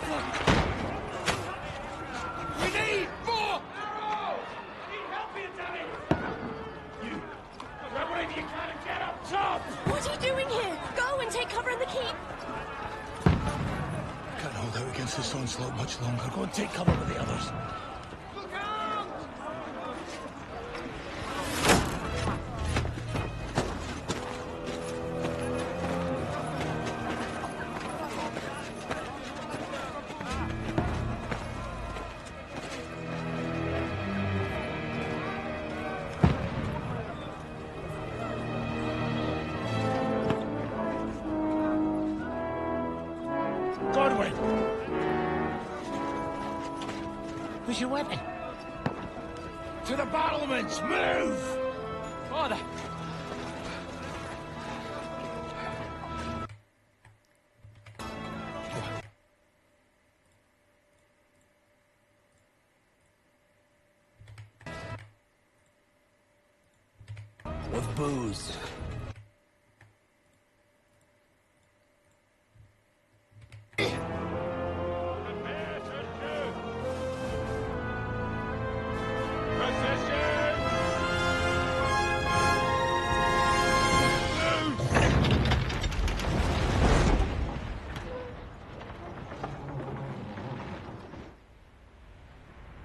We need more! Need help here, Danny! You! Grab whatever you can and get up top! What are you doing here? Go and take cover in the keep! Can't hold out against this onslaught much longer. Go and take cover with the others. Look out! Godwin! Where's your weapon? To the battlements! Move! Father! With booze.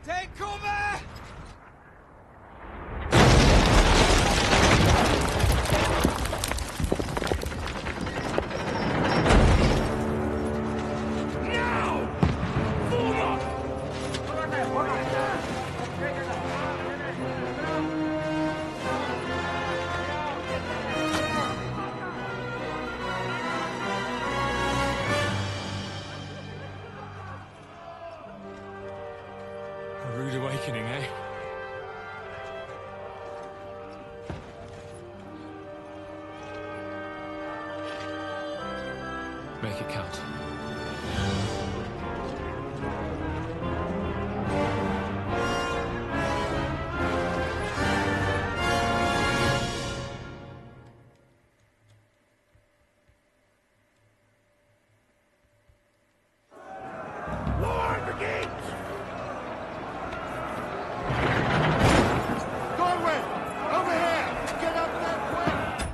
Take cover! Now! Form up! A rude awakening, eh? Make it count. Lower the gates! Godwin! Over here! Get up there quick!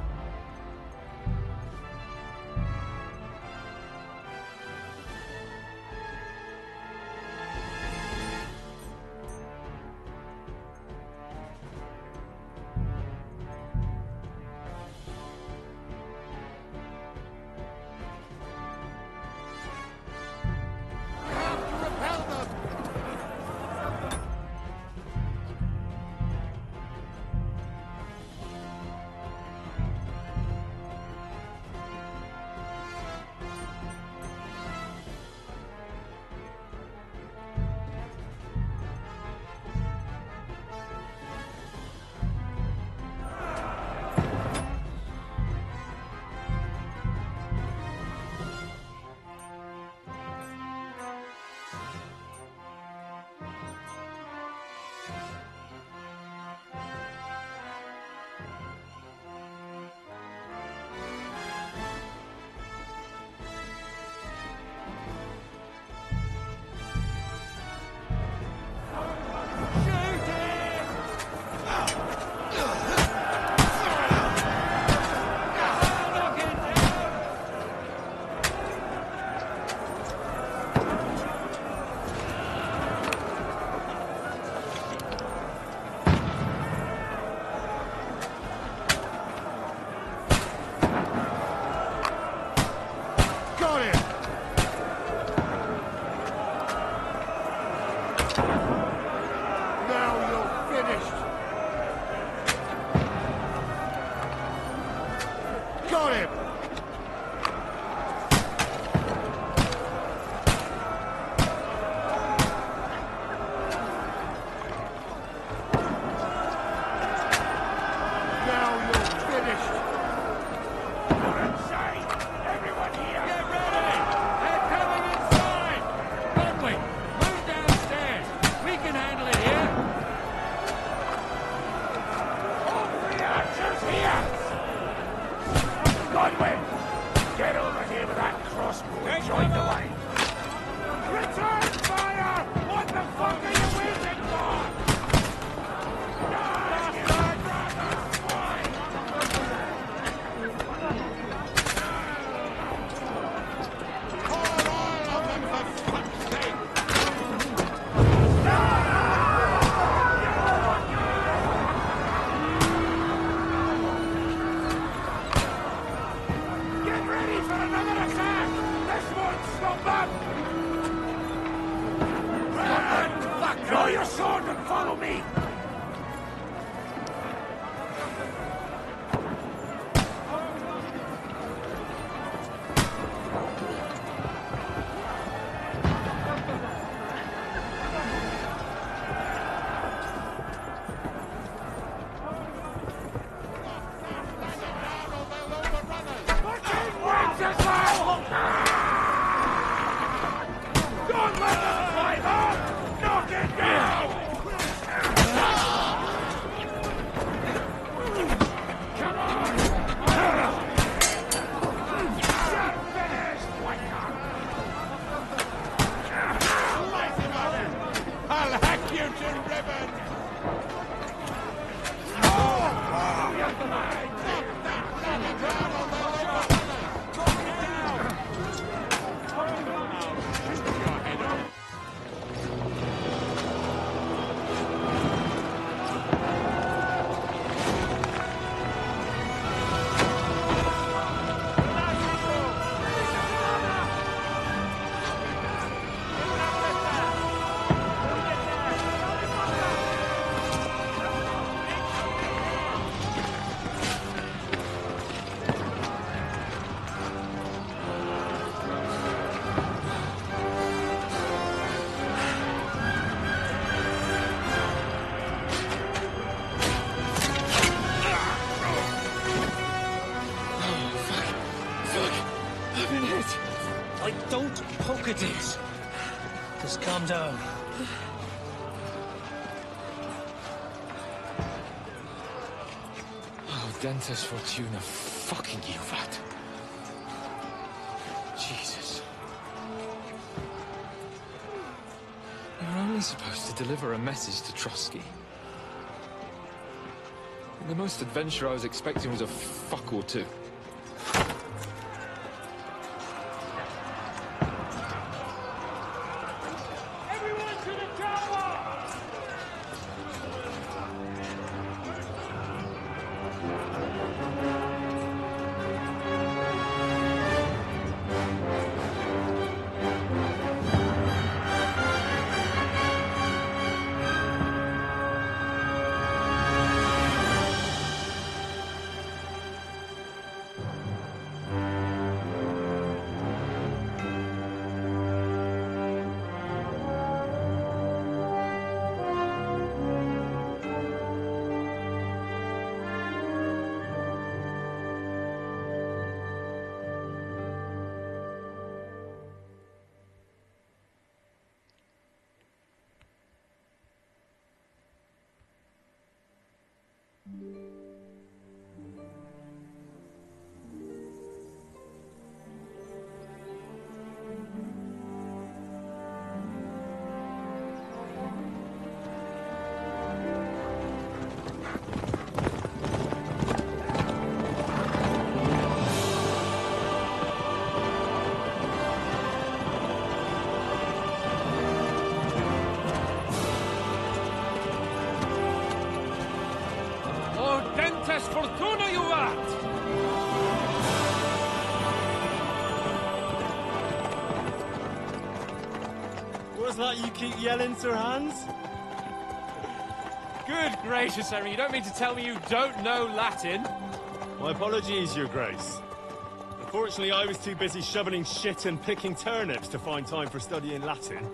Just calm down. Oh, Dentes Fortuna, fucking you, vat. Jesus. We were only supposed to deliver a message to Trotsky. And the most adventure I was expecting was a fuck or two. Everyone to the tower! Fortuna, you vat! What's that you keep yelling, Sir Hans? Good gracious, Henry, you don't mean to tell me you don't know Latin? My apologies, Your Grace. Unfortunately, I was too busy shoveling shit and picking turnips to find time for studying Latin.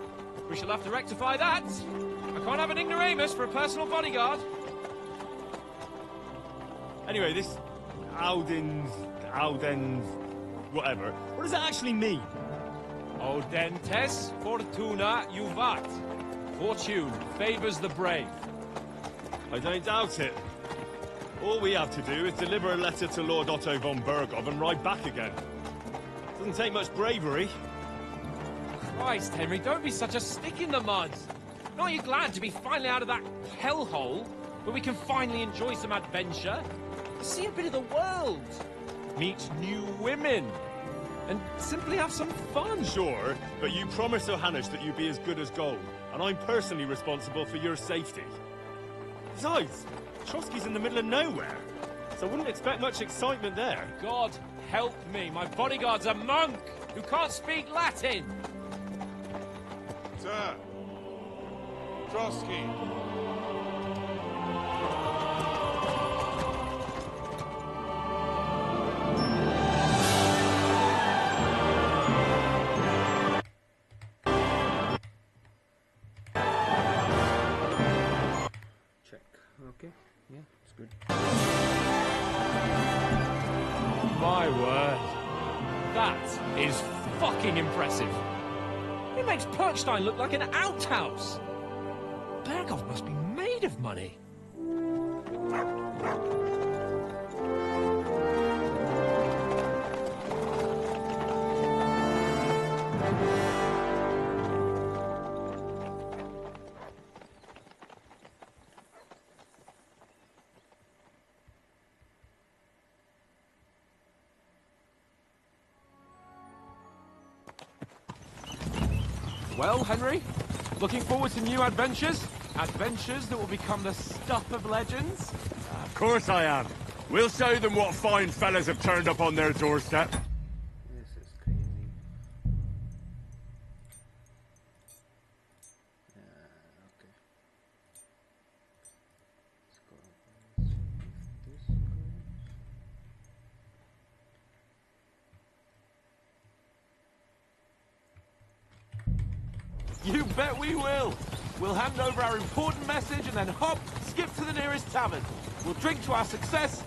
We shall have to rectify that. I can't have an ignoramus for a personal bodyguard. Anyway, this Audens, whatever, what does that actually mean? Audentes Fortuna Juvat. Fortune favors the brave. I don't doubt it. All we have to do is deliver a letter to Lord Otto von Bergov and ride back again. Doesn't take much bravery. Christ, Henry, don't be such a stick in the mud. Aren't you glad to be finally out of that hellhole where we can finally enjoy some adventure? See a bit of the world, meet new women, and simply have some fun. Sure, but you promised Johannes that you'd be as good as gold, and I'm personally responsible for your safety. Besides, Trotsky's in the middle of nowhere, so I wouldn't expect much excitement there. God help me, my bodyguard's a monk who can't speak Latin. Sir! Trotsky! Okay, yeah, it's good. My word. That is fucking impressive. It makes Perkstein look like an outhouse. Bergov must be made of money. Well, Henry, looking forward to new adventures? Adventures that will become the stuff of legends? Of course I am. We'll show them what fine fellas have turned up on their doorstep. This is crazy. Okay. Let's see if this goes. You bet we will. We'll hand over our important message and then hop, skip to the nearest tavern. We'll drink to our success.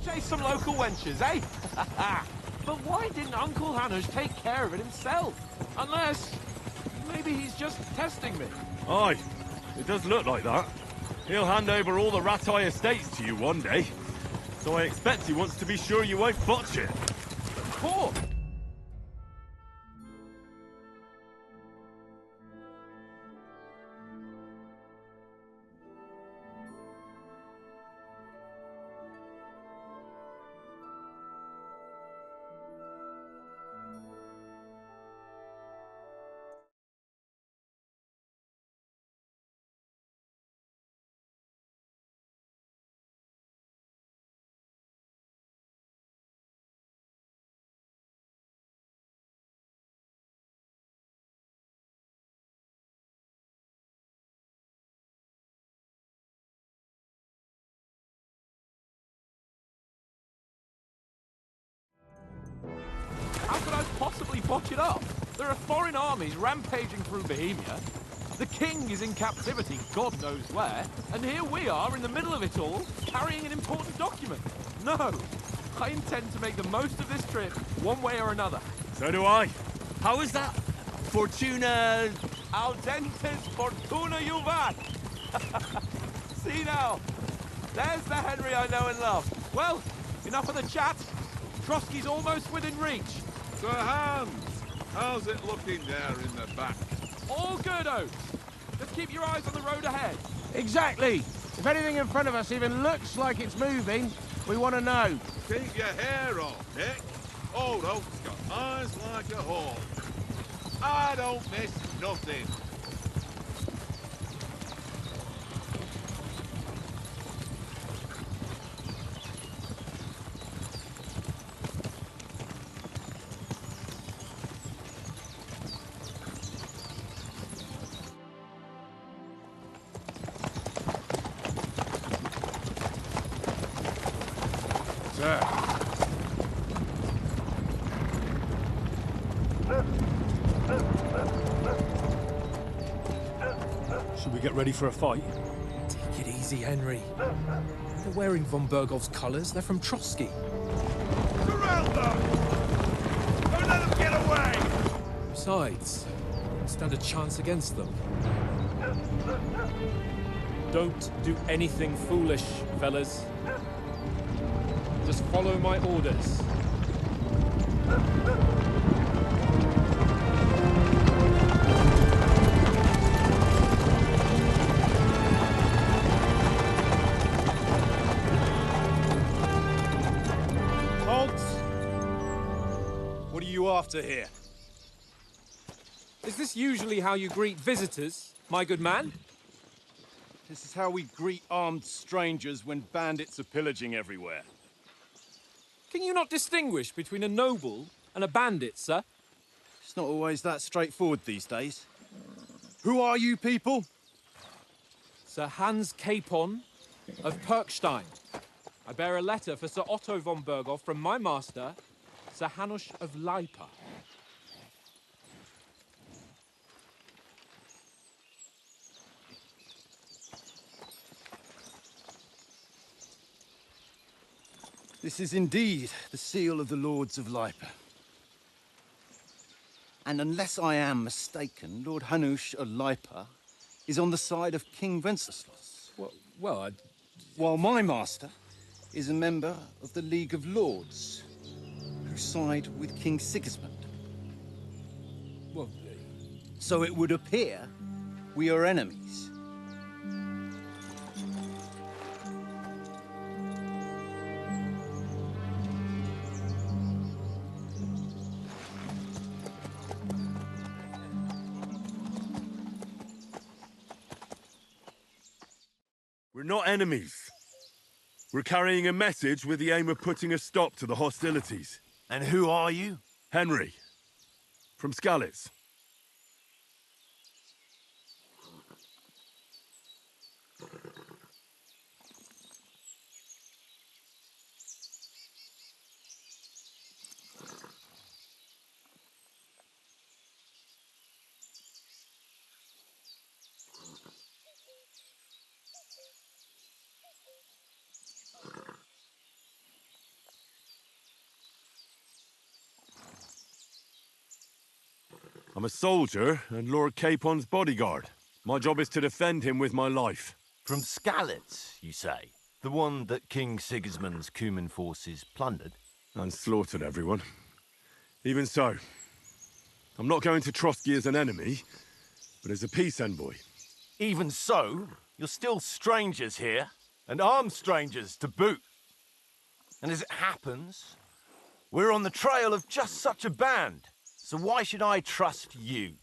Chase some local wenches, eh? But why didn't Uncle Hanush take care of it himself? Unless... maybe he's just testing me. Aye, it does look like that. He'll hand over all the Ratai estates to you one day. So I expect he wants to be sure you won't botch it. Of course. How could I possibly botch it up? There are foreign armies rampaging through Bohemia. The king is in captivity, God knows where, and here we are in the middle of it all, carrying an important document. No, I intend to make the most of this trip, one way or another. So do I. How is that? Fortuna... Audentes fortuna juvat! See now, there's the Henry I know and love. Well, enough of the chat. Trotsky's almost within reach. Sir Hans, how's it looking there in the back? All good, Oates. Just keep your eyes on the road ahead. Exactly. If anything in front of us even looks like it's moving, we want to know. Keep your hair on, Nick. Old Oak's got eyes like a hawk. I don't miss nothing. Sir. Should we get ready for a fight? Take it easy, Henry. They're wearing von Bergov's colours. They're from Trotsky. Surround them! Don't let them get away! Besides, stand a chance against them. Don't do anything foolish, fellas. Just follow my orders. Halt! What are you after here? Is this usually how you greet visitors, my good man? This is how we greet armed strangers when bandits are pillaging everywhere. Can you not distinguish between a noble and a bandit, sir? It's not always that straightforward these days. Who are you people? Sir Hans Capon of Perkstein. I bear a letter for Sir Otto von Berghoff from my master, Sir Hanush of Lipa. This is indeed the seal of the Lords of Lipa. And unless I am mistaken, Lord Hanush of Lipa is on the side of King Wenceslas. Well, While my master is a member of the League of Lords, who side with King Sigismund. well, So it would appear we are enemies. We're not enemies. We're carrying a message with the aim of putting a stop to the hostilities. And who are you? Henry. From Skalitz. I'm a soldier and Lord Capon's bodyguard. My job is to defend him with my life. From Skalitz, you say? The one that King Sigismund's Cuman forces plundered? And slaughtered everyone. Even so, I'm not going to Trotsky as an enemy, but as a peace envoy. Even so, you're still strangers here, and armed strangers to boot. And as it happens, we're on the trail of just such a band. So why should I trust you?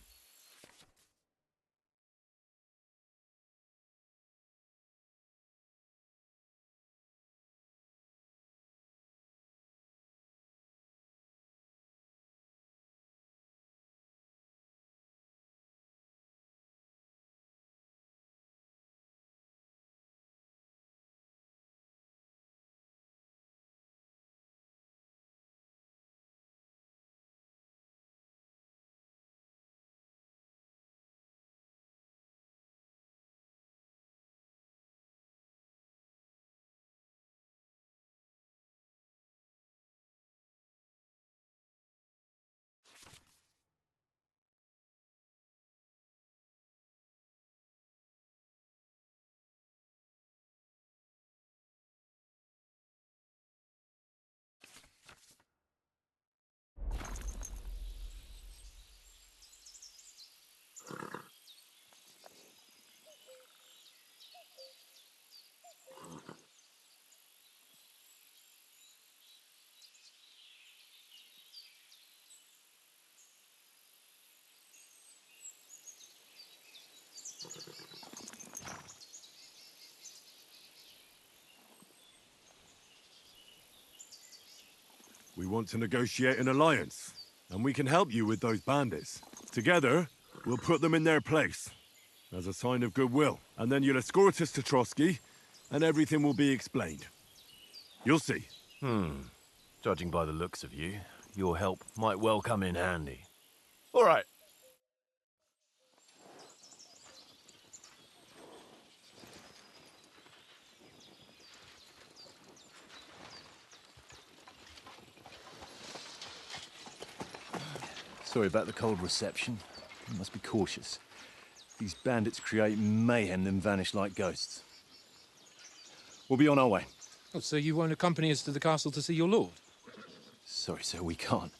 We want to negotiate an alliance, and we can help you with those bandits. Together, we'll put them in their place, as a sign of goodwill. And then you'll escort us to Trotsky, and everything will be explained. You'll see. Judging by the looks of you, your help might well come in handy. All right. Sorry about the cold reception. You must be cautious. These bandits create mayhem, then vanish like ghosts. We'll be on our way. Oh, so you won't accompany us to the castle to see your lord? Sorry, sir, we can't.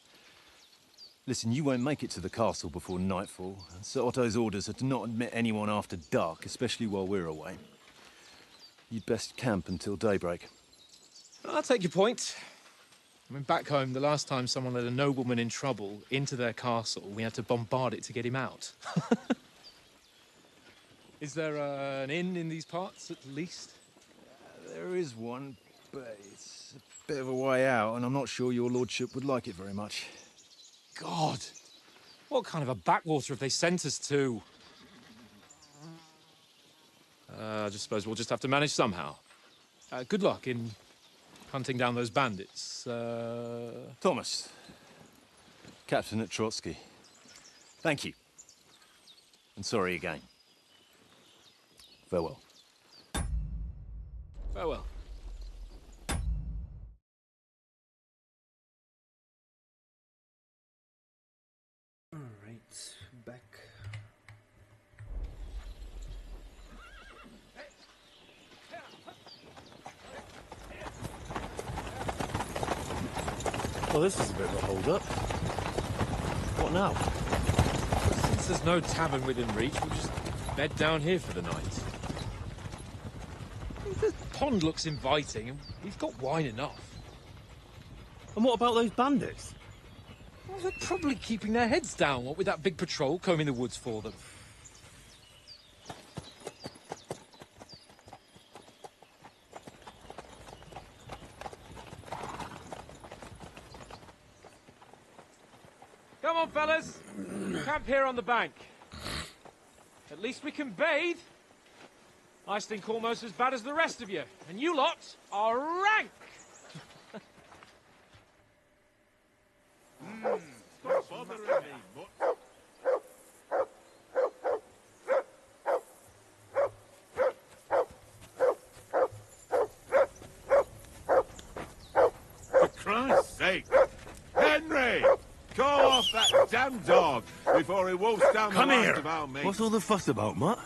Listen, you won't make it to the castle before nightfall, and Sir Otto's orders are to not admit anyone after dark, especially while we're away. You'd best camp until daybreak. I'll take your point. I mean, back home, the last time someone let a nobleman in trouble into their castle, we had to bombard it to get him out. Is there an inn in these parts, at least? There is one, but it's a bit of a way out, and I'm not sure your lordship would like it very much. God! What kind of a backwater have they sent us to? I just suppose we'll just have to manage somehow. Good luck in hunting down those bandits. Thomas, captain at Trotsky. Thank you. And sorry again. Farewell. Farewell. Alright, back. Well, this is a bit of a hold-up. What now? Since there's no tavern within reach, we'll just bed down here for the night. The pond looks inviting, and we've got wine enough. And what about those bandits? Well, they're probably keeping their heads down, what with that big patrol combing the woods for them. Come on, fellas. Camp here on the bank. At least we can bathe. I stink almost as bad as the rest of you, and you lot are rank! Stop bothering me, but... For Christ's sake! Henry! Call off that damn dog before he wolfs down the Come lines here! of our mates. What's all the fuss about, Mutt?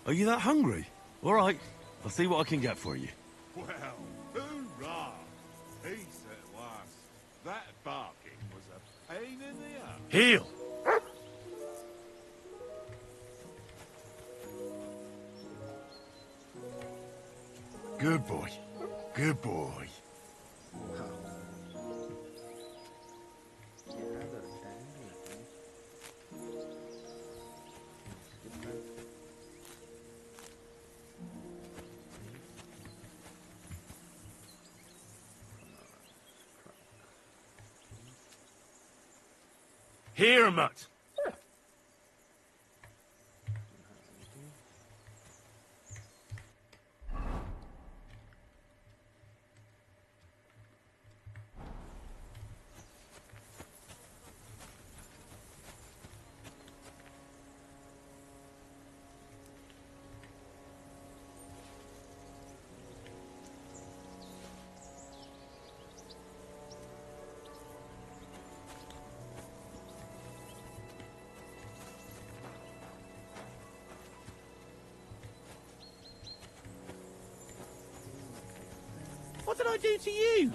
Are you that hungry? All right, I'll see what I can get for you. Well, hoorah! Peace at last. That barking was a pain in the ass. Heel! Good boy. Good boy. Here, Mutt. What did I do to you?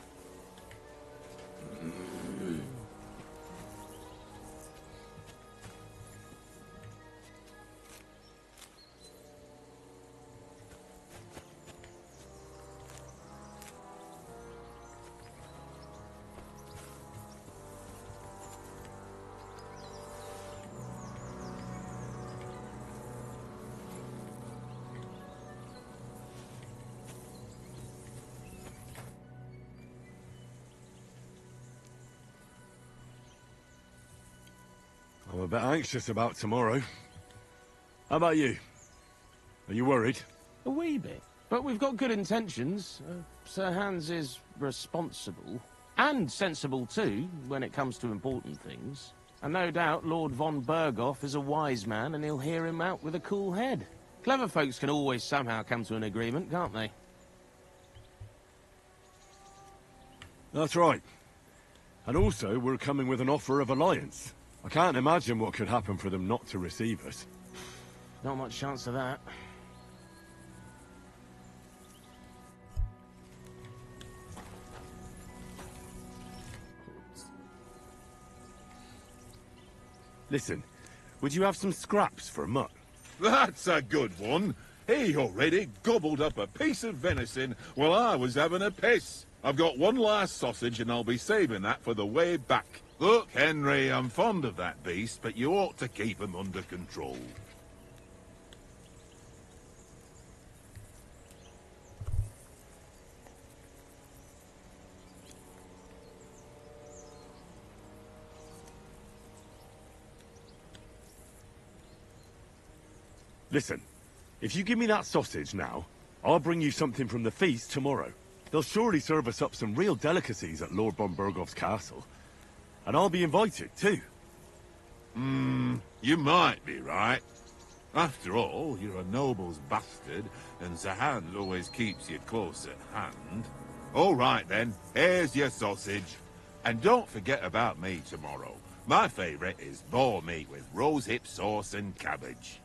I'm a bit anxious about tomorrow. How about you? Are you worried? A wee bit. But we've got good intentions. Sir Hans is responsible. And sensible too, when it comes to important things. And no doubt Lord von Berghoff is a wise man and he'll hear him out with a cool head. Clever folks can always somehow come to an agreement, can't they? That's right. And also, we're coming with an offer of alliance. I can't imagine what could happen for them not to receive us. Not much chance of that. Listen, would you have some scraps for Mutt? That's a good one. He already gobbled up a piece of venison while I was having a piss. I've got one last sausage and I'll be saving that for the way back. Look, Henry, I'm fond of that beast, but you ought to keep him under control. Listen, if you give me that sausage now, I'll bring you something from the feast tomorrow. They'll surely serve us up some real delicacies at Lord von Berghoff's castle. And I'll be invited, too. You might be right. After all, you're a noble's bastard, and Sir Hans always keeps you close at hand. All right, then. Here's your sausage. And don't forget about me tomorrow. My favourite is boar meat with rosehip sauce and cabbage.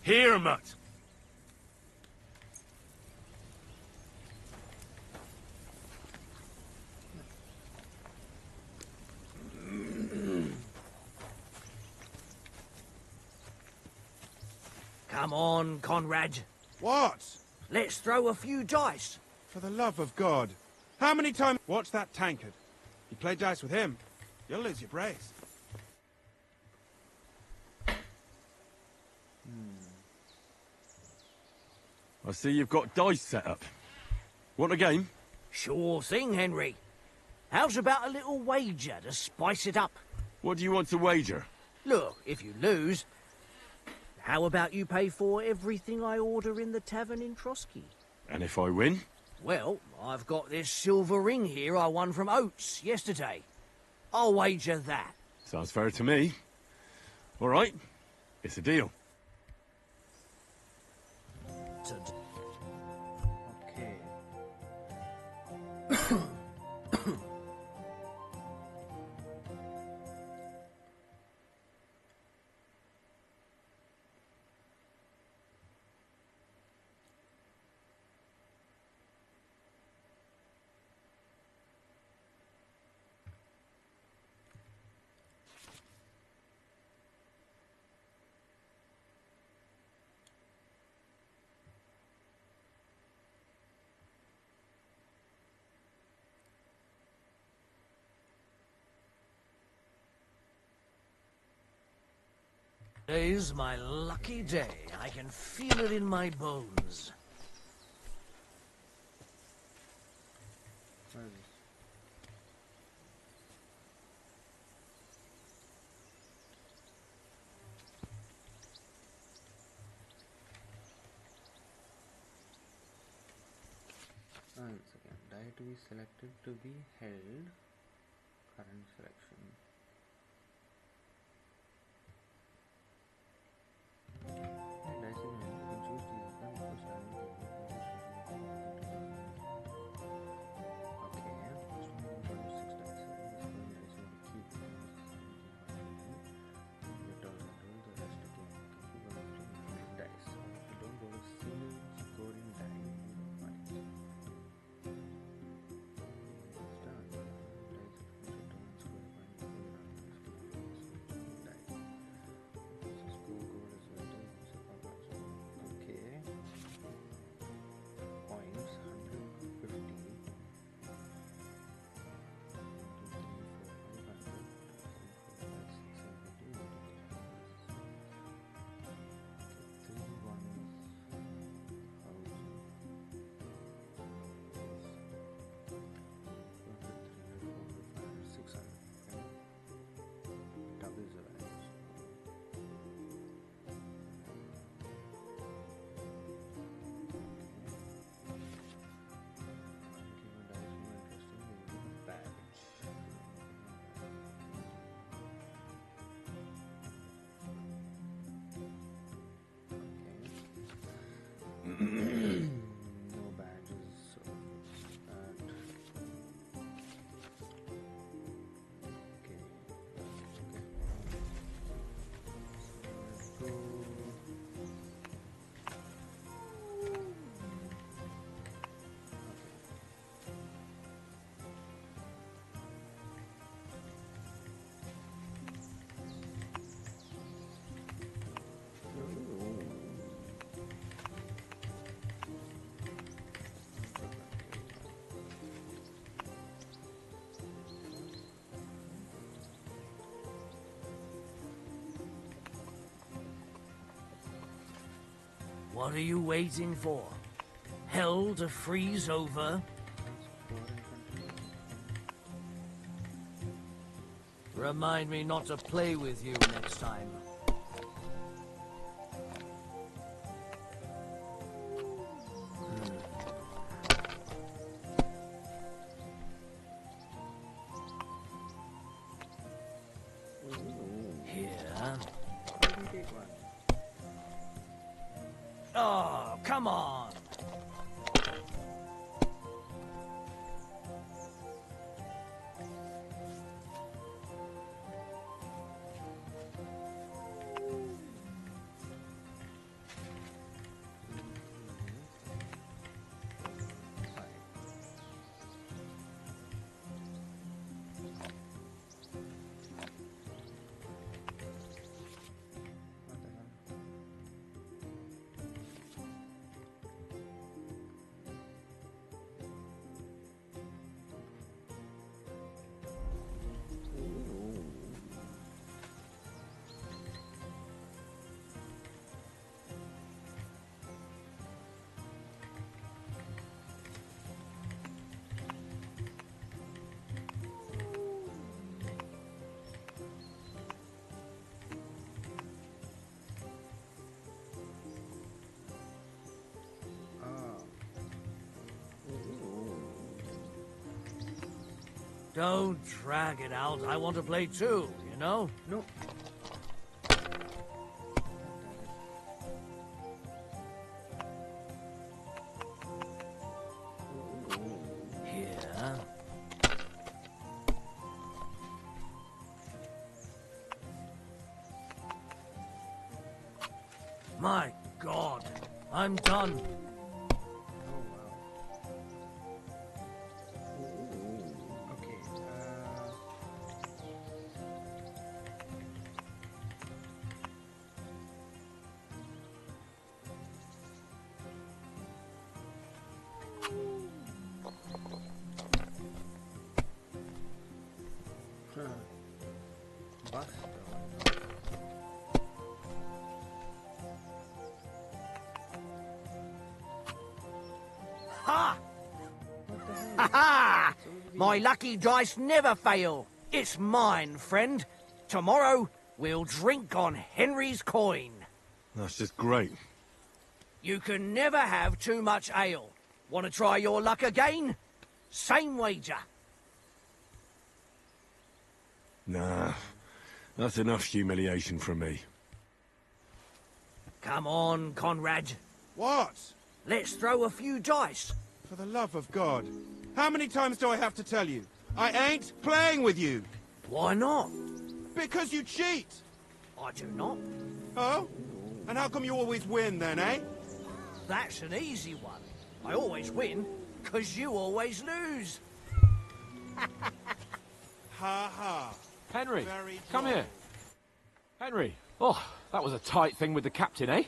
Here, Mutt. Come on, Conrad. What? Let's throw a few dice. For the love of God. How many times... Watch that tankard. You play dice with him, you'll lose your brace. I see you've got dice set up. Want a game? Sure thing, Henry. How's about a little wager to spice it up? What do you want to wager? Look, if you lose, how about you pay for everything I order in the tavern in Trotsky? And if I win? Well, I've got this silver ring here I won from Oates yesterday. I'll wager that. Sounds fair to me. All right? It's a deal. Okay. Today's my lucky day. I can feel it in my bones. What is this? One second. Die to be selected to be held. Current selection. Dice in hand. You can choose to use them for standing. Okay. First one, 6 dice. This one dice you want to keep. You don't roll the rest again. You can keep on rolling dice. If you don't roll a single scoring die, you fight. It's done. Dice if you don't score a point, you can die. Score goal is well done. Okay. Points 150. 600. Doubles the values. No badges, so that. Okay. So let's go. What are you waiting for? Hell to freeze over? Remind me not to play with you next time. Here. Oh, come on! Don't drag it out. I want to play too, you know? No. My God, I'm done. Okay. Basta. Ha! Ha ha! My lucky dice never fail. It's mine, friend. Tomorrow, we'll drink on Henry's coin. That's just great. You can never have too much ale. Want to try your luck again? Same wager. Nah, that's enough humiliation from me. Come on, Conrad. What? Let's throw a few dice. For the love of God. How many times do I have to tell you? I ain't playing with you. Why not? Because you cheat. I do not. Oh? And how come you always win then, eh? That's an easy one. I always win, 'cause you always lose. Ha ha. Henry, Very come droll. here. Henry. Oh, that was a tight thing with the captain, eh?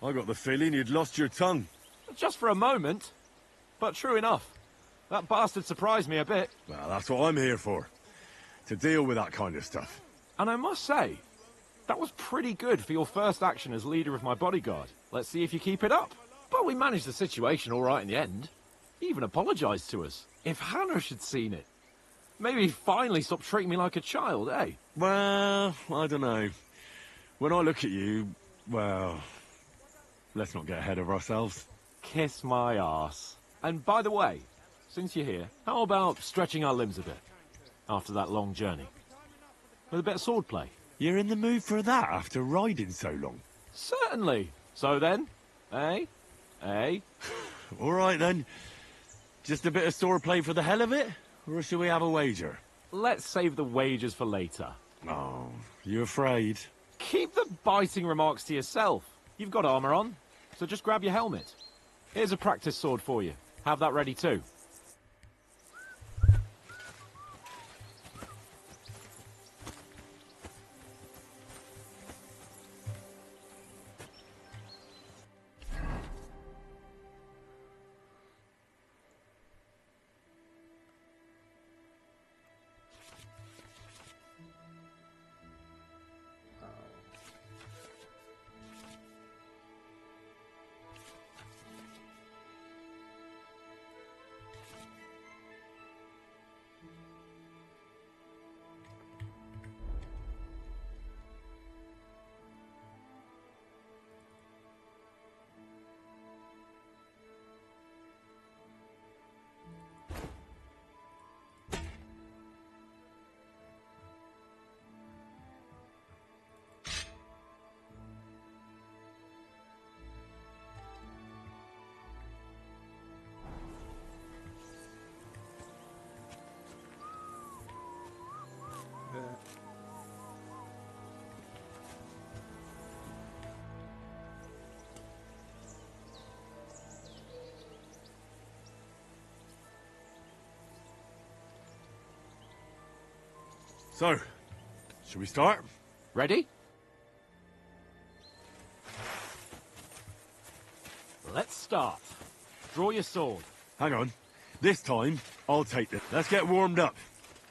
I got the feeling you'd lost your tongue. Just for a moment. But true enough. That bastard surprised me a bit. Well, that's what I'm here for. To deal with that kind of stuff. And I must say, that was pretty good for your first action as leader of my bodyguard. Let's see if you keep it up. But we managed the situation all right in the end. He even apologized to us. If Hannah had seen it. Maybe he'd finally stop treating me like a child, eh? Well, I don't know. When I look at you, well, let's not get ahead of ourselves. Kiss my arse. And by the way, since you're here, how about stretching our limbs a bit? After that long journey. With a bit of swordplay. You're in the mood for that after riding so long? Certainly. So then, eh? Eh? All right then. Just a bit of swordplay for the hell of it? Or shall we have a wager? Let's save the wagers for later. Oh, you afraid? Keep the biting remarks to yourself. You've got armor on, so just grab your helmet. Here's a practice sword for you. Have that ready too. So, should we start? Ready? Let's start. Draw your sword. Hang on. This time, I'll take it. Let's get warmed up.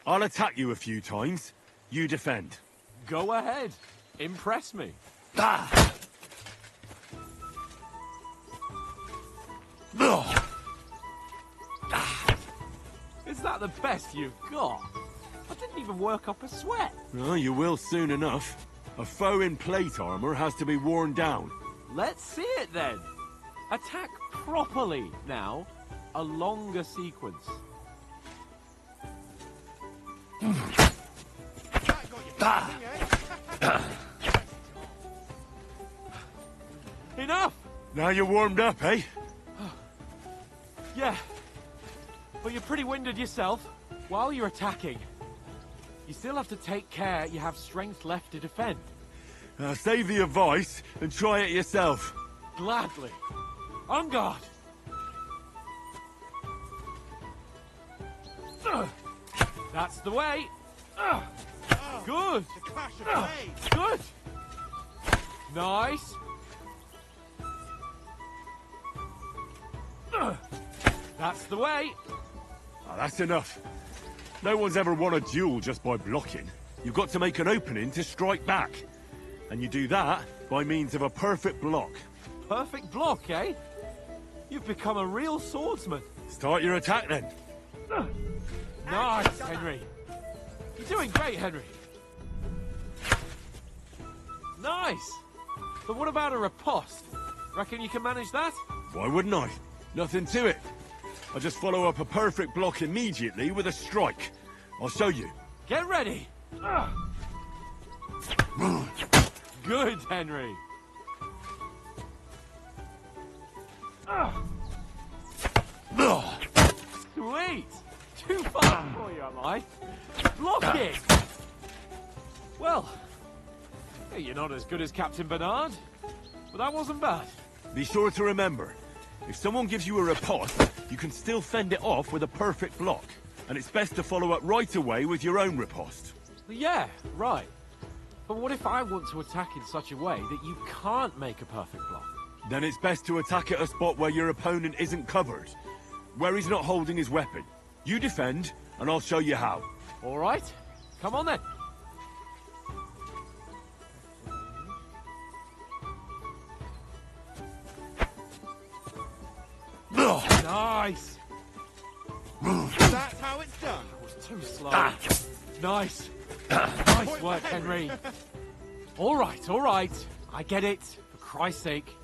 I'll attack you a few times. You defend. Go ahead. Impress me. Ah! Is that the best you've got? I didn't even work up a sweat. Well, you will soon enough. A foe in plate armor has to be worn down. Let's see it then. Attack properly now. A longer sequence. Enough! Now you're warmed up, eh? Yeah. But you're pretty winded yourself. While you're attacking, You still have to take care you have strength left to defend. Save the advice and try it yourself. Gladly. On guard! That's the way! Good! The clash of blades! Good! Nice! That's the way! That's enough. No one's ever won a duel just by blocking. You've got to make an opening to strike back. And you do that by means of a perfect block. Perfect block, eh? You've become a real swordsman. Start your attack then. Nice, Henry. You're doing great, Henry. Nice. But what about a riposte? Reckon you can manage that? Why wouldn't I? Nothing to it. I just follow up a perfect block immediately with a strike. I'll show you. Get ready. Good, Henry. Sweet. Too far for you, am I? Block it. Well, hey, you're not as good as Captain Bernard, but that wasn't bad. Be sure to remember, if someone gives you a riposte, you can still fend it off with a perfect block. And it's best to follow up right away with your own riposte. Yeah, right. But what if I want to attack in such a way that you can't make a perfect block? Then it's best to attack at a spot where your opponent isn't covered. Where he's not holding his weapon. You defend, and I'll show you how. All right. Come on then. Nice. That's how it's done. That was too slow. Nice. Nice work, Henry. All right, all right. I get it. For Christ's sake.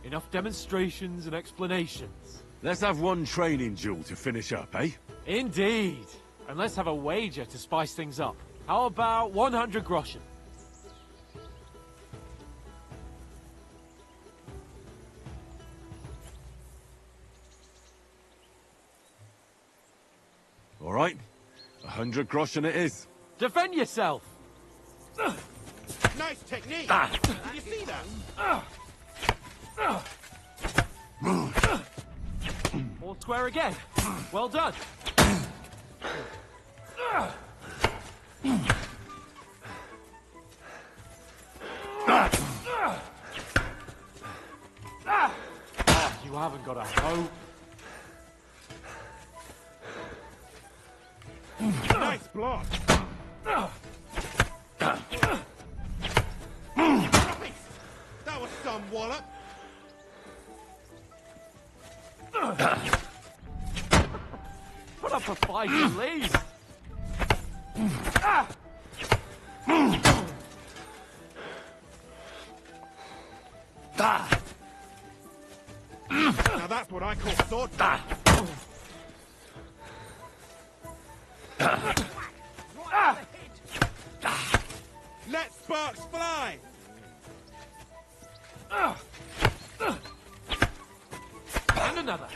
Enough demonstrations and explanations. Let's have one training duel to finish up, eh? Indeed. And let's have a wager to spice things up. How about 100 groschen? All right. 100 groschen it is. Defend yourself! Nice technique! Did you see that? All square again. Well done. You haven't got a hope. Nice block! Nice! That was some wallop! Put up a fight at least. Now that's what I call sword fight. Let sparks fly! And another.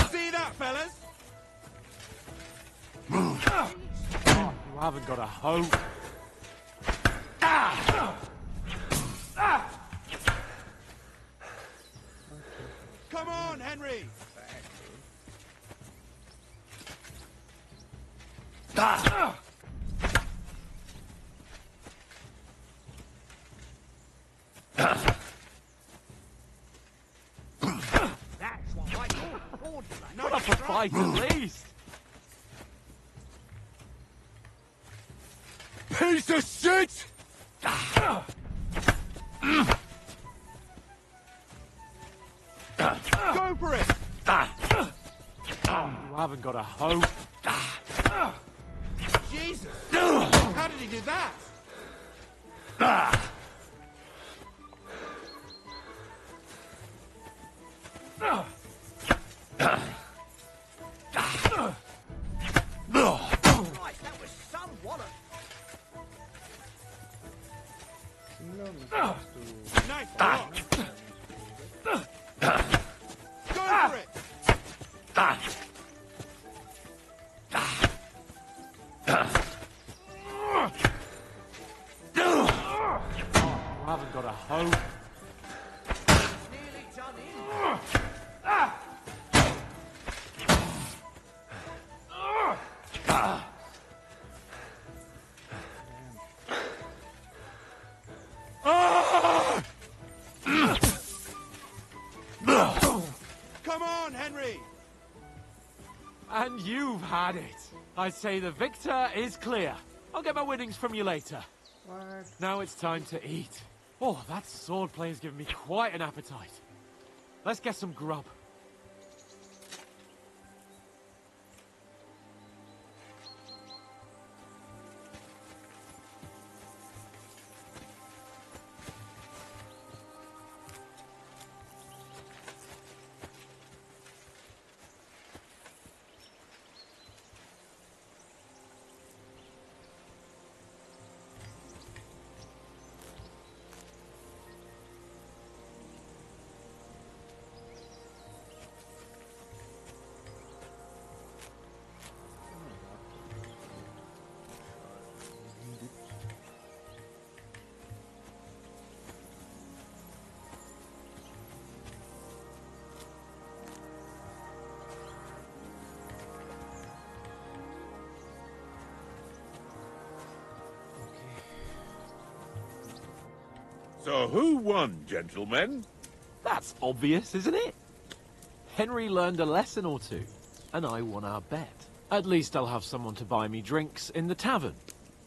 See that, fellas? Oh, you haven't got a hope. Come on, Henry! That's what I call sword fight. Put up a fight at least. Piece of shit! Go for it! You haven't got a hope. Jesus! How did he do that? Christ, that was some wallop. Nice block! gotta hope. Nearly done in. Come on, Henry! And you've had it. I say the victor is clear. I'll get my winnings from you later. What? Now it's time to eat. Oh, that swordplay has given me quite an appetite. Let's get some grub. So who won, gentlemen? That's obvious, isn't it? Henry learned a lesson or two, and I won our bet. At least I'll have someone to buy me drinks in the tavern.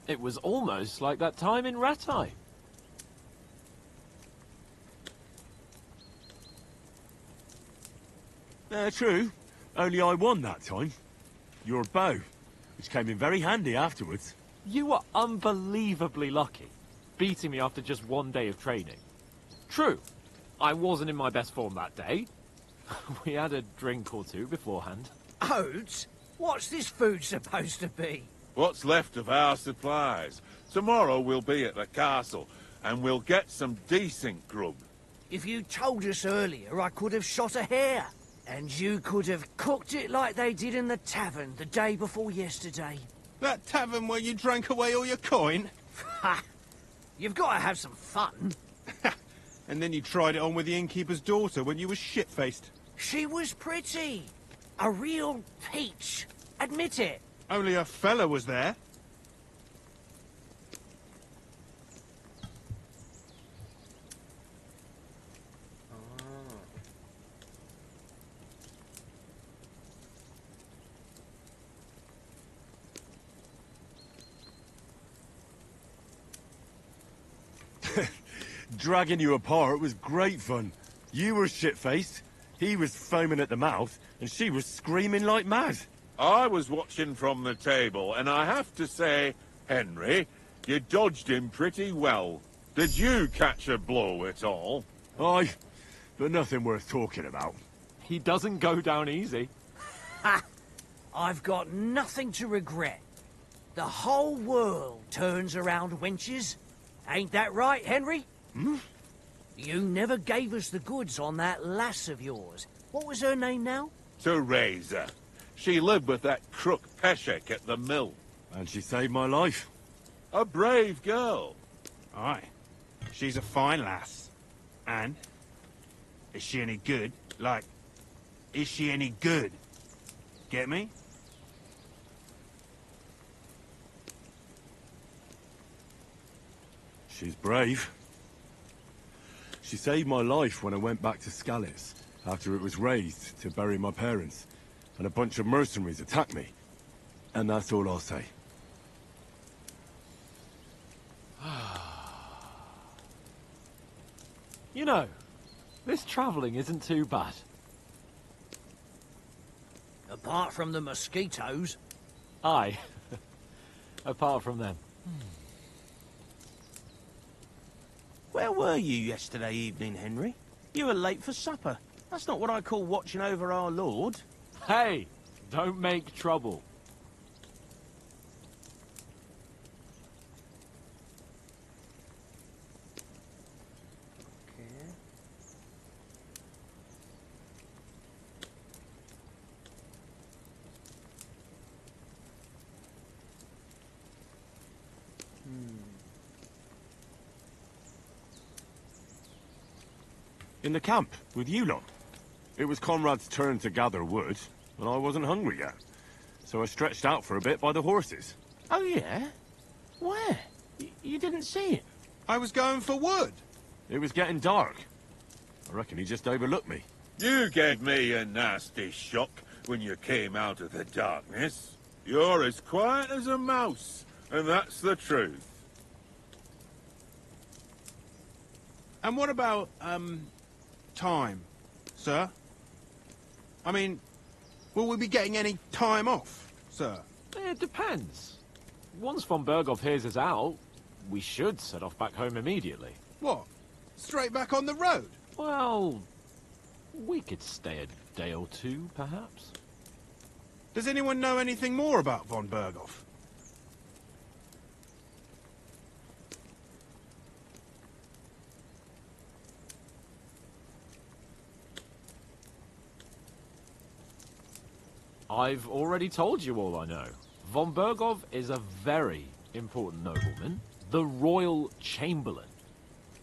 It was almost like that time in Rattay. True. Only I won that time. Your bow, which came in very handy afterwards. You were unbelievably lucky, beating me after just one day of training. True, I wasn't in my best form that day. We had a drink or two beforehand. Oats? What's this food supposed to be? What's left of our supplies. Tomorrow we'll be at the castle, and we'll get some decent grub. If you told us earlier, I could have shot a hare. And you could have cooked it like they did in the tavern the day before yesterday. That tavern where you drank away all your coin? Ha! You've got to have some fun. And then you tried it on with the innkeeper's daughter when you were shit-faced. She was pretty. A real peach. Admit it. Only a fella was there. Dragging you apart was great fun. You were shit-faced, he was foaming at the mouth, and she was screaming like mad. I was watching from the table, and I have to say, Henry, you dodged him pretty well. Did you catch a blow at all? Aye, but nothing worth talking about. He doesn't go down easy. Ha! I've got nothing to regret. The whole world turns around wenches. Ain't that right, Henry? Hmm? You never gave us the goods on that lass of yours. What was her name now? Teresa. She lived with that crook Peshek at the mill. And she saved my life. A brave girl. Aye. She's a fine lass. And? Is she any good? Like, is she any good? Get me? She's brave. She saved my life when I went back to Skalitz after it was razed to bury my parents, and a bunch of mercenaries attacked me. And that's all I'll say. You know, this travelling isn't too bad. Apart from the mosquitoes. Aye. Apart from them. Where were you yesterday evening, Henry? You were late for supper. That's not what I call watching over our lord. Hey, don't make trouble. Okay. In the camp, with you lot. It was Conrad's turn to gather wood, and I wasn't hungry yet. So I stretched out for a bit by the horses. Oh, yeah? Where? You didn't see him? I was going for wood. It was getting dark. I reckon he just overlooked me. You gave me a nasty shock when you came out of the darkness. You're as quiet as a mouse, and that's the truth. And what about, time, sir? I mean, will we be getting any time off, sir? It depends. Once von Berghoff hears us out, we should set off back home immediately. What? Straight back on the road? Well, we could stay a day or two, perhaps. Does anyone know anything more about von Berghoff? I've already told you all I know. Von Berghoff is a very important nobleman, the royal chamberlain.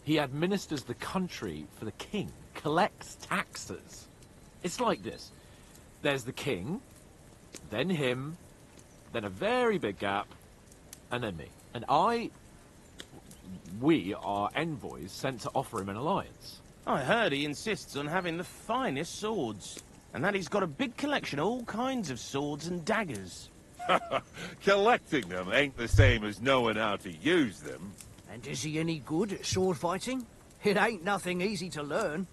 He administers the country for the king, collects taxes. It's like this. There's the king, then him, then a very big gap, and then me. And we are envoys sent to offer him an alliance. I heard he insists on having the finest swords, and that he's got a big collection of all kinds of swords and daggers. Collecting them ain't the same as knowing how to use them. And is he any good at sword fighting? It ain't nothing easy to learn.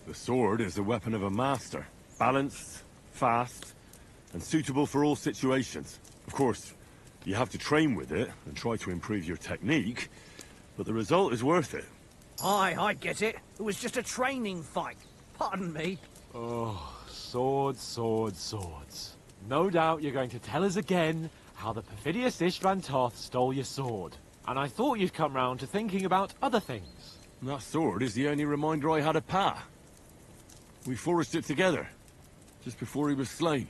The sword is the weapon of a master. Balanced, fast, and suitable for all situations. Of course, you have to train with it and try to improve your technique, but the result is worth it. Aye, I get it. It was just a training fight. Pardon me. Oh, swords, swords, swords. No doubt you're going to tell us again how the perfidious Istvan Toth stole your sword. And I thought you'd come round to thinking about other things. And that sword is the only reminder I had of Pa. We forged it together, just before he was slain.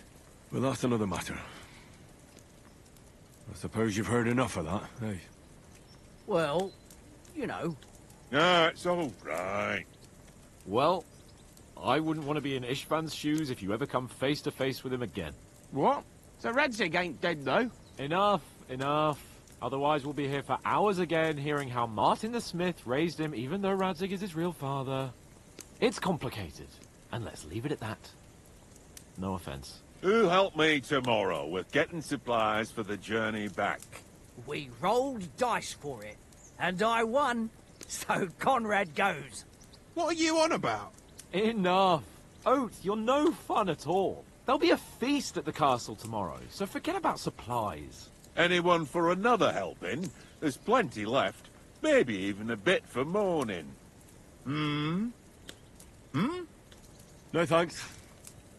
But that's another matter. I suppose you've heard enough of that, eh? Well, you know. No, it's all right. Well, I wouldn't want to be in Istvan's shoes if you ever come face to face with him again. What? So Radzig ain't dead, though? Enough, enough. Otherwise we'll be here for hours again, hearing how Martin the Smith raised him, even though Radzig is his real father. It's complicated, and let's leave it at that. No offense. Who'll help me tomorrow with getting supplies for the journey back? We rolled dice for it, and I won, so Conrad goes. What are you on about? Enough. Oath, you're no fun at all. There'll be a feast at the castle tomorrow, so forget about supplies. Anyone for another helping? There's plenty left. Maybe even a bit for morning. Hmm? No thanks.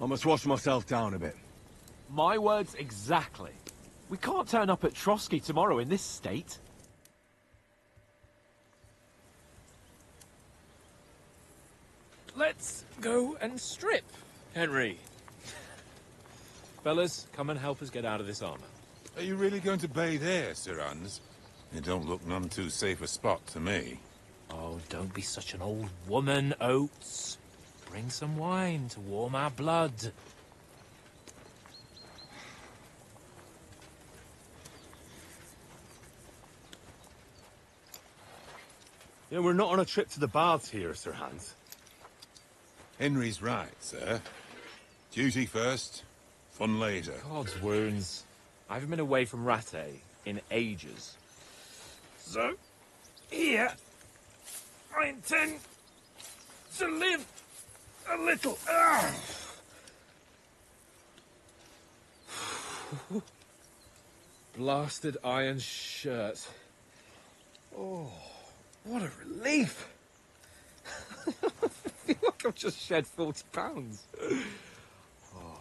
I must wash myself down a bit. My words exactly. We can't turn up at Trotsky tomorrow in this state. Let's go and strip, Henry. Fellas, come and help us get out of this armor. Are you really going to bathe here, Sir Hans? It don't look none too safe a spot to me. Oh, don't be such an old woman, Oates. Bring some wine to warm our blood. You know, we're not on a trip to the baths here, Sir Hans. Henry's right, sir. Duty first, fun later. God's wounds. I haven't been away from Rattay in ages. So, here, I intend to live a little. Blasted iron shirt. Oh, what a relief. I feel like I've just shed 40 pounds. Oh,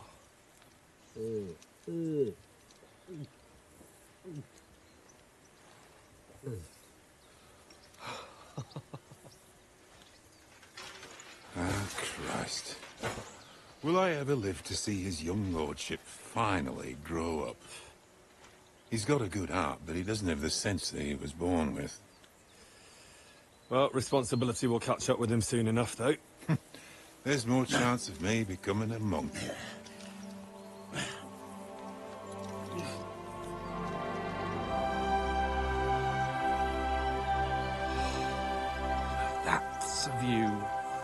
Christ. Will I ever live to see his young lordship finally grow up? He's got a good heart, but he doesn't have the sense that he was born with. Well, responsibility will catch up with him soon enough, though. There's more chance of me becoming a monk. That's a view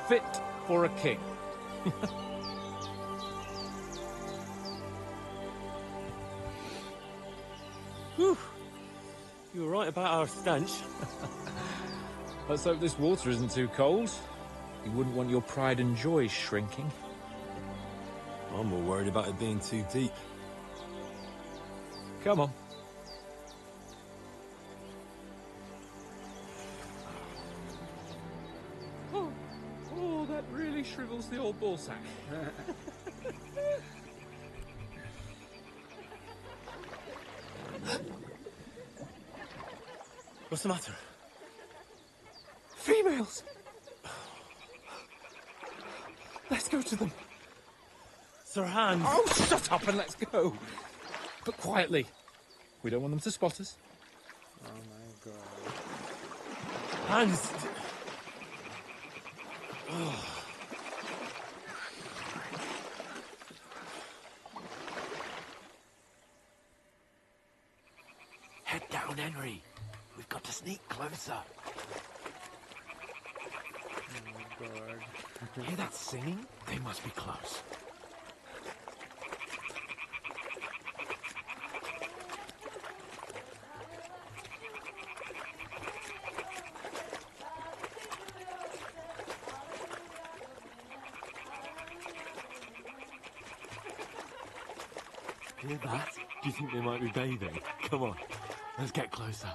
fit for a king. Whew. You were right about our stench. Let's hope this water isn't too cold. You wouldn't want your pride and joy shrinking. I'm more worried about it being too deep. Come on. Oh, that really shrivels the old ball sack. What's the matter? Females! Let's go to them. Sir Hans! Oh, shut up and let's go. But quietly. We don't want them to spot us. Oh my god. Hans! Oh. Head down, Henry. We've got to sneak closer. Oh my god. Hear that singing? They must be close. Hear that? Do you think they might be bathing? Come on, let's get closer.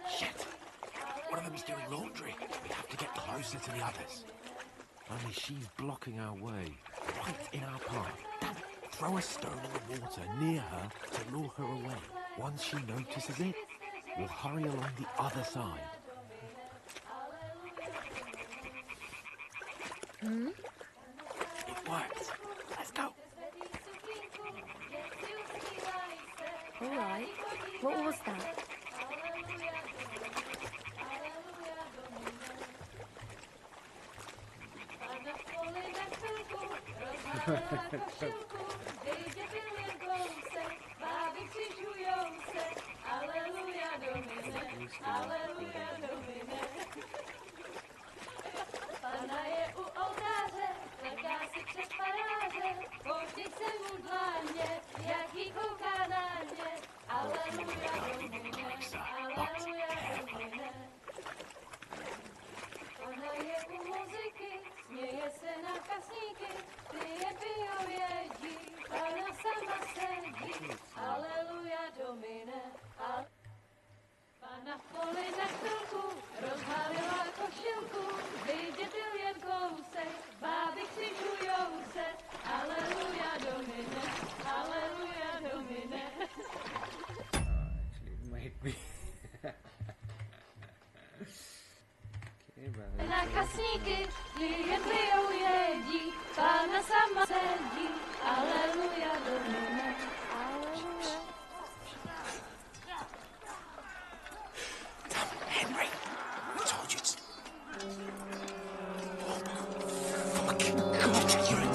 Shit! One of them's doing laundry. We have to get closer to the others. Only she's blocking our way, right in our path. Throw a stone in the water near her to lure her away. Once she notices it, we'll hurry along the other side. It worked. Let's go. All right. What was that? Pana je u oltáře, leká si přes paráře, pouštěj se mu dláně, jak jí kouká na ně. Aleluja, domine, aleluja, domine. Pana je u muziky, směje se na kasníky, ty je pijou jedí, Pana sama sedí. Aleluja, domine, Pana v poli na chvilku rozhálila košilku, vydětil jen kousek, báby křižujou se. Aleluja, domine, aleluja, domine. Actually, it might be. Okay, brother. Na kasníky, ty jen pijou jedí, Pána sama sedí. Aleluja, domine, aleluja. Henry, I told you it's... Fucking God, you're a...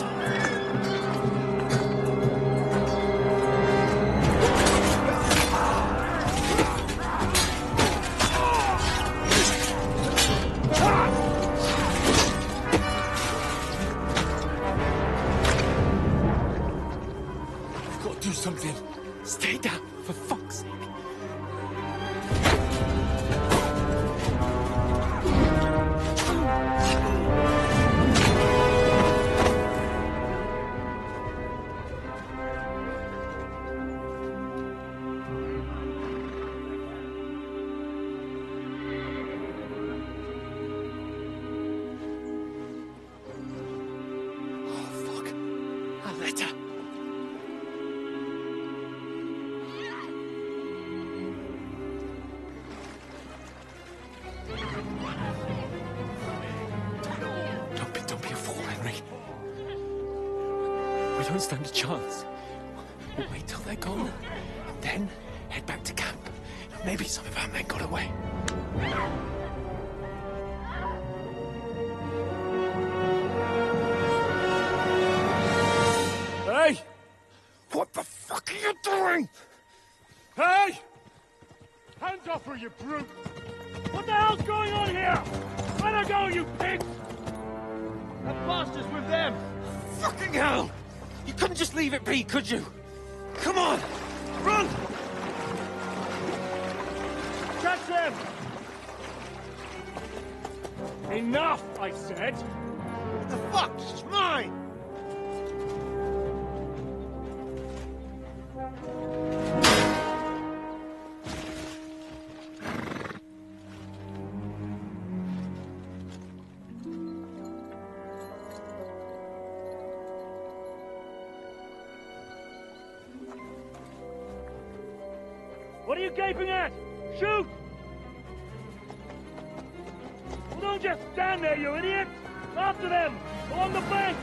don't stand a chance. We'll wait till they're gone, and then head back to camp. Maybe some of our men got away. Hey! What the fuck are you doing? Hey! Hands off her, you brute! What the hell's going on here? Let her go, you pigs! That bastard's with them! Fucking hell! You couldn't just leave it be, could you? Come on! Run! Catch them! Enough, I said! What the fuck? It's mine! What are you gaping at? Shoot! Well, don't just stand there, you idiot! After them! Along the bank!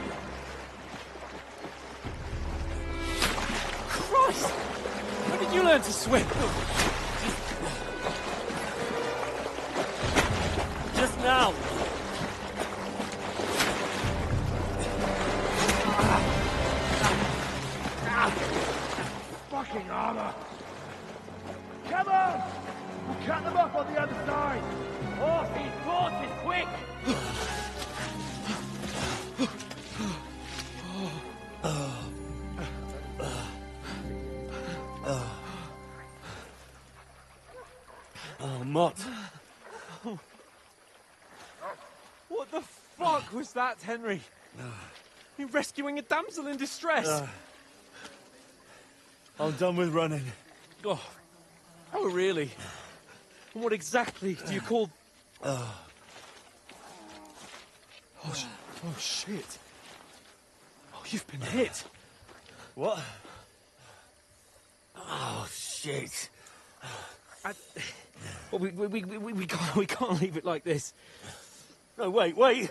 Christ! When did you learn to swim? Just now! Fucking armor! Come on! We'll cut them off on the other side! Off his horses, quick! Oh, Mott. What the fuck was that, Henry? You rescuing a damsel in distress? I'm done with running. Oh, really? And what exactly do you call... Oh, shit. Oh, you've been hit. What? Oh, shit. Well, we can't leave it like this. No, wait!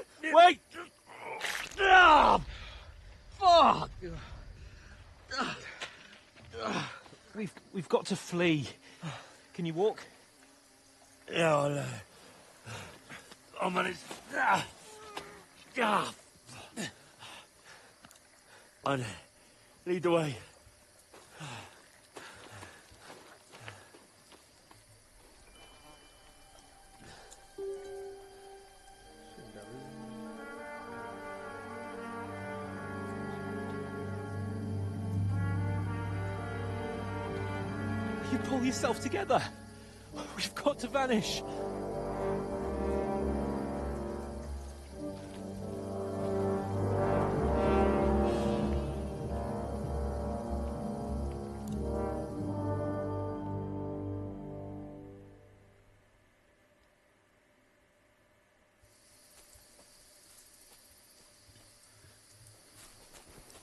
Ah, fuck! We've got to flee. Can you walk? Yeah, I'll manage. And lead the way. You pull yourself together. We've got to vanish.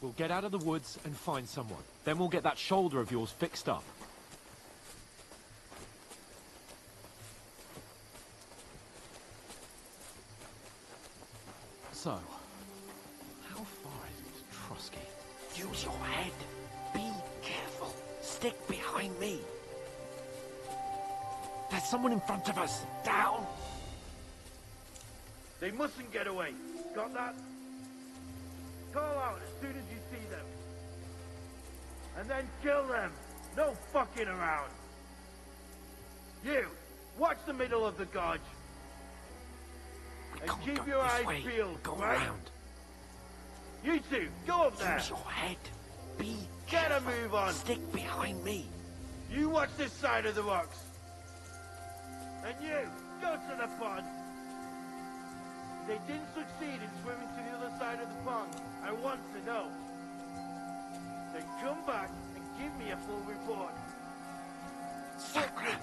We'll get out of the woods and find someone. Then we'll get that shoulder of yours fixed up. So, how far is it to Trusky? Use your head. Be careful. Stick behind me. There's someone in front of us. Down! They mustn't get away. Got that? Call out as soon as you see them. And then kill them. No fucking around. You, watch the middle of the gorge. And keep your eyes peeled, Go right? around. You two, go up there. Use your head. Be Get a careful. move on. Stick behind me. You watch this side of the rocks. And you, go to the pond. If they didn't succeed in swimming to the other side of the pond, I want to know. Then come back and give me a full report. Sacred!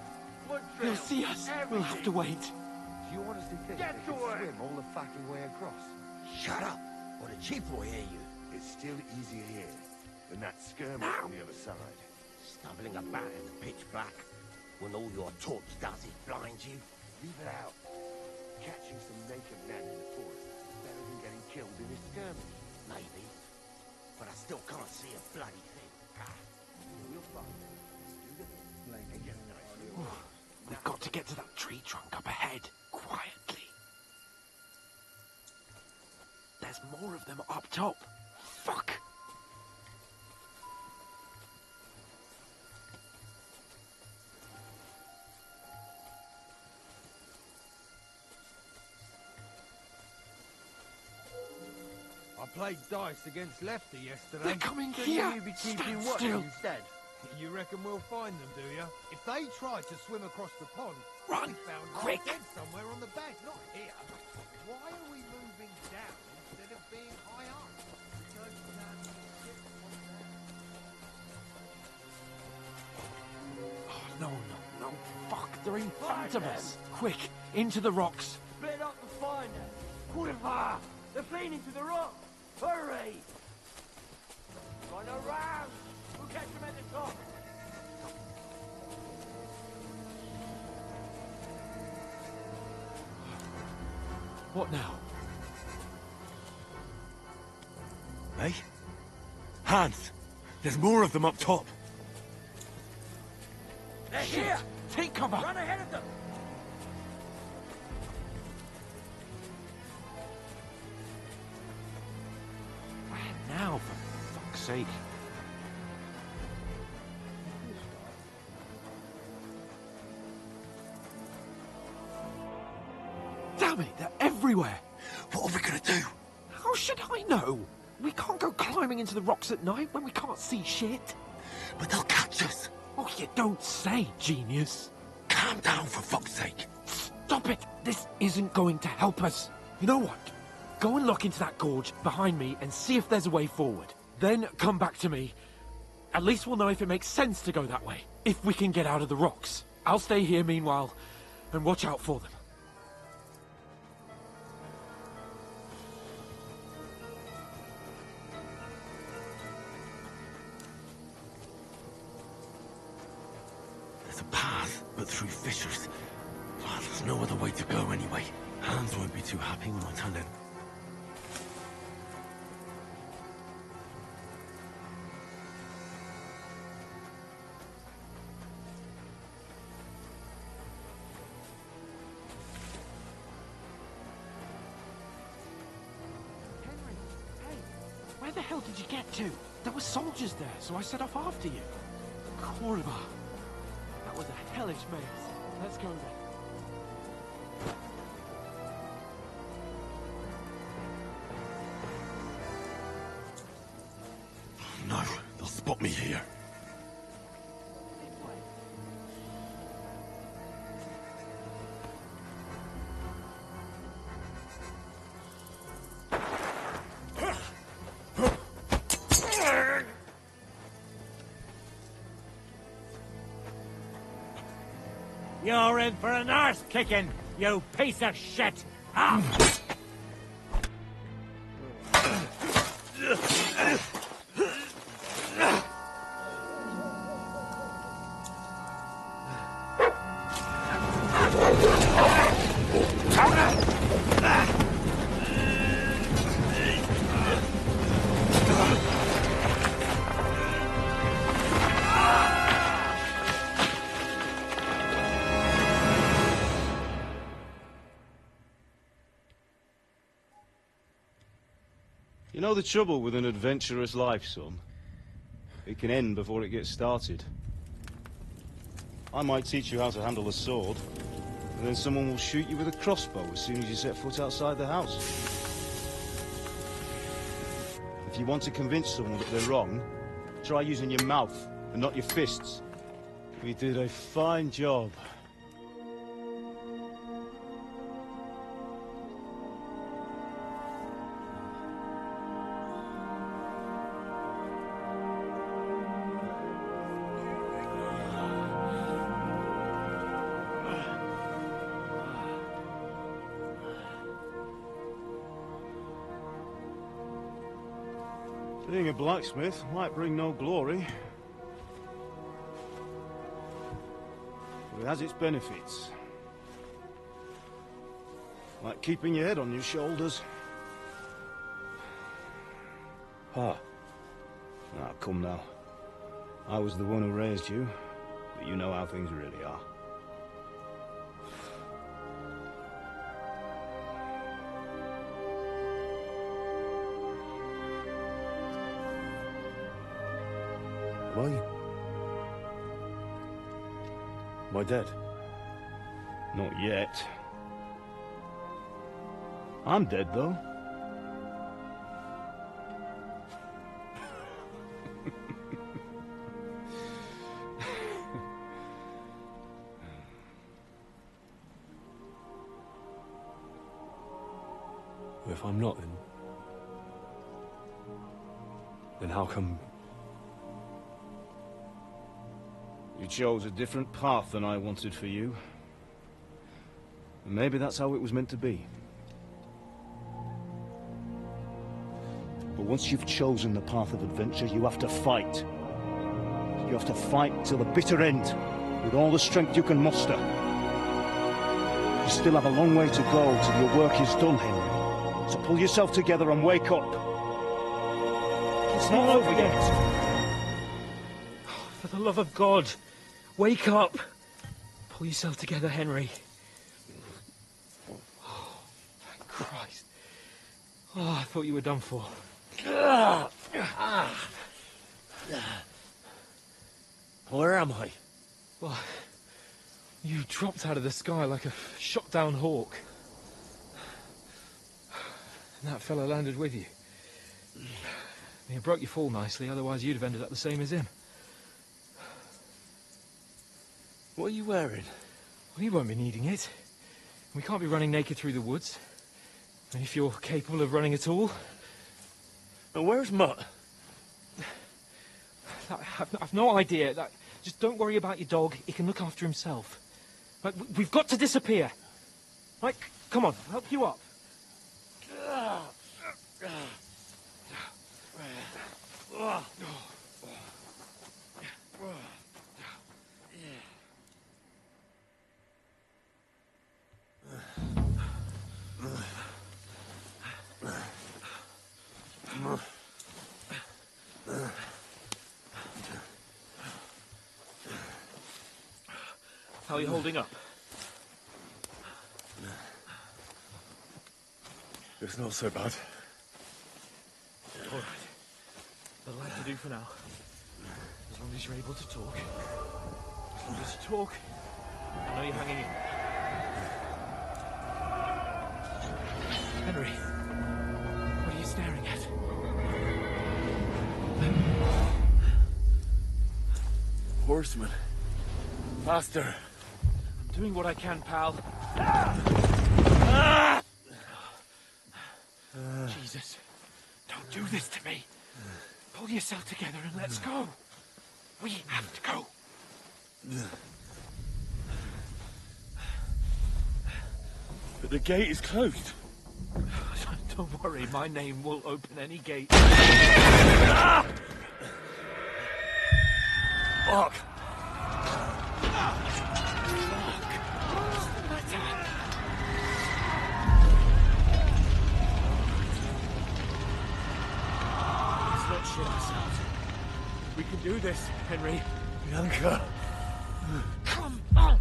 Blood They'll trails, see us. We'll have to everything. wait. Do you honestly think Get they to can work. swim all the fucking way across? Shut up, or the chief will hear you. It's still easier here than that skirmish on the other side. Stumbling about in the pitch black, when all your torch does is blind you. Leave it out. Catching some naked men in the forest is better than getting killed in a skirmish. Maybe. but I still can't see a bloody thing. We'll find it. Do the thing. And get nice. We've got to get to that tree trunk up ahead, quietly. There's more of them up top. Fuck! I played dice against Lefty yesterday. They're coming Shouldn't here. you be keeping Stand watch still. instead? You reckon we'll find them, do you? If they tried to swim across the pond, Run, we found quick. dead somewhere on the bank, not here. Why are we moving down instead of being high up? Oh, no. Fuck, they're in front of us. Quick, into the rocks. Split up and find them. Quarter! They're fleeing into the rock. Hurry! Run around! We'll catch them at the top. What now? Hey? Hans! There's more of them up top! They're here! Take cover! Run ahead of them! Where now, for fuck's sake? Damn it, they're everywhere! What are we gonna do? How should I know? We can't go climbing into the rocks at night when we can't see shit. But they'll catch us. Oh, you don't say, genius. Calm down, for fuck's sake. Stop it! This isn't going to help us. You know what? Go and look into that gorge behind me and see if there's a way forward. Then come back to me. At least we'll know if it makes sense to go that way. If we can get out of the rocks. I'll stay here meanwhile and watch out for them. There's a path, but through fissures. Oh, there's no other way to go anyway. Hans won't be too happy when I turn in. Where the hell did you get to? There were soldiers there, so I set off after you. Kurva. That was a hellish maze. Let's go then. No, they'll spot me here. You're in for an arse kicking, you piece of shit! Ah! You know the trouble with an adventurous life, son? It can end before it gets started. I might teach you how to handle a sword, and then someone will shoot you with a crossbow as soon as you set foot outside the house. If you want to convince someone that they're wrong, try using your mouth and not your fists. We did a fine job. Being a blacksmith might bring no glory, but it has its benefits. Like keeping your head on your shoulders. Pa, Ah, come now. I was the one who raised you, but you know how things really are. Am I? Am I dead? Not yet. I'm dead, though. If I'm not, then how come... You chose a different path than I wanted for you. And maybe that's how it was meant to be. But once you've chosen the path of adventure, you have to fight. You have to fight till the bitter end, with all the strength you can muster. You still have a long way to go till your work is done, Henry. So pull yourself together and wake up. It's not over yet. For the love of God, wake up. Pull yourself together, Henry. Oh, thank Christ. Oh, I thought you were done for. Where am I? Well, you dropped out of the sky like a shot-down hawk. And that fella landed with you. You broke your fall nicely, otherwise you'd have ended up the same as him. What are you wearing? Well, you won't be needing it. We can't be running naked through the woods. And if you're capable of running at all... And where's Mutt? I've no idea. Just don't worry about your dog. He can look after himself. We've got to disappear. Right, come on, I'll help you up. How are you holding up? It's not so bad. All right. That'll have to do for now. As long as you're able to talk. As long as you talk, I know you're hanging in. Henry, what are you staring at? Horseman. Faster. I'm doing what I can, pal. Jesus, don't do this to me. Pull yourself together and let's go. We have to go. But the gate is closed. Don't worry, my name will open any gate. Fuck. We can do this, Henry. Bianca. Come on!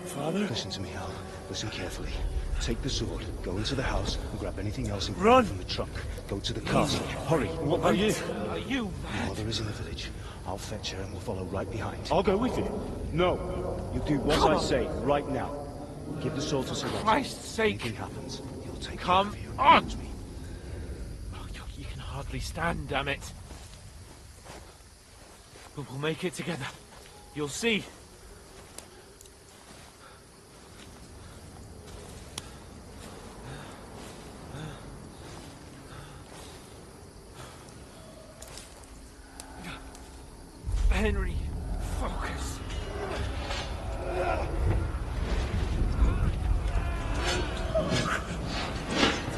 Father? Listen to me, Al. Listen carefully. Take the sword, go into the house, and grab anything else Run! important from the trunk. Go to the castle. Hurry. What about you? Are you Your mother is in the village. I'll fetch her and we'll follow right behind. I'll go with you. No. You do what I say right now. Give the sword to Sir Roger. Christ's sake! Anything happens, he'll take Come care of you. on! Oh, you can hardly stand, damn it. But we'll make it together. You'll see. Henry, focus.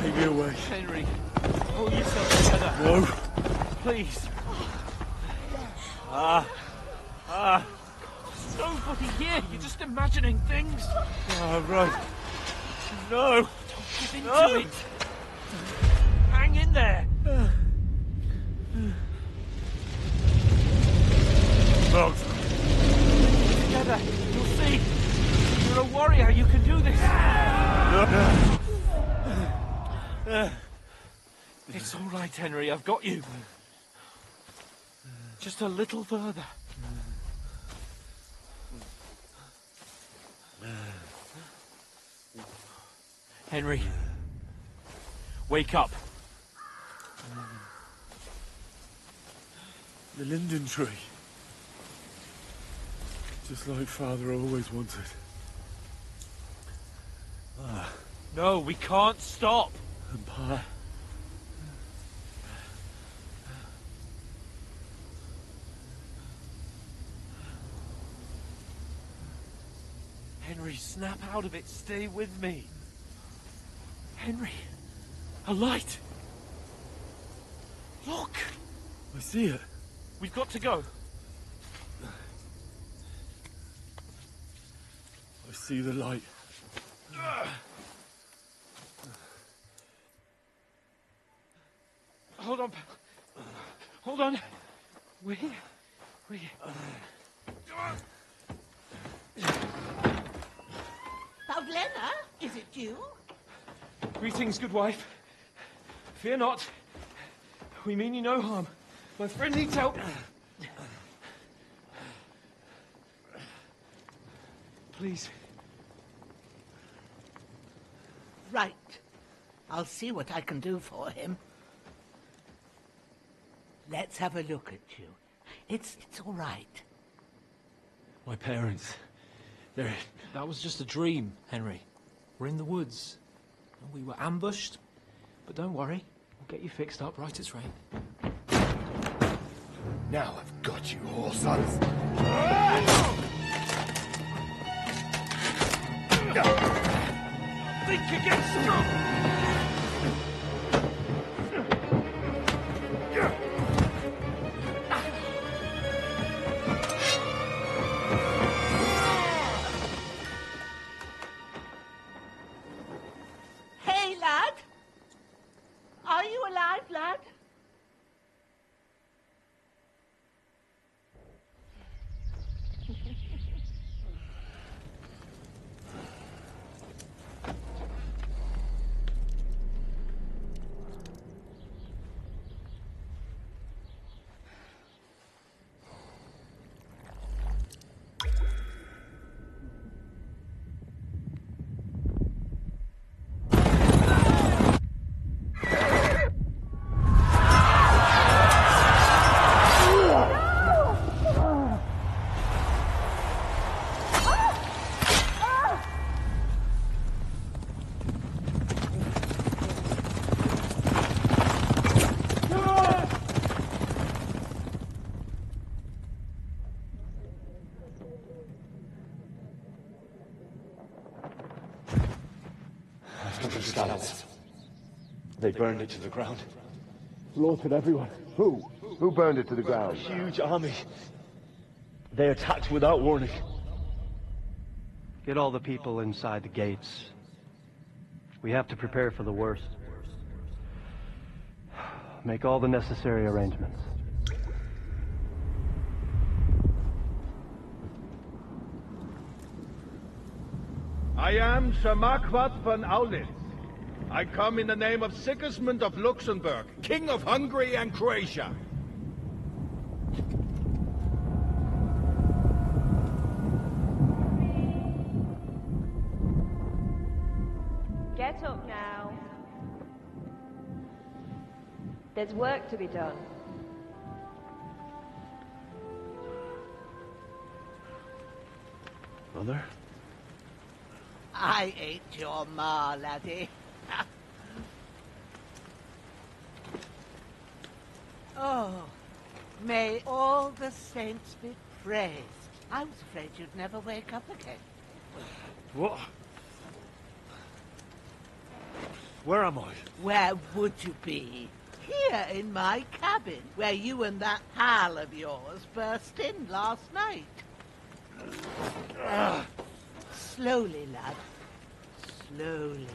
Take me away. Henry, pull yourself together. No. Please. There's nobody here. You're just imagining things. Right. No. Don't give in to it. Hang in there. Logs. Together, you'll see. You're a warrior. You can do this. It's all right, Henry. I've got you. Just a little further. Henry, wake up. The linden tree. Just like Father always wanted. No, we can't stop. And Pa. Henry, snap out of it. Stay with me. Henry, a light. Look. I see it. We've got to go. I see the light. Hold on. Hold on. We're here. We're here. Pavlena, is it you? Greetings, good wife. Fear not. We mean you no harm. My friend needs help. Please. Right. I'll see what I can do for him. Let's have a look at you. It's all right. My parents. That was just a dream, Henry. We're in the woods. We were ambushed. But don't worry. We'll get you fixed up right as rain. Now I've got you, whore sons. Think again, strong! Hey, lad! Are you alive, lad? They burned it to the ground. Slaughtered everyone. Who? Who burned it to the ground? Huge army. They attacked without warning. Get all the people inside the gates. We have to prepare for the worst. Make all the necessary arrangements. I am Sir Marquardt von Aulitz. I come in the name of Sigismund of Luxembourg, King of Hungary and Croatia. Get up now. There's work to be done. Mother? I ain't your ma, laddie. Oh, may all the saints be praised. I was afraid you'd never wake up again. What? Where am I? Where would you be? Here in my cabin, where you and that pal of yours burst in last night. Slowly, lad. Slowly.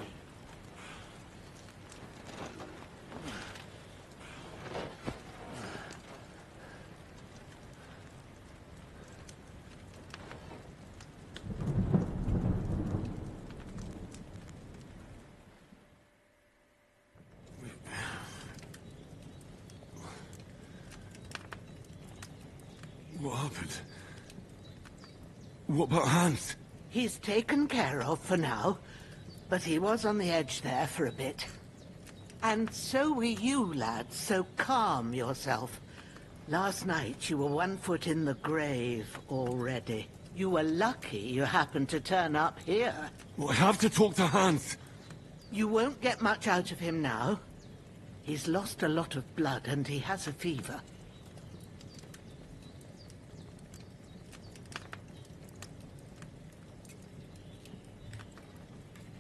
What happened? What about Hans? He's taken care of for now, but he was on the edge there for a bit. And so were you, lad, so calm yourself. Last night you were 1 foot in the grave already. You were lucky you happened to turn up here. Well, I have to talk to Hans. You won't get much out of him now. He's lost a lot of blood and he has a fever.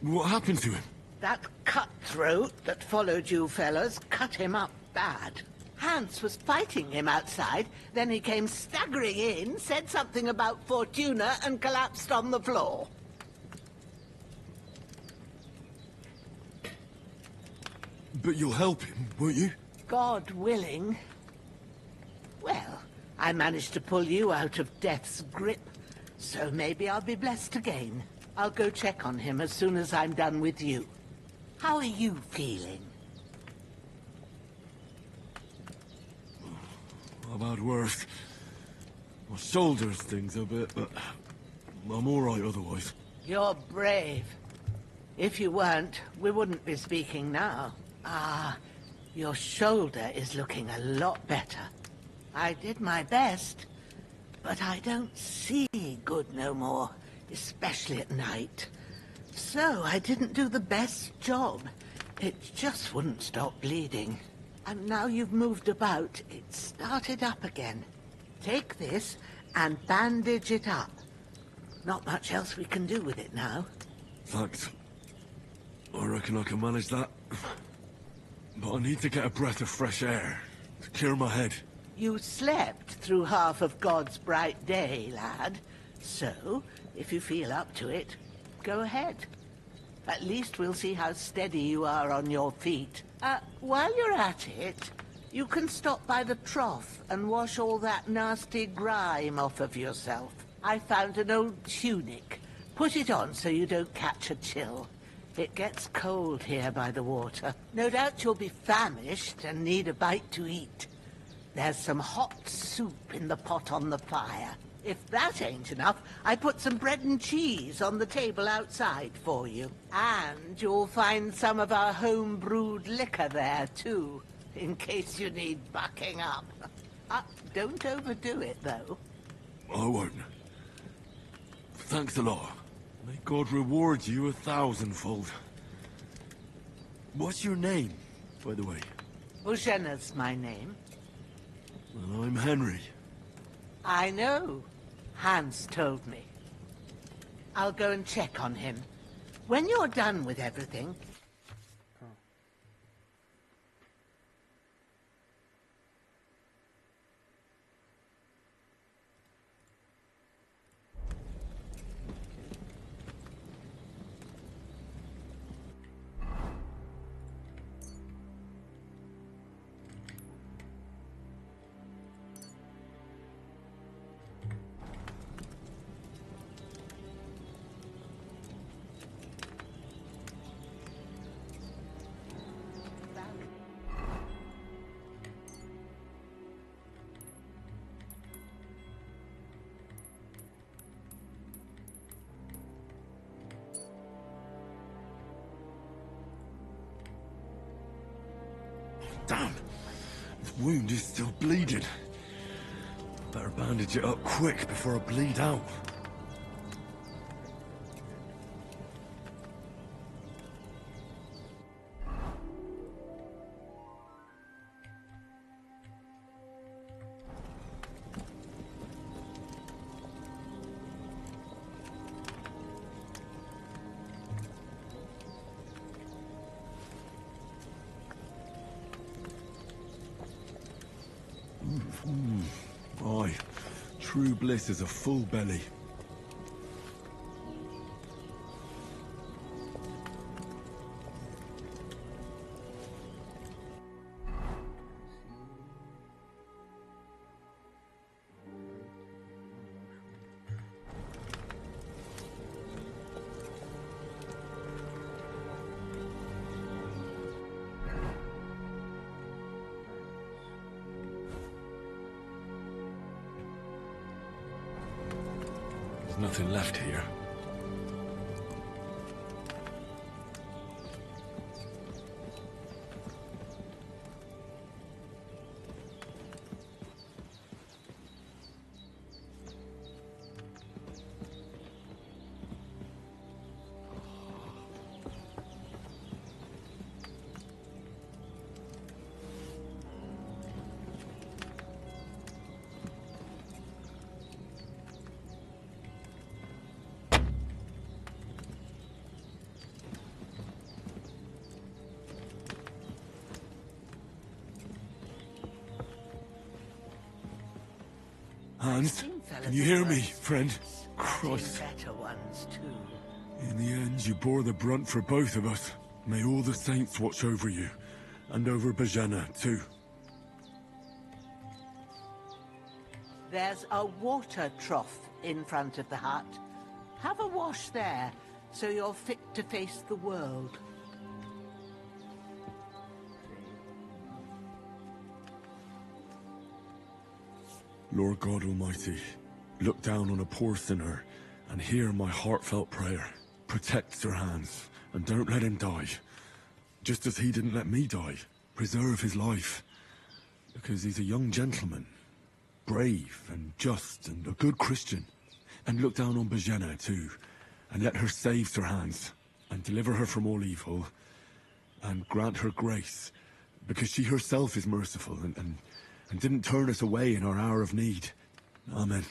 What happened to him? That cutthroat that followed you fellas cut him up bad. Hans was fighting him outside, then he came staggering in, said something about Fortuna, and collapsed on the floor. But you'll help him, won't you? God willing. Well, I managed to pull you out of death's grip, so maybe I'll be blessed again. I'll go check on him as soon as I'm done with you. How are you feeling? I've had worse. My shoulder stings a bit, but I'm all right otherwise. You're brave. If you weren't, we wouldn't be speaking now. Ah, your shoulder is looking a lot better. I did my best, but I don't see good no more, especially at night. So I didn't do the best job. It just wouldn't stop bleeding. And now you've moved about, it started up again. Take this and bandage it up. Not much else we can do with it now. Thanks. I reckon I can manage that. But I need to get a breath of fresh air to clear my head. You slept through half of God's bright day, lad. So, if you feel up to it, go ahead. At least we'll see how steady you are on your feet. While you're at it, you can stop by the trough and wash all that nasty grime off of yourself. I found an old tunic. Put it on so you don't catch a chill. It gets cold here by the water. No doubt you'll be famished and need a bite to eat. There's some hot soup in the pot on the fire. If that ain't enough, I put some bread and cheese on the table outside for you. And you'll find some of our home-brewed liquor there, too, in case you need bucking up. Don't overdo it, though. I won't. Thanks a lot. May God reward you 1,000-fold. What's your name, by the way? Ushena's my name. Well, I'm Henry. I know. Hans told me. I'll go and check on him. When you're done with everything... Damn! This wound is still bleeding. Better bandage it up quick before I bleed out. True bliss is a full belly. There's nothing left here. Hans, can you hear me, friend? Christ. Better ones, too. In the end, you bore the brunt for both of us. May all the saints watch over you. And over Bajana, too. There's a water trough in front of the hut. Have a wash there, so you're fit to face the world. Lord God Almighty, look down on a poor sinner and hear my heartfelt prayer. Protect Sir Hans, and don't let him die. Just as he didn't let me die. Preserve his life. Because he's a young gentleman. Brave and just and a good Christian. And look down on Bajena too. And let her save Sir Hans. And deliver her from all evil. And grant her grace. Because she herself is merciful and didn't turn us away in our hour of need. Amen.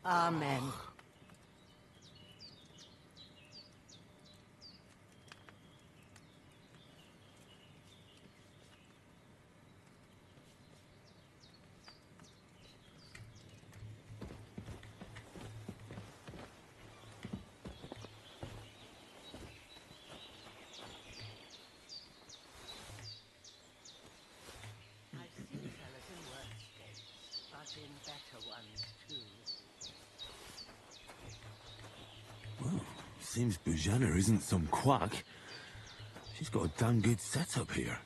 Amen. In better ones, too. Well, seems Bujana isn't some quack. She's got a damn good setup here.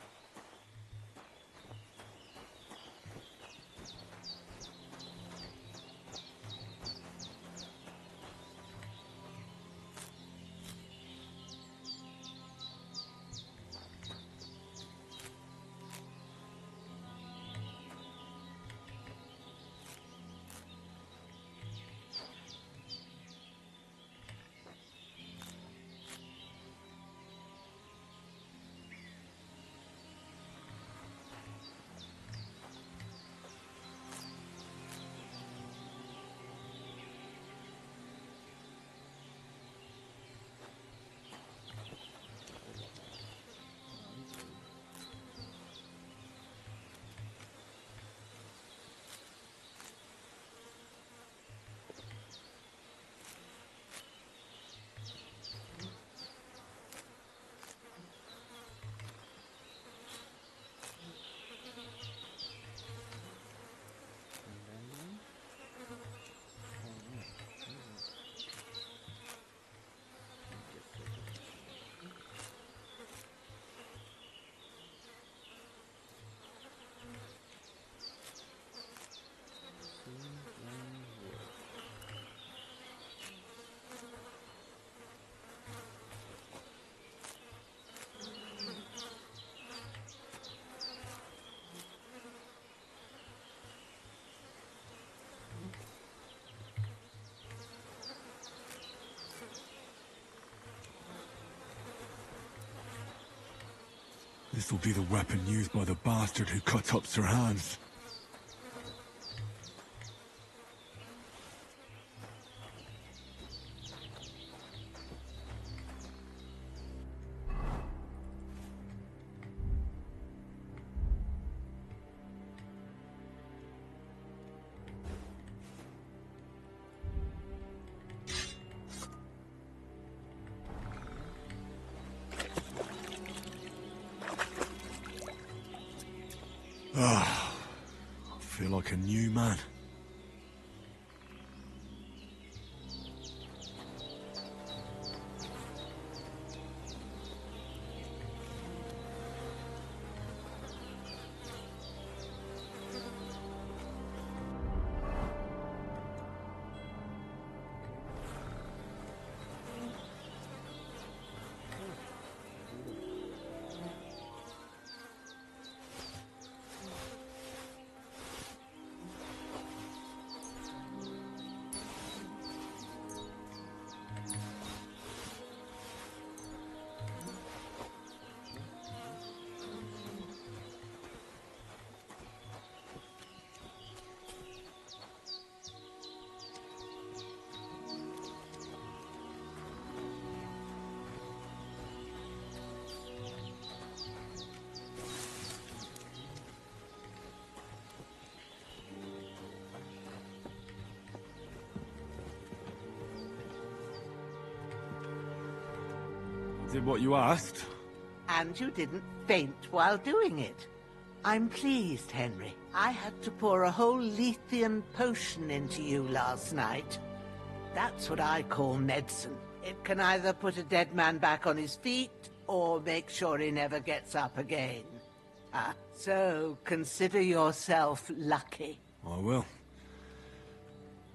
This will be the weapon used by the bastard who cut up Sir Hans. I feel like a new man. Did what you asked. And you didn't faint while doing it. I'm pleased, Henry. I had to pour a whole Lethean potion into you last night. That's what I call medicine. It can either put a dead man back on his feet, or make sure he never gets up again. So consider yourself lucky. I will.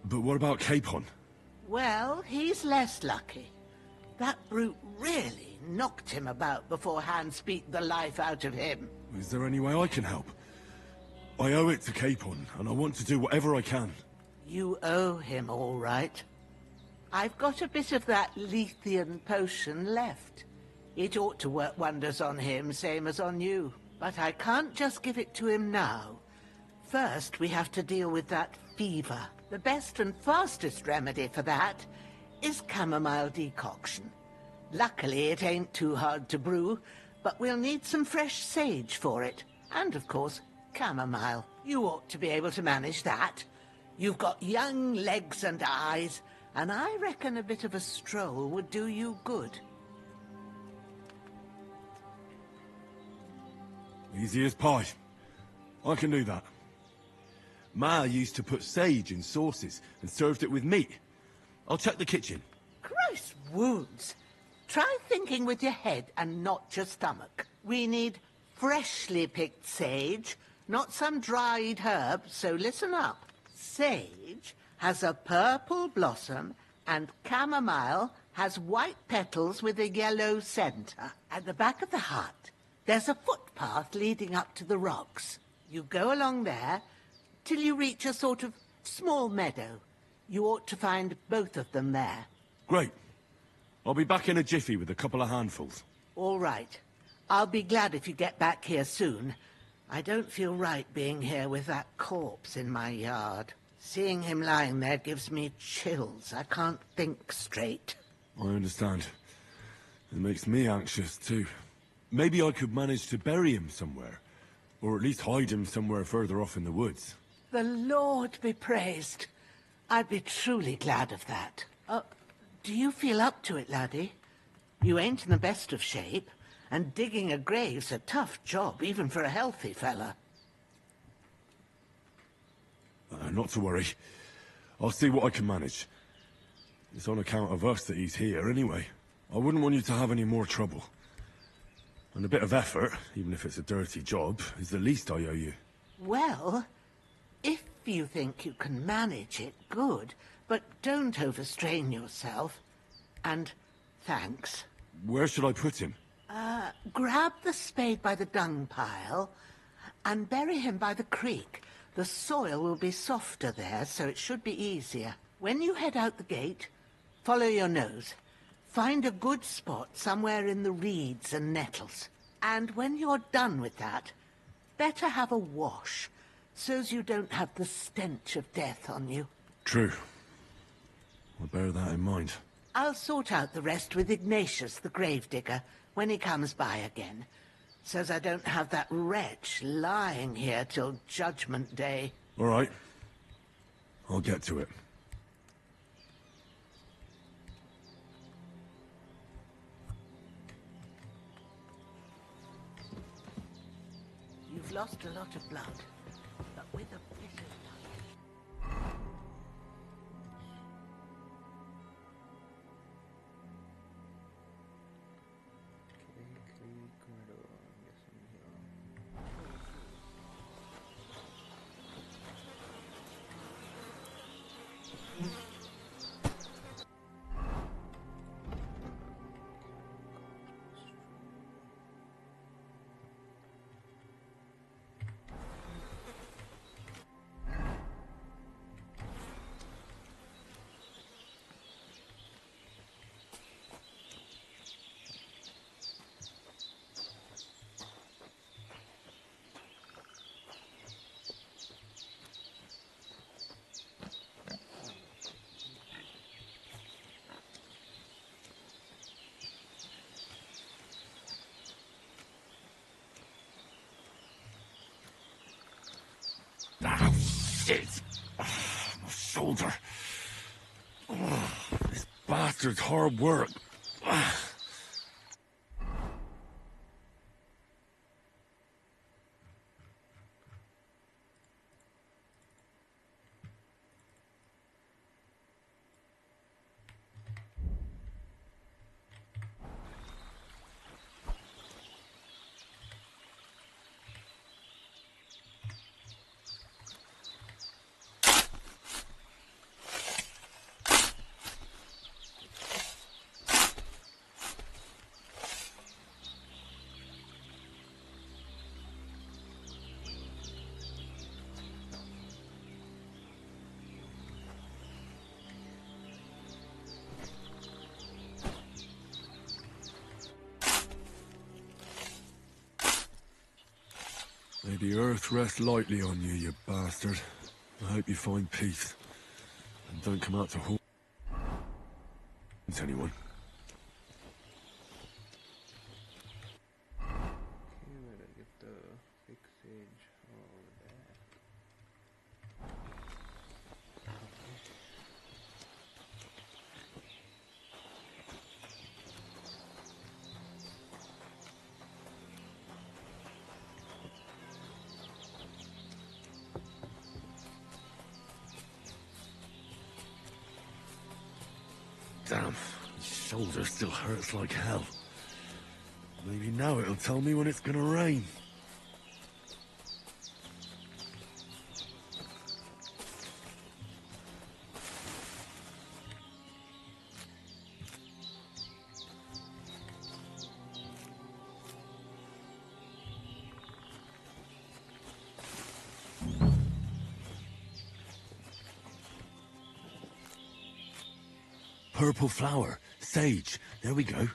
But what about Capon? Well, he's less lucky. That brute really knocked him about before Hans beat the life out of him. Is there any way I can help? I owe it to Capon, and I want to do whatever I can. You owe him, all right. I've got a bit of that Lethean potion left. It ought to work wonders on him, same as on you. But I can't just give it to him now. First, we have to deal with that fever. The best and fastest remedy for that is chamomile decoction. Luckily, it ain't too hard to brew, but we'll need some fresh sage for it. And, of course, chamomile. You ought to be able to manage that. You've got young legs and eyes, and I reckon a bit of a stroll would do you good. Easy as pie. I can do that. Ma used to put sage in sauces and served it with meat. I'll check the kitchen. Christ wounds! Try thinking with your head and not your stomach. We need freshly picked sage, not some dried herb, so listen up. Sage has a purple blossom, and chamomile has white petals with a yellow centre. At the back of the hut, there's a footpath leading up to the rocks. You go along there till you reach a sort of small meadow. You ought to find both of them there. Great. I'll be back in a jiffy with a couple of handfuls. All right. I'll be glad if you get back here soon. I don't feel right being here with that corpse in my yard. Seeing him lying there gives me chills. I can't think straight. I understand. It makes me anxious, too. Maybe I could manage to bury him somewhere. Or at least hide him somewhere further off in the woods. The Lord be praised. I'd be truly glad of that. Do you feel up to it, laddie? You ain't in the best of shape, and digging a grave's a tough job, even for a healthy fella. Not to worry. I'll see what I can manage. It's on account of us that he's here, anyway. I wouldn't want you to have any more trouble. And a bit of effort, even if it's a dirty job, is the least I owe you. Well, if you think you can manage it, good. But don't overstrain yourself. And thanks. Where should I put him? Grab the spade by the dung pile and bury him by the creek. The soil will be softer there, so it should be easier. When you head out the gate, follow your nose. Find a good spot somewhere in the reeds and nettles. And when you're done with that, better have a wash, so's you don't have the stench of death on you. True. I'll bear that in mind. I'll sort out the rest with Ignatius, the gravedigger, when he comes by again, so's I don't have that wretch lying here till Judgment Day. All right. I'll get to it. You've We've lost a lot of blood, but with a bitter Oh, shit! My shoulder. This bastard's hard work. May the earth rest lightly on you, you bastard. I hope you find peace. And don't come out to haunt anyone. Okay, where I get the fixage over there. Damn, my shoulder still hurts like hell. Maybe now it'll tell me when it's gonna rain. Purple flower, sage, there we go.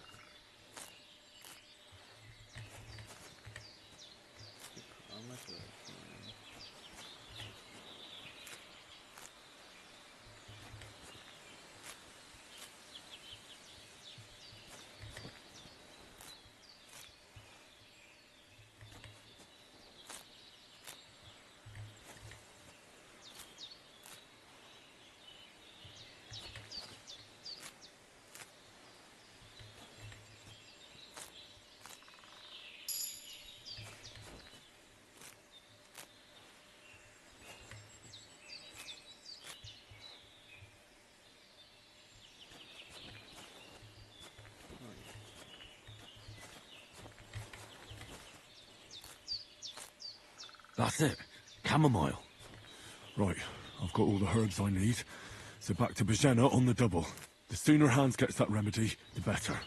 That's it. Chamomile. Right, I've got all the herbs I need. So back to Bajena on the double. The sooner Hans gets that remedy, the better.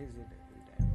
is it every time?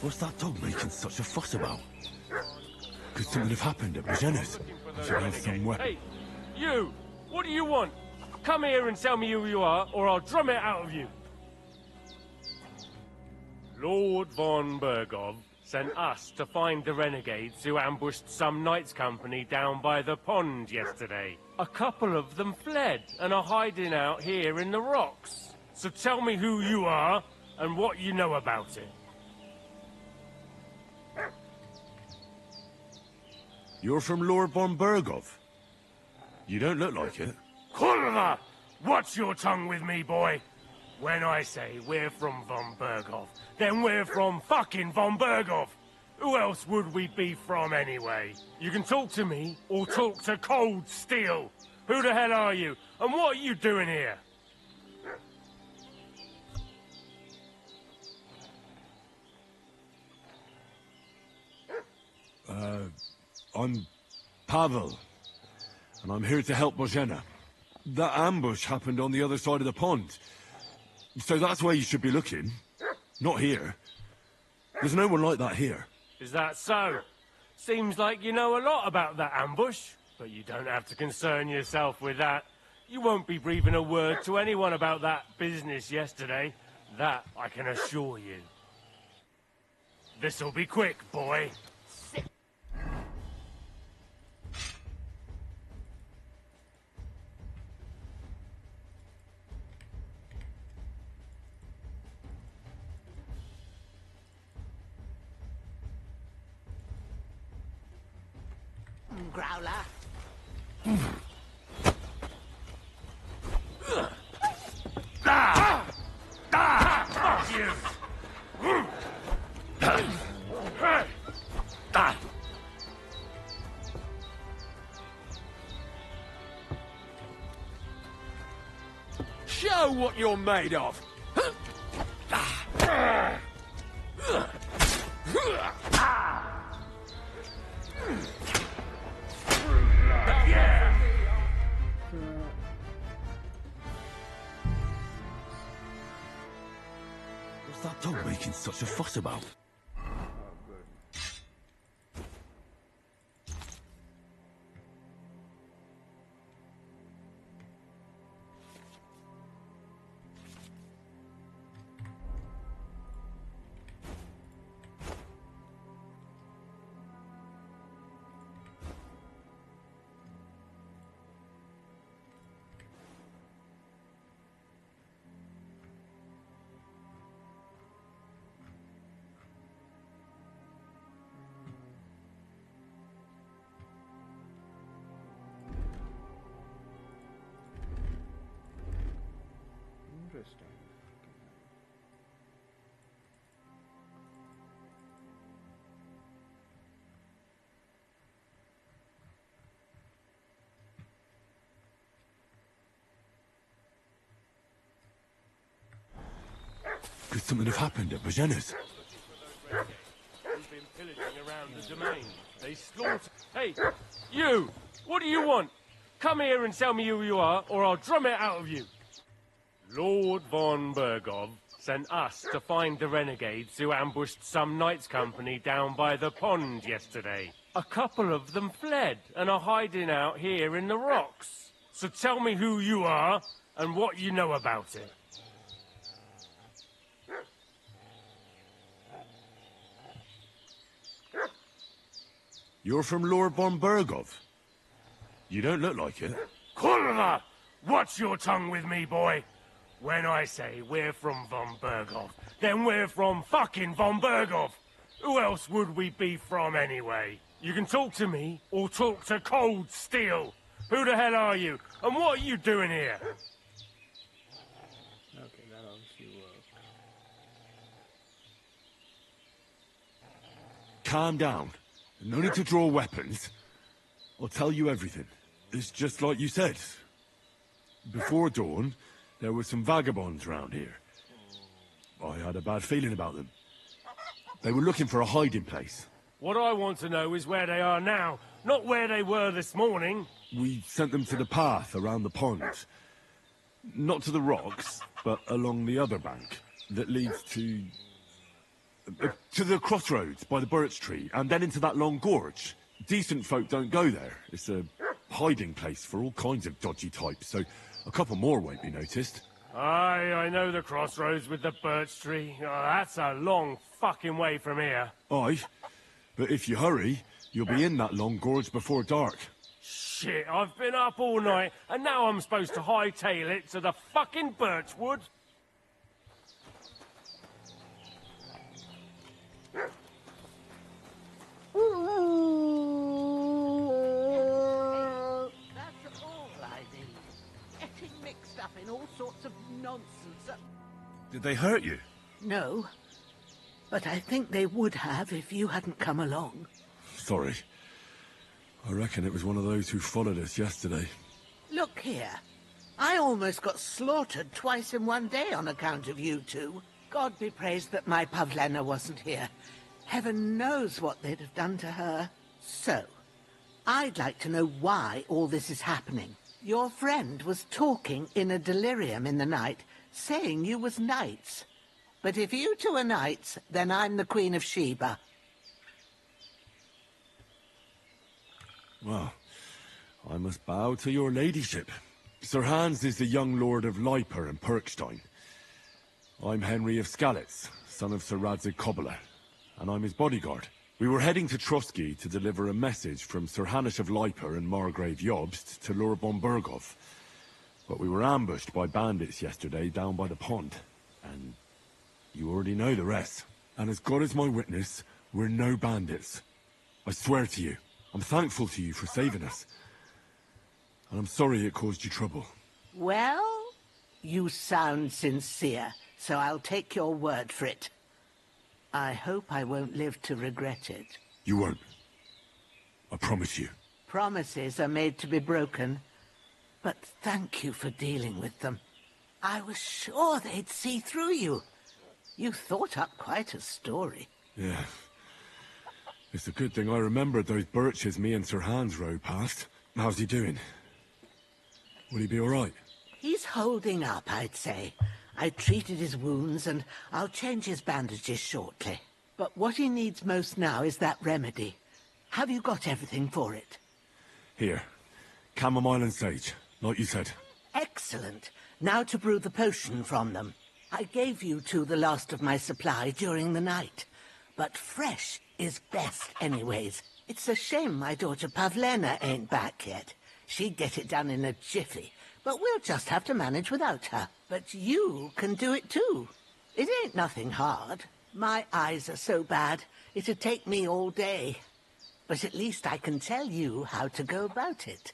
What's that dog making such a fuss about? Could something have happened at Bajena's? Should have some weapon. Hey, you! What do you want? Come here and tell me who you are, or I'll drum it out of you. Lord von Bergov sent us to find the renegades who ambushed some knights' company down by the pond yesterday. A couple of them fled and are hiding out here in the rocks. So tell me who you are and what you know about it. You're from Lord von Bergov? You don't look like it. Kurva! Watch your tongue with me, boy. When I say we're from von Bergov, then we're from fucking von Bergov. Who else would we be from anyway? You can talk to me or talk to cold steel. Who the hell are you? And what are you doing here? I'm Pavel, and I'm here to help Bozhena. That ambush happened on the other side of the pond. So that's where you should be looking. Not here. There's no one like that here. Is that so? Seems like you know a lot about that ambush, but you don't have to concern yourself with that. You won't be breathing a word to anyone about that business yesterday. That I can assure you. This'll be quick, boy. Growler. Fuck you! Show what you're made of! What's that dog making such a fuss about? Interesting. Could something have happened at Bajena's? We've been pillaging around the domain. They slaughter... Hey, you! What do you want? Come here and tell me who you are, or I'll drum it out of you. Lord von Bergov sent us to find the renegades who ambushed some knights' company down by the pond yesterday. A couple of them fled and are hiding out here in the rocks. So tell me who you are and what you know about it. You're from Lord von Bergov? You don't look like it. Kurva! Watch your tongue with me, boy. When I say we're from von Bergov, then we're from fucking von Bergov. Who else would we be from anyway? You can talk to me, or talk to Cold Steel. Who the hell are you, and what are you doing here? Okay, that obviously worked. Calm down. No need to draw weapons. I'll tell you everything. It's just like you said. Before dawn, there were some vagabonds round here. I had a bad feeling about them. They were looking for a hiding place. What I want to know is where they are now, not where they were this morning. We sent them to the path around the pond. Not to the rocks, but along the other bank that leads to the crossroads by the birch tree, and then into that long gorge. Decent folk don't go there. It's a hiding place for all kinds of dodgy types, so a couple more won't be noticed. Aye, I know the crossroads with the birch tree. Oh, that's a long fucking way from here. Aye, but if you hurry, you'll be in that long gorge before dark. Shit, I've been up all night, and now I'm supposed to hightail it to the fucking birchwood? That's all I need. Getting mixed up in all sorts of nonsense. Did they hurt you? No, but I think they would have if you hadn't come along. Sorry. I reckon it was one of those who followed us yesterday. Look here. I almost got slaughtered twice in one day on account of you two. God be praised that my Pavlena wasn't here. Heaven knows what they'd have done to her. So, I'd like to know why all this is happening. Your friend was talking in a delirium in the night, saying you was knights. But if you two are knights, then I'm the Queen of Sheba. Well, I must bow to your ladyship. Sir Hans is the young lord of Leiper and Perkstein. I'm Henry of Skalitz, son of Sir Radzig Kobyla, and I'm his bodyguard. We were heading to Trotsky to deliver a message from Sir Hanush of Leiper and Margrave Jobst to Lord von Bergov. But we were ambushed by bandits yesterday down by the pond, and you already know the rest. And as God is my witness, we're no bandits. I swear to you. I'm thankful to you for saving us. And I'm sorry it caused you trouble. Well, you sound sincere, so I'll take your word for it. I hope I won't live to regret it. You won't. I promise you. Promises are made to be broken, but thank you for dealing with them. I was sure they'd see through you. You thought up quite a story. Yeah. It's a good thing I remembered those birches me and Sir Hans rode past. How's he doing? Will he be all right? He's holding up, I'd say. I treated his wounds, and I'll change his bandages shortly. But what he needs most now is that remedy. Have you got everything for it? Here. Chamomile and sage, like you said. Excellent. Now to brew the potion from them. I gave you two the last of my supply during the night. But fresh is best anyways. It's a shame my daughter Pavlena ain't back yet. She'd get it done in a jiffy, but we'll just have to manage without her. But you can do it too. It ain't nothing hard. My eyes are so bad, it'd take me all day. But at least I can tell you how to go about it.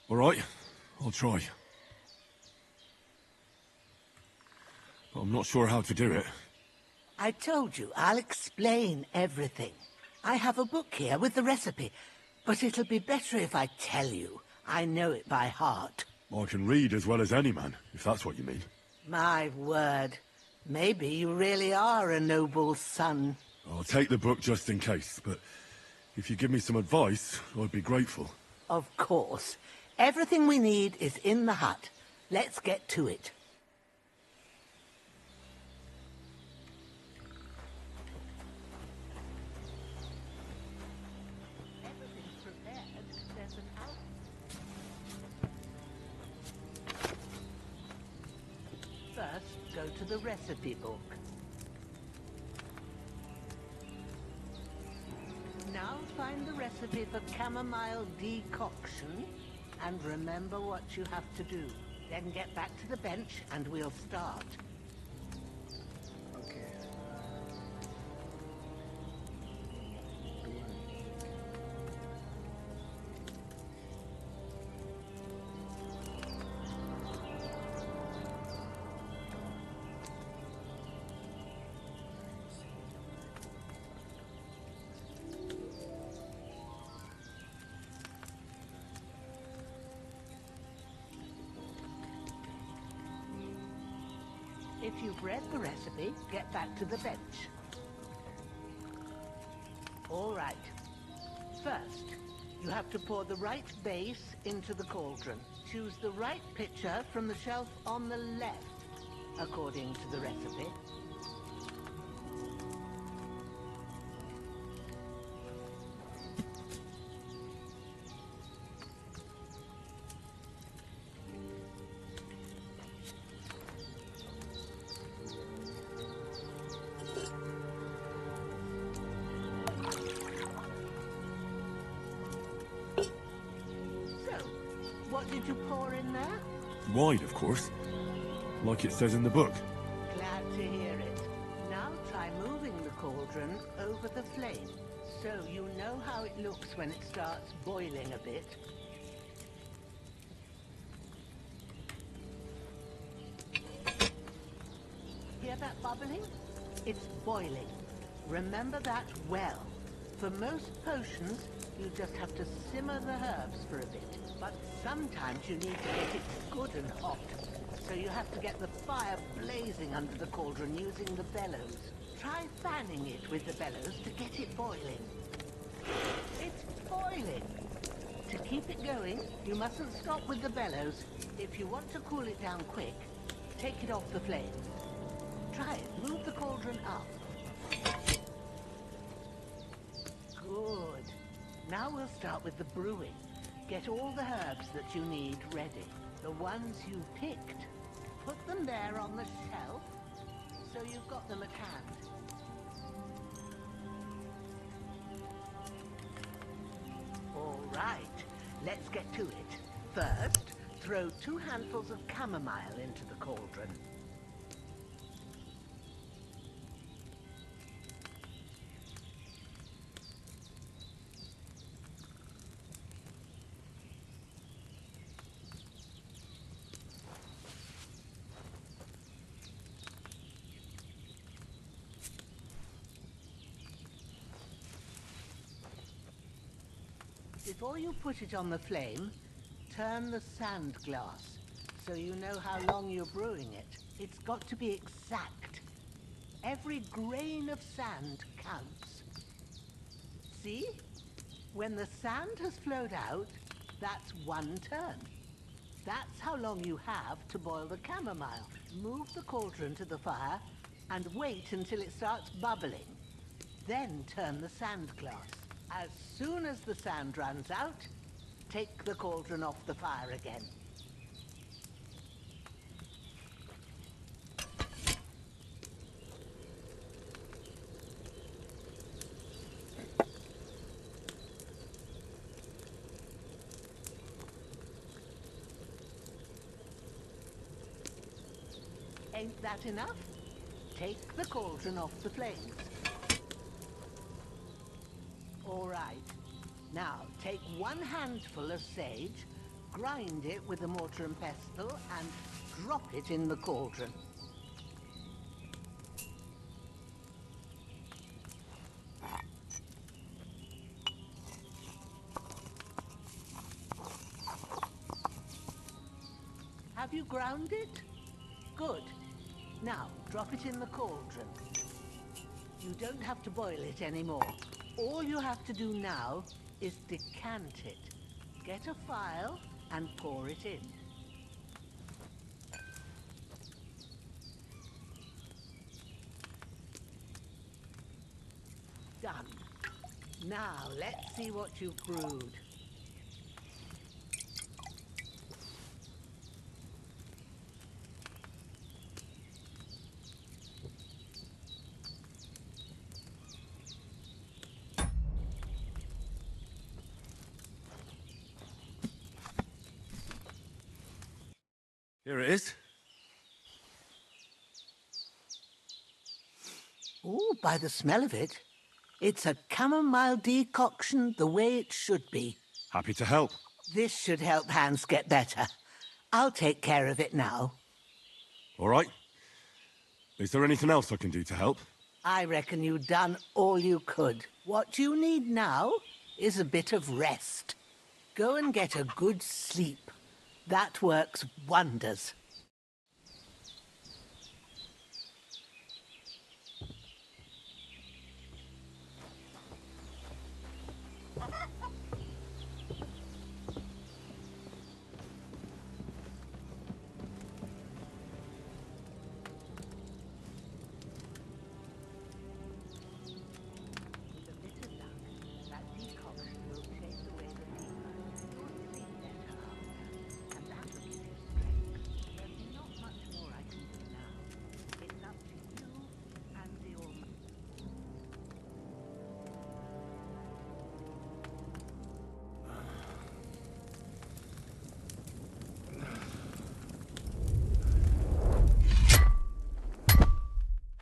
All right, I'll try. But I'm not sure how to do it. I told you, I'll explain everything. I have a book here with the recipe, but it'll be better if I tell you. I know it by heart. I can read as well as any man, if that's what you mean. My word. Maybe you really are a noble son. I'll take the book just in case, but if you give me some advice, I'd be grateful. Of course. Everything we need is in the hut. Let's get to it. to the recipe book. Now find the recipe for chamomile decoction and remember what you have to do. Then get back to the bench and we'll start. Okay. If you've read the recipe, get back to the bench. All right. First, you have to pour the right base into the cauldron. Choose the right pitcher from the shelf on the left, according to the recipe. What did you pour in there? Wine, of course. Like it says in the book. Glad to hear it. Now try moving the cauldron over the flame, so you know how it looks when it starts boiling a bit. Hear that bubbling? It's boiling. Remember that well. For most potions, you just have to simmer the herbs for a bit. But sometimes you need to get it good and hot. So you have to get the fire blazing under the cauldron using the bellows. Try fanning it with the bellows to get it boiling. It's boiling! To keep it going, you mustn't stop with the bellows. If you want to cool it down quick, take it off the flame. Try it. Move the cauldron up. Good. Now we'll start with the brewing. Get all the herbs that you need ready. The ones you picked. Put them there on the shelf, so you've got them at hand. All right, let's get to it. First, throw 2 handfuls of chamomile into the cauldron. Before you put it on the flame, turn the sand glass so you know how long you're brewing it. It's got to be exact. Every grain of sand counts. See? When the sand has flowed out, that's 1 turn. That's how long you have to boil the chamomile. Move the cauldron to the fire and wait until it starts bubbling. Then turn the sand glass. As soon as the sand runs out, take the cauldron off the fire again. Ain't that enough? Take the cauldron off the flames. All right. Now, take 1 handful of sage, grind it with a mortar and pestle, and drop it in the cauldron. Have you ground it? Good. Now, drop it in the cauldron. You don't have to boil it anymore. All you have to do now is decant it. Get a phial and pour it in. Done. Now, let's see what you've brewed. Here it is. Oh, by the smell of it, it's a chamomile decoction the way it should be. Happy to help. This should help Hans get better. I'll take care of it now. All right. Is there anything else I can do to help? I reckon you've done all you could. What you need now is a bit of rest. Go and get a good sleep. That works wonders.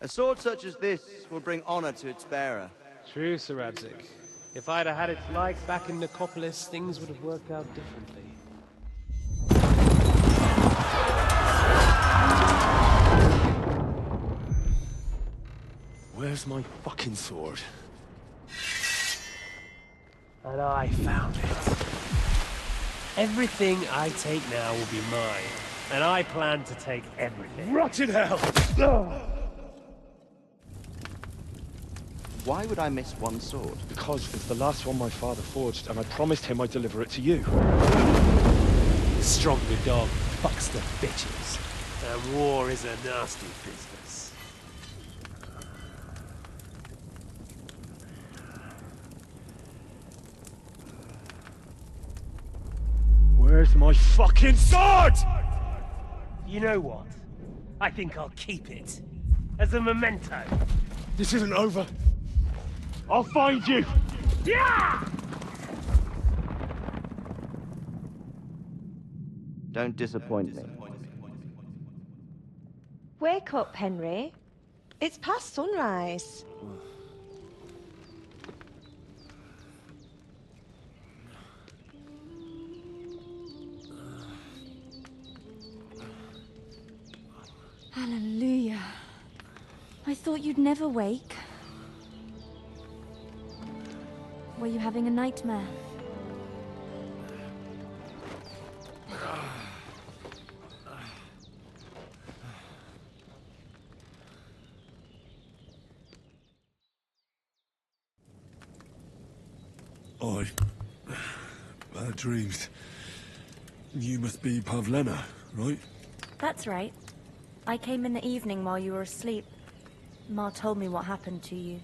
A sword such as this will bring honor to its bearer. True, Sir Radzig. If I'd have had its like back in Necropolis, things would have worked out differently. Where's my fucking sword? And I found it. Everything I take now will be mine, and I plan to take everything. Rot in hell! Why would I miss one sword? Because it's the last one my father forged, and I promised him I'd deliver it to you. The stronger dog fucks the bitches, and war is a nasty business. Where's my fucking sword? You know what? I think I'll keep it. As a memento. This isn't over. I'll find you! Yeah! Don't disappoint me. Wake up, Henry. It's past sunrise. Hallelujah. I thought you'd never wake. Were you having a nightmare? Bad dreams. You must be Pavlena, right? That's right. I came in the evening while you were asleep. Ma told me what happened to you.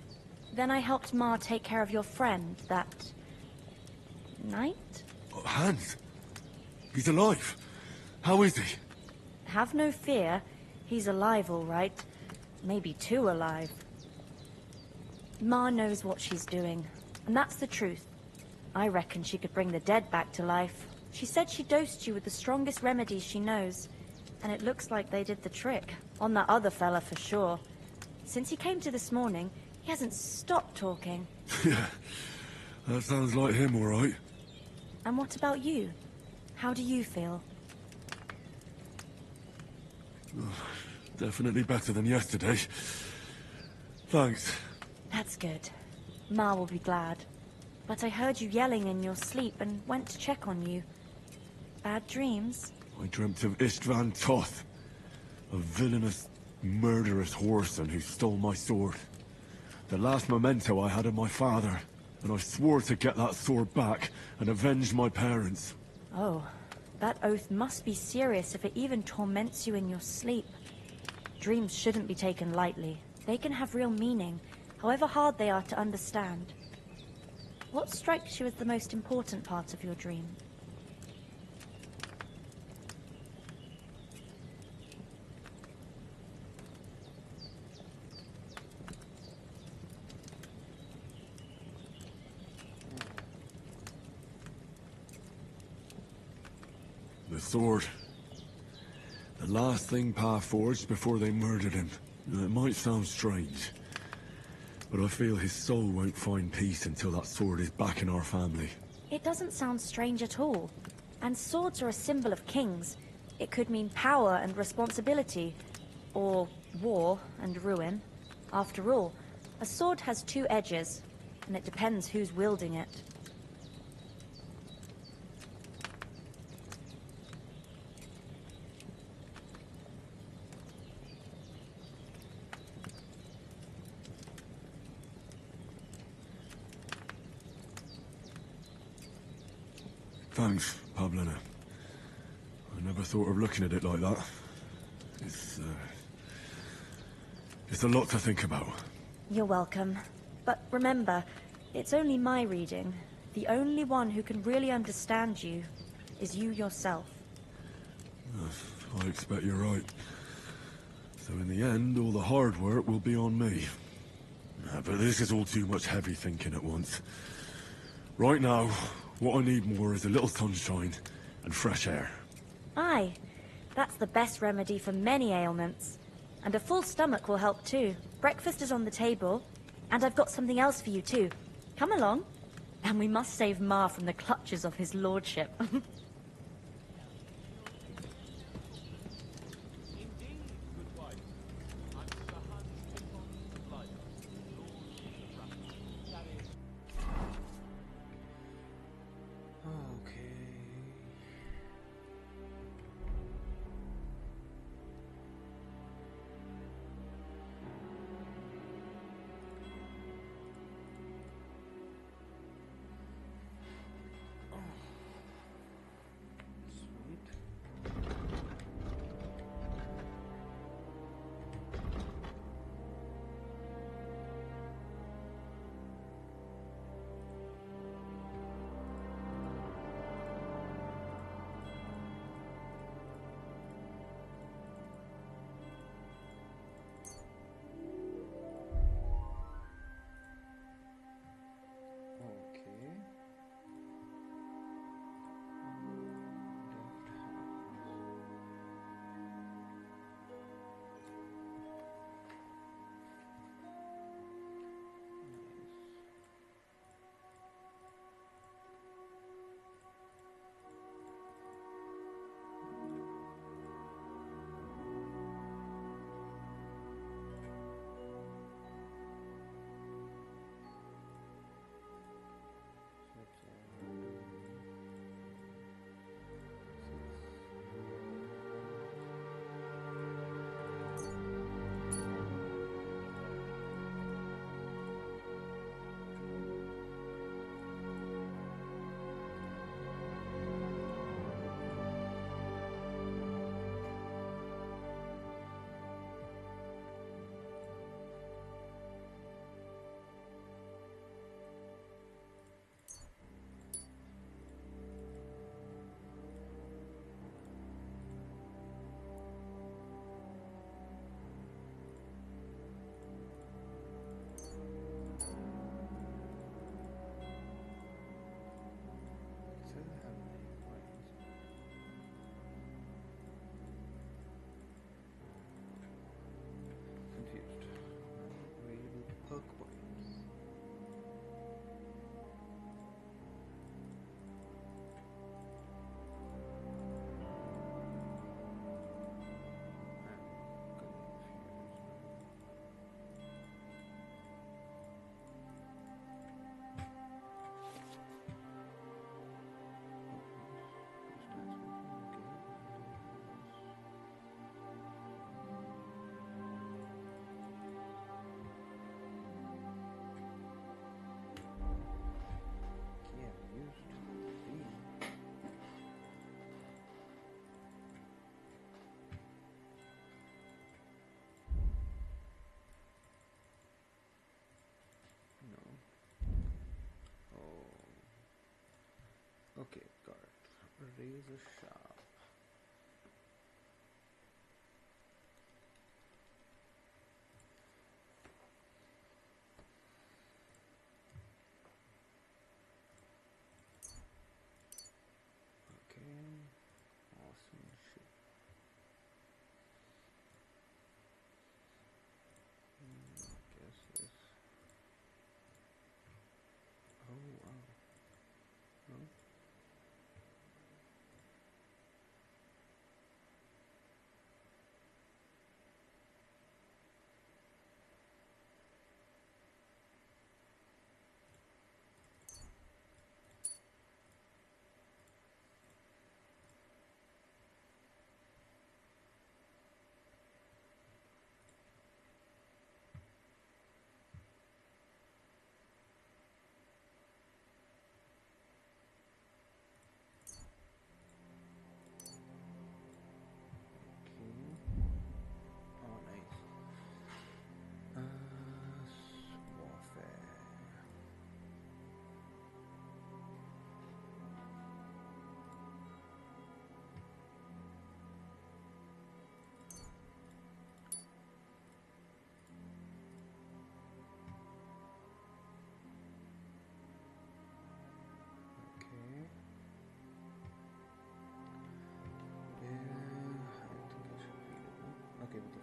Then I helped Ma take care of your friend that night? Hans? He's alive. How is he? Have no fear. He's alive, all right. Maybe too alive. Ma knows what she's doing, and that's the truth. I reckon she could bring the dead back to life. She said she dosed you with the strongest remedies she knows, and it looks like they did the trick. On that other fella for sure. Since he came to this morning, he hasn't stopped talking. Yeah, that sounds like him, all right. And what about you? How do you feel? Definitely better than yesterday. Thanks. That's good. Ma will be glad. But I heard you yelling in your sleep and went to check on you. Bad dreams? I dreamt of Istvan Toth, a villainous, murderous whoreson who stole my sword. The last memento I had of my father, and I swore to get that sword back and avenge my parents. Oh, that oath must be serious if it even torments you in your sleep. Dreams shouldn't be taken lightly. They can have real meaning, however hard they are to understand. What strikes you as the most important part of your dream? The sword. The last thing Pa forged before they murdered him. Now, it might sound strange, but I feel his soul won't find peace until that sword is back in our family. It doesn't sound strange at all. And swords are a symbol of kings. It could mean power and responsibility, or war and ruin. After all, a sword has two edges, and it depends who's wielding it. Thanks, Pavlina. I never thought of looking at it like that. It's a lot to think about. You're welcome. But remember, it's only my reading. The only one who can really understand you is you yourself. I expect you're right. So in the end, all the hard work will be on me. But this is all too much heavy thinking at once. Right now, what I need more is a little sunshine and fresh air. Aye, that's the best remedy for many ailments. And a full stomach will help too. Breakfast is on the table, and I've got something else for you too. Come along, and we must save Ma from the clutches of his lordship. Okay, got it. Razor sharp. Okay, awesome shit.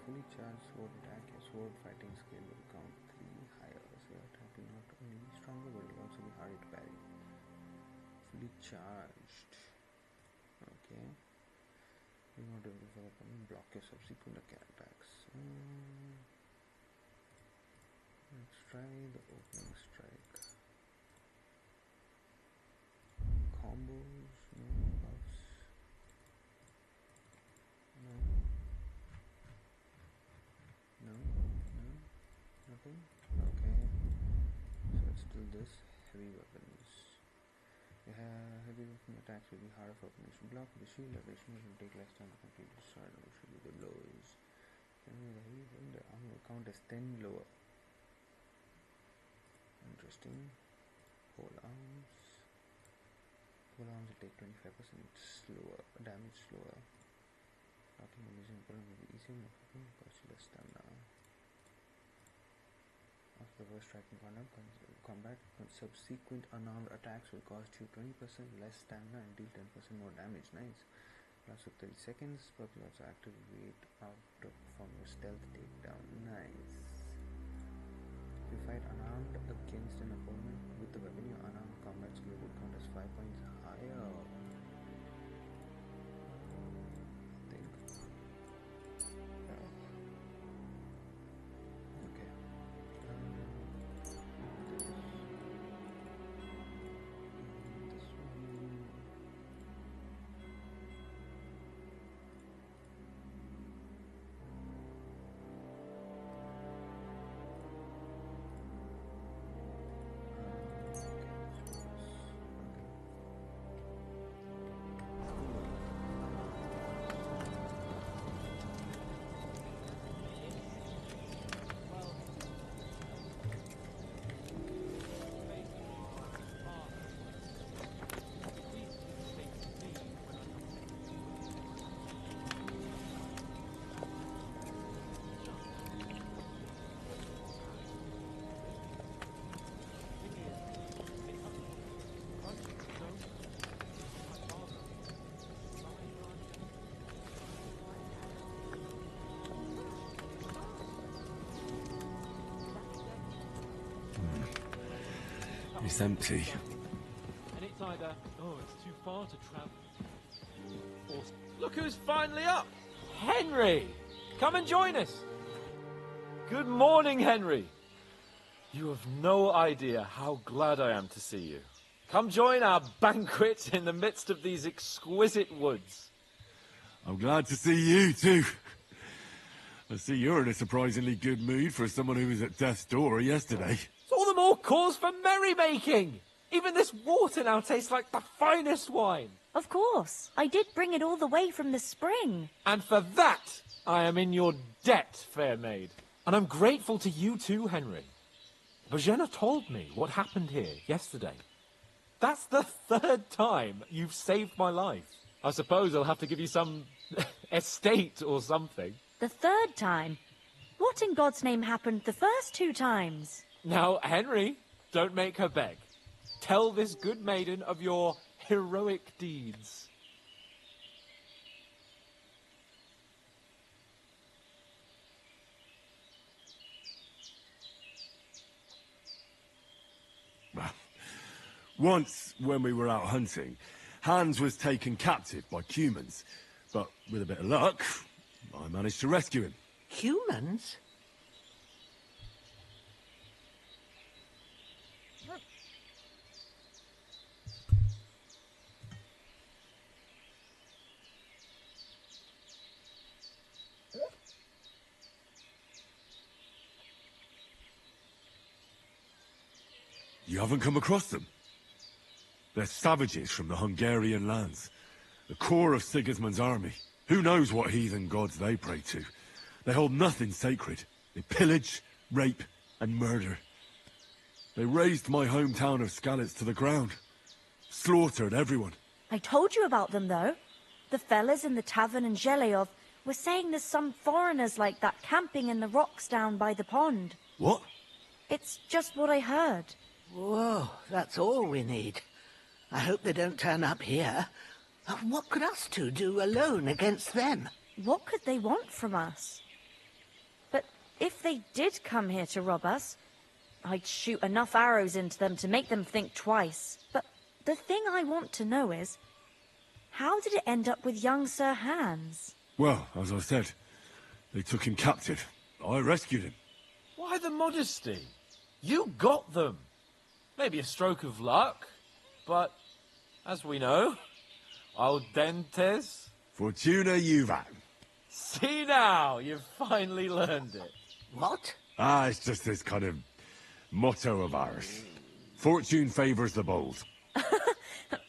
fully charged sword attack, your sword fighting skill will count 3 higher. So your attack will not only be stronger but will also be harder to parry. Fully charged. Okay. You want to develop and block your subsequent attacks. Let's try the opening strike. Combos, no buffs. No. No, no, nothing. Okay. So it's still this. Heavy weapons. Heavy weapon attacks will be harder for opponents to block. The shield duration will take less time to complete the shard, which will be the blows. Anyway, the heavy weapon, the armor will count as 10 lower. Interesting. Whole arms. Whole arms will take 25% slower, damage slower. Blocking and using opponent will be easier, more frequent, cost you less stamina. After the first striking combat, subsequent unarmed attacks will cost you 20% less stamina and deal 10% more damage. Nice. Lasts for 30 seconds, but you also activate out to perform your stealth takedown. Nice. If you fight unarmed against an opponent with the weapon, your unarmed combat skill will count as 5 points higher. I think. Okay. This one. It's empty. And it's either, oh, it's too far to travel. Or, look who's finally up! Henry! Come and join us! Good morning, Henry. You have no idea how glad I am to see you. Come join our banquet in the midst of these exquisite woods. I'm glad to see you too. I see you're in a surprisingly good mood for someone who was at death's door yesterday. It's all the more cause for merrymaking! Even this water now tastes like the finest wine. Of course. I did bring it all the way from the spring. And for that, I am in your debt, fair maid. And I'm grateful to you too, Henry. Bojena told me what happened here yesterday. That's the 3rd time you've saved my life. I suppose I'll have to give you some estate or something. The 3rd time? What in God's name happened the first 2 times? Now, Henry, don't make her beg. Tell this good maiden of your heroic deeds. Once, when we were out hunting, Hans was taken captive by humans. But with a bit of luck, I managed to rescue him. Humans? You haven't come across them? They're savages from the Hungarian lands. The core of Sigismund's army. Who knows what heathen gods they pray to? They hold nothing sacred. They pillage, rape, and murder. They razed my hometown of Skalitz to the ground. Slaughtered everyone. I told you about them, though. The fellas in the tavern in Zheleov were saying there's some foreigners like that camping in the rocks down by the pond. What? It's just what I heard. Whoa, that's all we need. I hope they don't turn up here. What could us two do alone against them? What could they want from us? If they did come here to rob us, I'd shoot enough arrows into them to make them think twice. But the thing I want to know is, how did it end up with young Sir Hans? Well, as I said, they took him captive. I rescued him. Why the modesty? You got them. Maybe a stroke of luck, but as we know, al dentes. Fortuna juvat. See now, you've finally learned it. What? Ah, it's just this kind of motto of ours. Fortune favors the bold.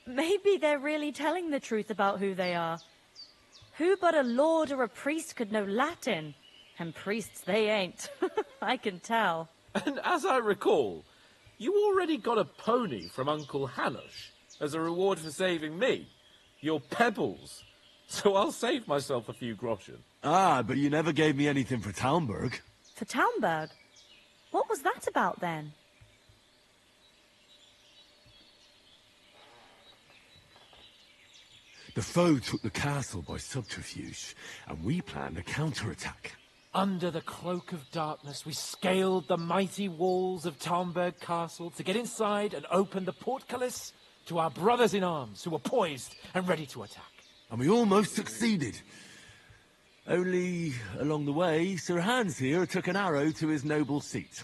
Maybe they're really telling the truth about who they are. Who but a lord or a priest could know Latin? And priests they ain't. I can tell. And as I recall, you already got a pony from Uncle Hanush as a reward for saving me. Your pebbles. So I'll save myself a few groschen. Ah, but you never gave me anything for Talmberg. For Talmberg? What was that about then? The foe took the castle by subterfuge, and we planned a counterattack. Under the cloak of darkness, we scaled the mighty walls of Talmberg Castle to get inside and open the portcullis to our brothers in arms who were poised and ready to attack. And we almost succeeded. Only, along the way, Sir Hans here took an arrow to his noble seat.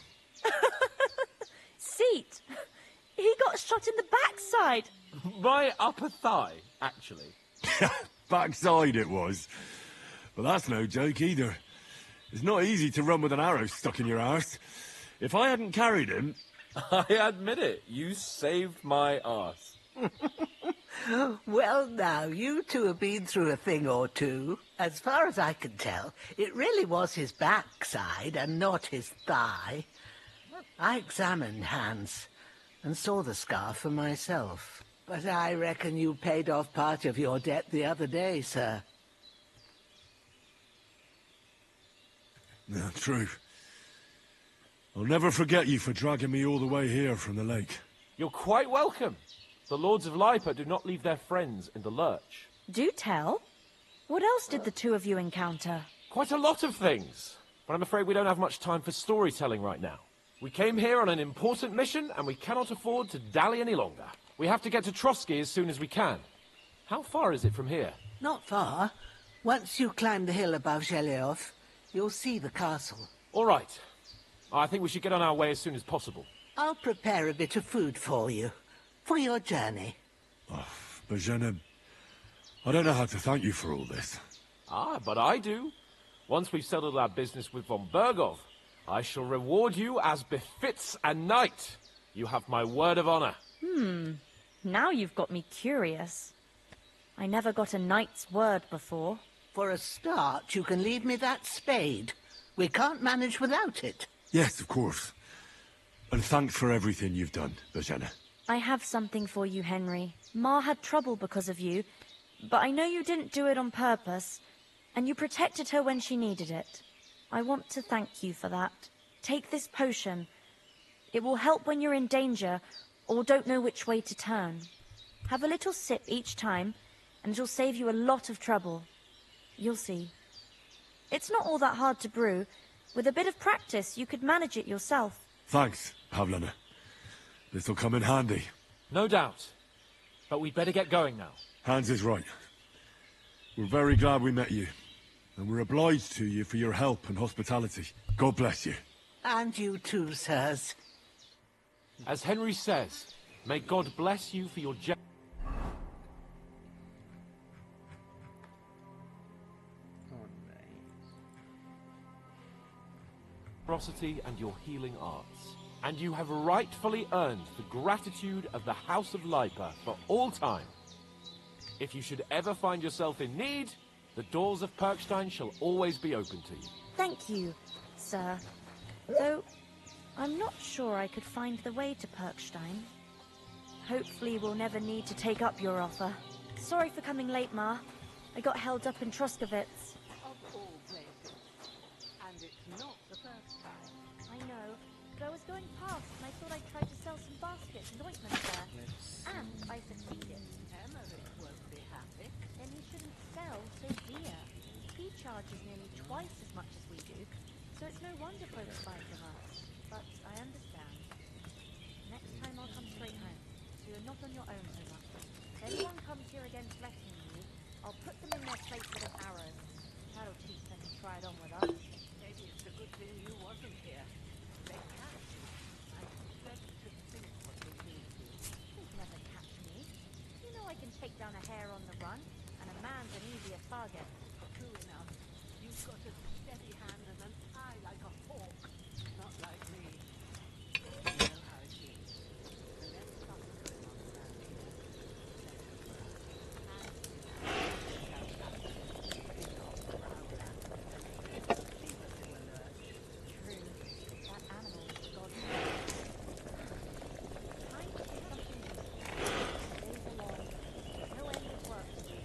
Seat? He got shot in the backside. My upper thigh, actually. Backside it was. But that's no joke either. It's not easy to run with an arrow stuck in your arse. If I hadn't carried him... I admit it, you saved my arse. Well, now, you two have been through a thing or two. As far as I can tell, it really was his backside and not his thigh. I examined Hans and saw the scar for myself. But I reckon you paid off part of your debt the other day, sir. No, true. I'll never forget you for dragging me all the way here from the lake. You're quite welcome. The Lords of Lipa do not leave their friends in the lurch. Do tell. What else did the two of you encounter? Quite a lot of things. But I'm afraid we don't have much time for storytelling right now. We came here on an important mission, and we cannot afford to dally any longer. We have to get to Trotsky as soon as we can. How far is it from here? Not far. Once you climb the hill above Zheleov, you'll see the castle. All right. I think we should get on our way as soon as possible. I'll prepare a bit of food for you, for your journey. Oh, Bozhena, I don't know how to thank you for all this. Ah, but I do. Once we've settled our business with von Bergov, I shall reward you as befits a knight. You have my word of honor. Now you've got me curious. I never got a knight's word before. For a start, you can leave me that spade. We can't manage without it. Yes, of course. And thanks for everything you've done, Bozhena. I have something for you, Henry. Ma had trouble because of you, but I know you didn't do it on purpose, and you protected her when she needed it. I want to thank you for that. Take this potion. It will help when you're in danger or don't know which way to turn. Have a little sip each time, and it'll save you a lot of trouble. You'll see. It's not all that hard to brew. With a bit of practice, you could manage it yourself. Thanks, Pavlena. This'll come in handy. No doubt. But we'd better get going now. Hans is right. We're very glad we met you. And we're obliged to you for your help and hospitality. God bless you. And you too, sirs. As Henry says, may God bless you for your generosity and your healing arts. And you have rightfully earned the gratitude of the House of Lipa for all time. If you should ever find yourself in need, the doors of Perkstein shall always be open to you. Thank you, sir. Though, I'm not sure I could find the way to Perkstein. Hopefully we'll never need to take up your offer. Sorry for coming late, Ma. I got held up in Troskowitz. Of all places. And it's not the first time. I know, but I was going past and I thought I'd try to sell some baskets and ointment there. And I succeeded. Emmerich won't be happy. Then he shouldn't sell so dear. He charges nearly twice as much as we do. So it's no wonder folks bite them up. But I understand. Next time I'll come straight home, so you're not on your own so much. If anyone comes here again threatening you, I'll put them in their place with an arrow. That'll teach them to try it on with us. Maybe it's a good thing you wasn't here. They catch you. I dread to think what they do to you. They'd never catch me. You know I can take down a hare on the run, and a man's an easier target. True enough. You've got a steady hand and an eye like a hawk. Not like me. You know how it is. The less stuff going on around here, That animal is God's gift. Time to do something useful. Days are long. There's no end of work to do.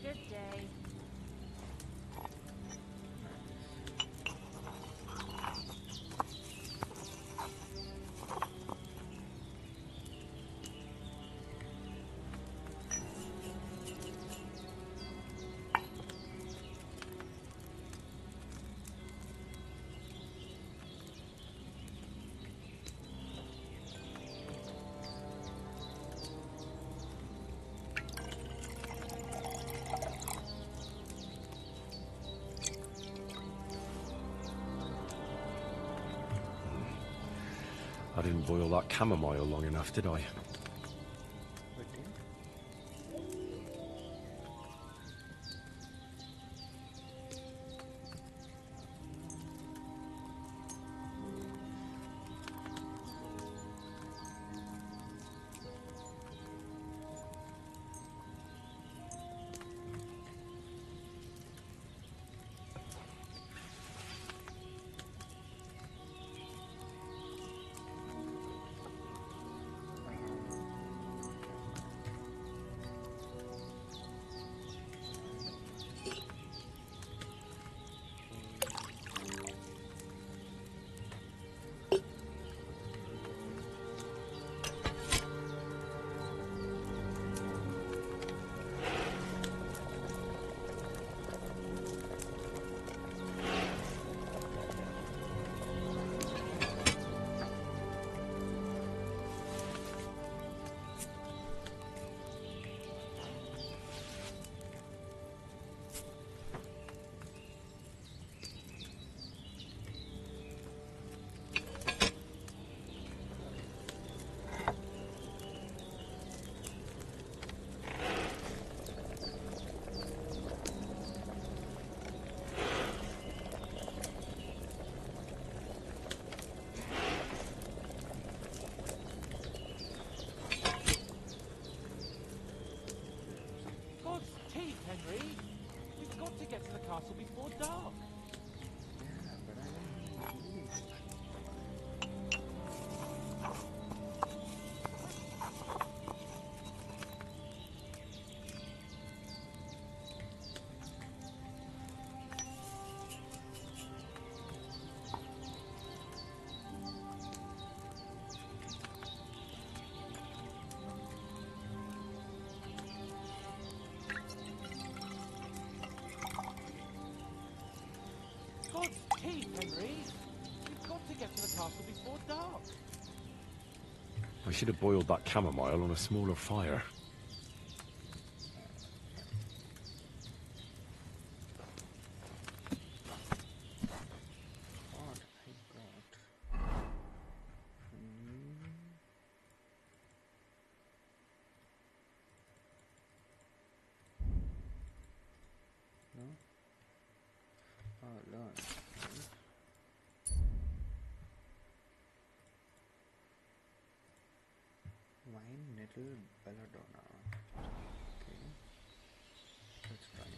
Good day. I didn't boil that chamomile long enough, did I? Henry. We've got to get to the castle before dark. God's teeth, Henry. We've got to get to the castle before dark. I should have boiled that chamomile on a smaller fire. Wine nettle belladonna. Okay, let's try it.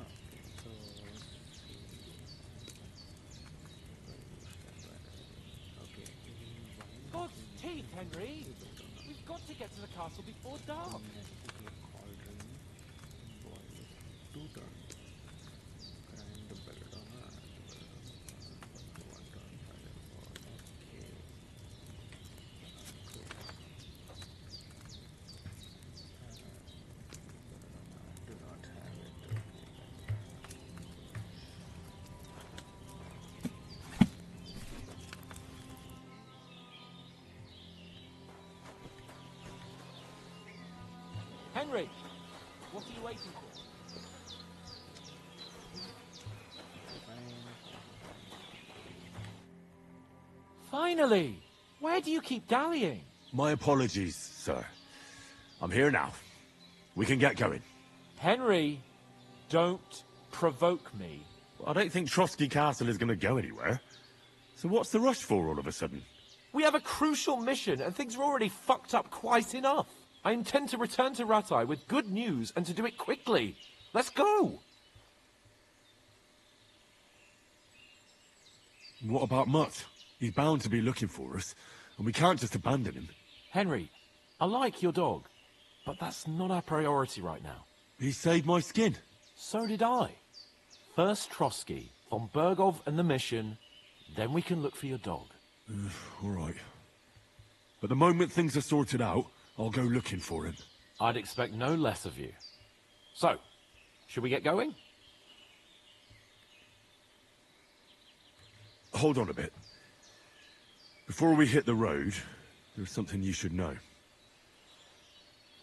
Okay, so let's see. Okay, God's teeth, Henry. We've got to get to the castle before dark. Cauldron, boil it 2 turns. Grind the belladonna, Henry, what are you waiting for? Finally! Where do you keep dallying? My apologies, sir. I'm here now. We can get going. Henry, don't provoke me. I don't think Trotsky Castle is going to go anywhere. So what's the rush for all of a sudden? We have a crucial mission, and things are already fucked up quite enough. I intend to return to Rattay with good news, and to do it quickly. Let's go! What about Mutt? He's bound to be looking for us, and we can't just abandon him. Henry, I like your dog, but that's not our priority right now. He saved my skin. So did I. First Trotsky, von Bergov and the mission, then we can look for your dog. All right. But the moment things are sorted out, I'll go looking for him. I'd expect no less of you. So, should we get going? Hold on a bit. Before we hit the road, there's something you should know.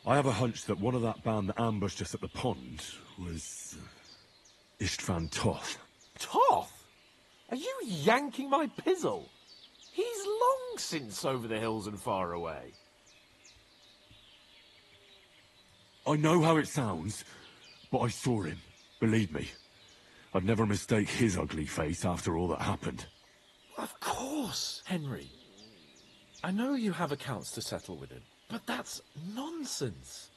I have a hunch that one of that band that ambushed us at the pond was Istvan Toth. Toth? Are you yanking my pizzle? He's long since over the hills and far away. I know how it sounds, but I saw him. Believe me. I'd never mistake his ugly face after all that happened. Of course, Henry. I know you have accounts to settle with him, but that's nonsense.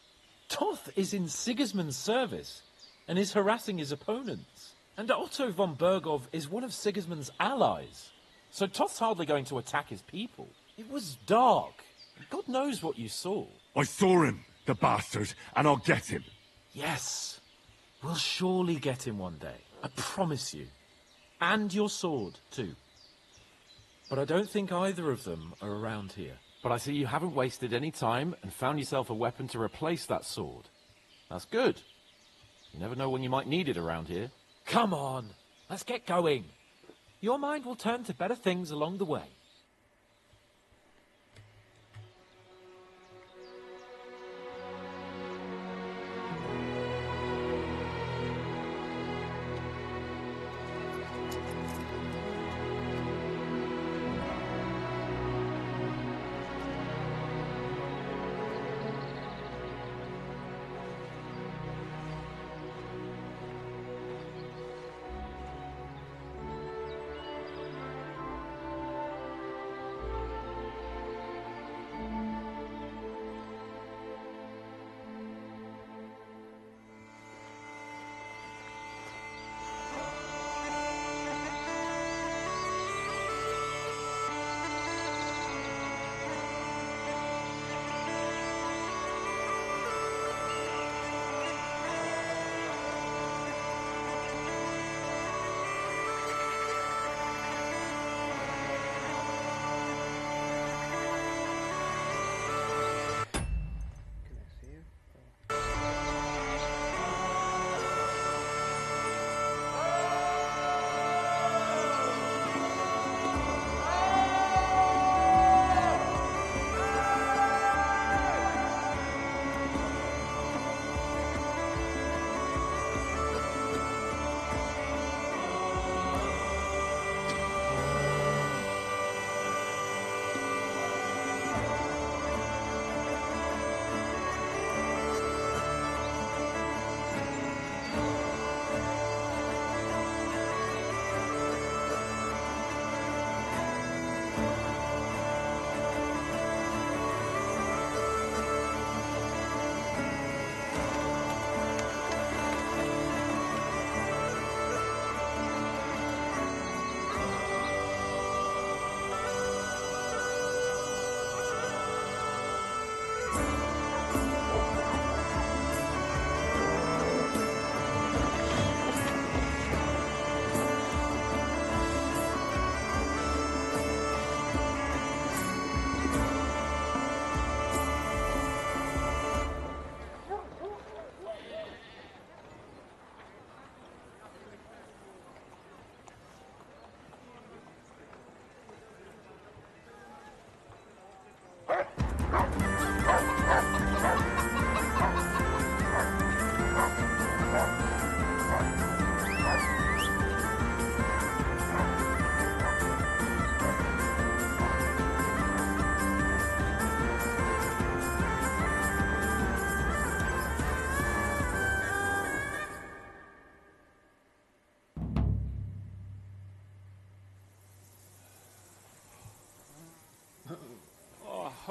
Toth is in Sigismund's service and is harassing his opponents. And Otto von Bergov is one of Sigismund's allies. So Toth's hardly going to attack his people. It was dark. God knows what you saw. I saw him, the bastard, and I'll get him. Yes. We'll surely get him one day. I promise you. And your sword, too. But I don't think either of them are around here. But I see you haven't wasted any time and found yourself a weapon to replace that sword. That's good. You never know when you might need it around here. Come on, let's get going. Your mind will turn to better things along the way.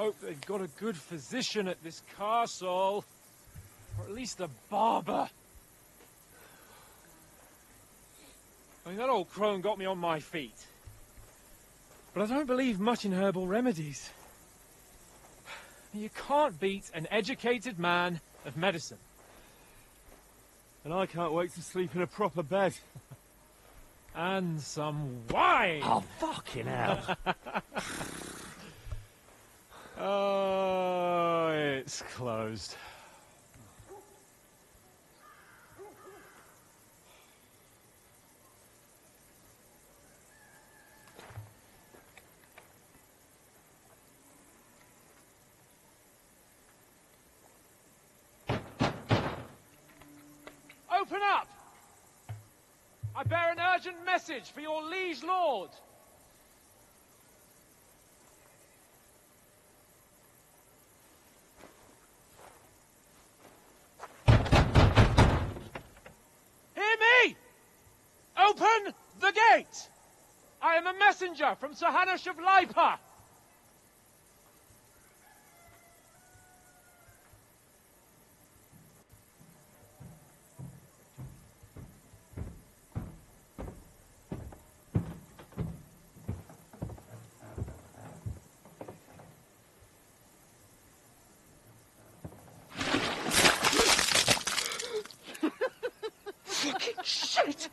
hope they've got a good physician at this castle. Or at least a barber. I mean, that old crone got me on my feet. But I don't believe much in herbal remedies. You can't beat an educated man of medicine. And I can't wait to sleep in a proper bed. And some wine! Oh, fucking hell. Oh, it's closed. Open up! I bear an urgent message for your liege lord. Hear me! Open the gate! I am a messenger from Sir Hanush of Lipa. Fucking shit!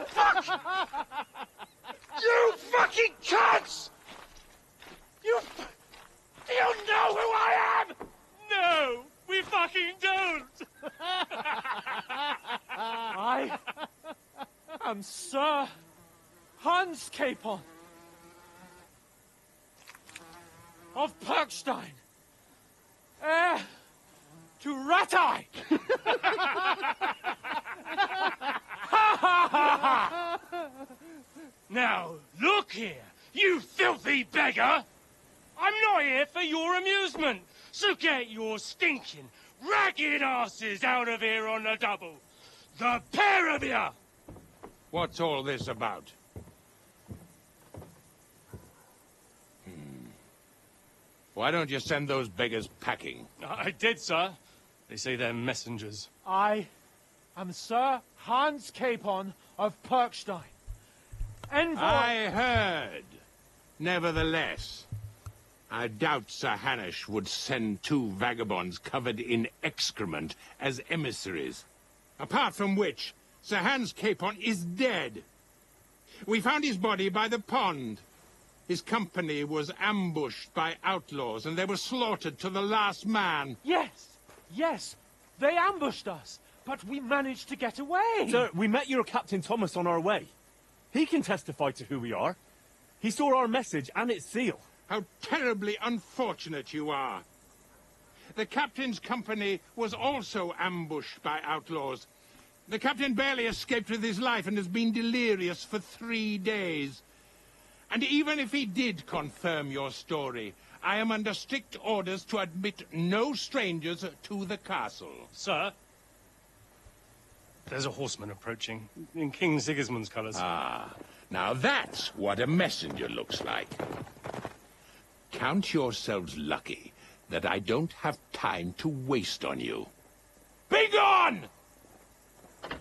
Fuck! You fucking cunts! Do you know who I am? No, we fucking don't! I am Sir Hans Capon of Perkstein, heir to Ratai! Now, look here, you filthy beggar! I'm not here for your amusement, so get your stinking, ragged asses out of here on the double. The pair of you! What's all this about? Why don't you send those beggars packing? I did, sir. They say they're messengers. I am Sir Hans Capon of Perkstein. Envoy... I heard. Nevertheless, I doubt Sir Hanush would send two vagabonds covered in excrement as emissaries. Apart from which, Sir Hans Capon is dead. We found his body by the pond. His company was ambushed by outlaws, and they were slaughtered to the last man. Yes, they ambushed us, but we managed to get away. Sir, we met your Captain Thomas on our way. He can testify to who we are. He saw our message and its seal. How terribly unfortunate you are. The captain's company was also ambushed by outlaws. The captain barely escaped with his life and has been delirious for 3 days. And even if he did confirm your story, I am under strict orders to admit no strangers to the castle. Sir, there's a horseman approaching, in King Sigismund's colours. Ah, now that's what a messenger looks like. Count yourselves lucky that I don't have time to waste on you. Be gone! I'm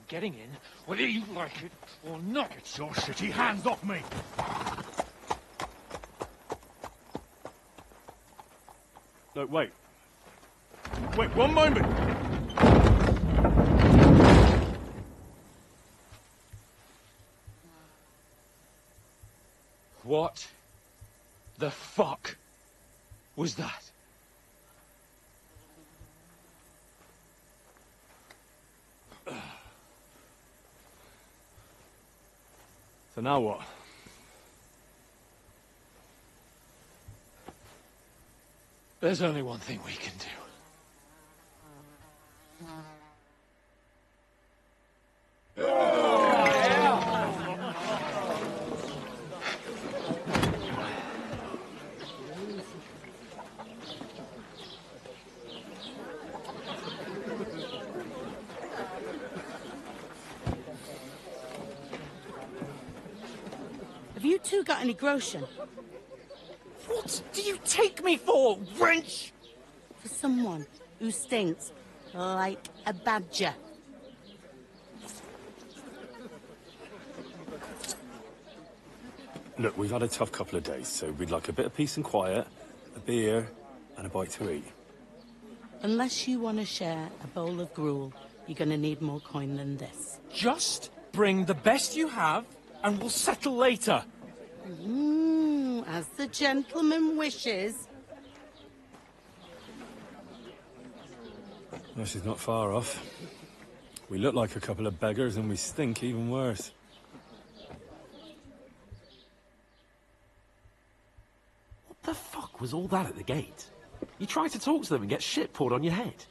getting in, whether you like it or not. Get your shitty hands off me! No, wait. Wait, one moment! What the fuck was that? So now what? There's only one thing we can do. two got any groschen? What do you take me for, wench? For someone who stinks like a badger. Look, we've had a tough couple of days, so we'd like a bit of peace and quiet, a beer, and a bite to eat. Unless you want to share a bowl of gruel, you're going to need more coin than this. Just bring the best you have, and we'll settle later. As the gentleman wishes. Well, she's not far off. We look like a couple of beggars, and we stink even worse. What the fuck was all that at the gate? You tried to talk to them and get shit poured on your head.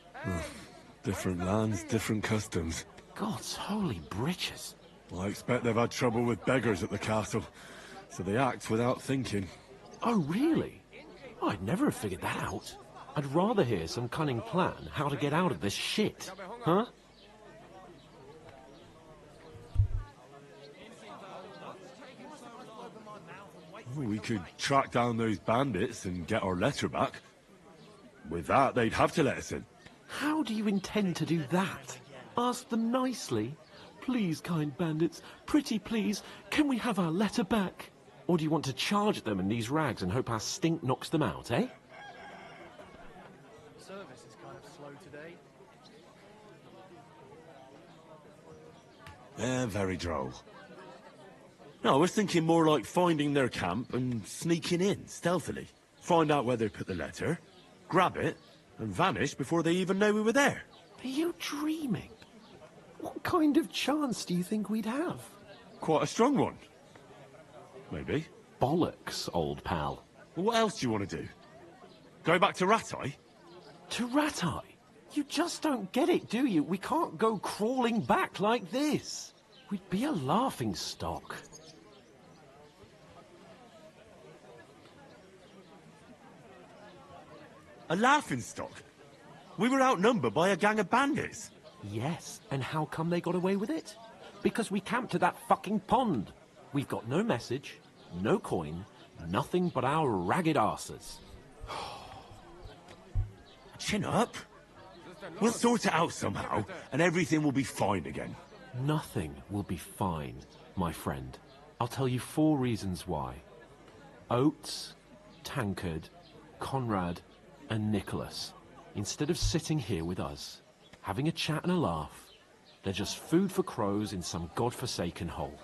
Different lands, different customs. God's holy britches. I expect they've had trouble with beggars at the castle, so they act without thinking. Oh, really? I'd never have figured that out. I'd rather hear some cunning plan how to get out of this shit. Huh? We could track down those bandits and get our letter back. With that, they'd have to let us in. How do you intend to do that? Ask them nicely. Please, kind bandits, pretty please, can we have our letter back? Or do you want to charge at them in these rags and hope our stink knocks them out, eh? Service is kind of slow today. Very droll. No, I was thinking more like finding their camp and sneaking in, stealthily. Find out where they put the letter, grab it, and vanish before they even know we were there. Are you dreaming? What kind of chance do you think we'd have? Quite a strong one. Maybe. Bollocks, old pal. Well, what else do you want to do? Go back to Ratai? To Ratai? You just don't get it, do you? We can't go crawling back like this. We'd be a laughing stock. A laughingstock? We were outnumbered by a gang of bandits. Yes, and how come they got away with it? Because we camped at that fucking pond. We've got no message, no coin, nothing but our ragged arses. Chin up. We'll sort it out somehow, and everything will be fine again. Nothing will be fine, my friend. I'll tell you 4 reasons why. Oates, Tankard, Conrad, and Nicholas, instead of sitting here with us, having a chat and a laugh, they're just food for crows in some godforsaken hole.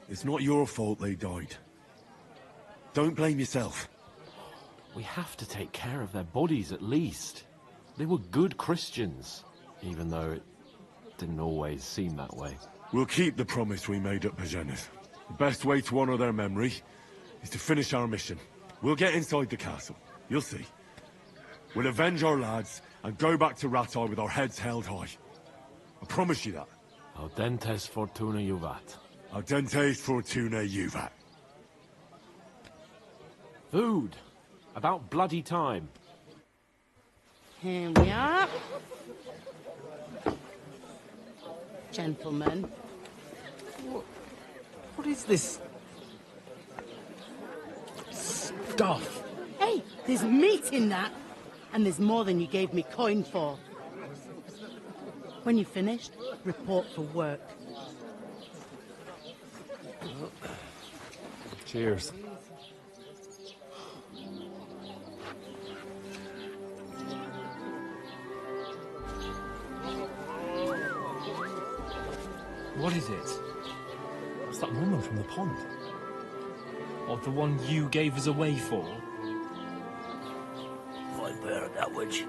It's not your fault they died. Don't blame yourself. We have to take care of their bodies at least. They were good Christians, even though it didn't always seem that way. We'll keep the promise we made at Bajenas. The best way to honor their memory is to finish our mission. We'll get inside the castle. You'll see. We'll avenge our lads and go back to Ratai with our heads held high. I promise you that. Audentes fortuna juvat. Audentes fortuna juvat. Food. About bloody time. Here we are. Gentlemen. What is this stuff? Hey, there's meat in that. And there's more than you gave me coin for. When you're finished, report for work. Cheers. What is it? It's that woman from the pond. Or the one you gave us away for? I bear that witch.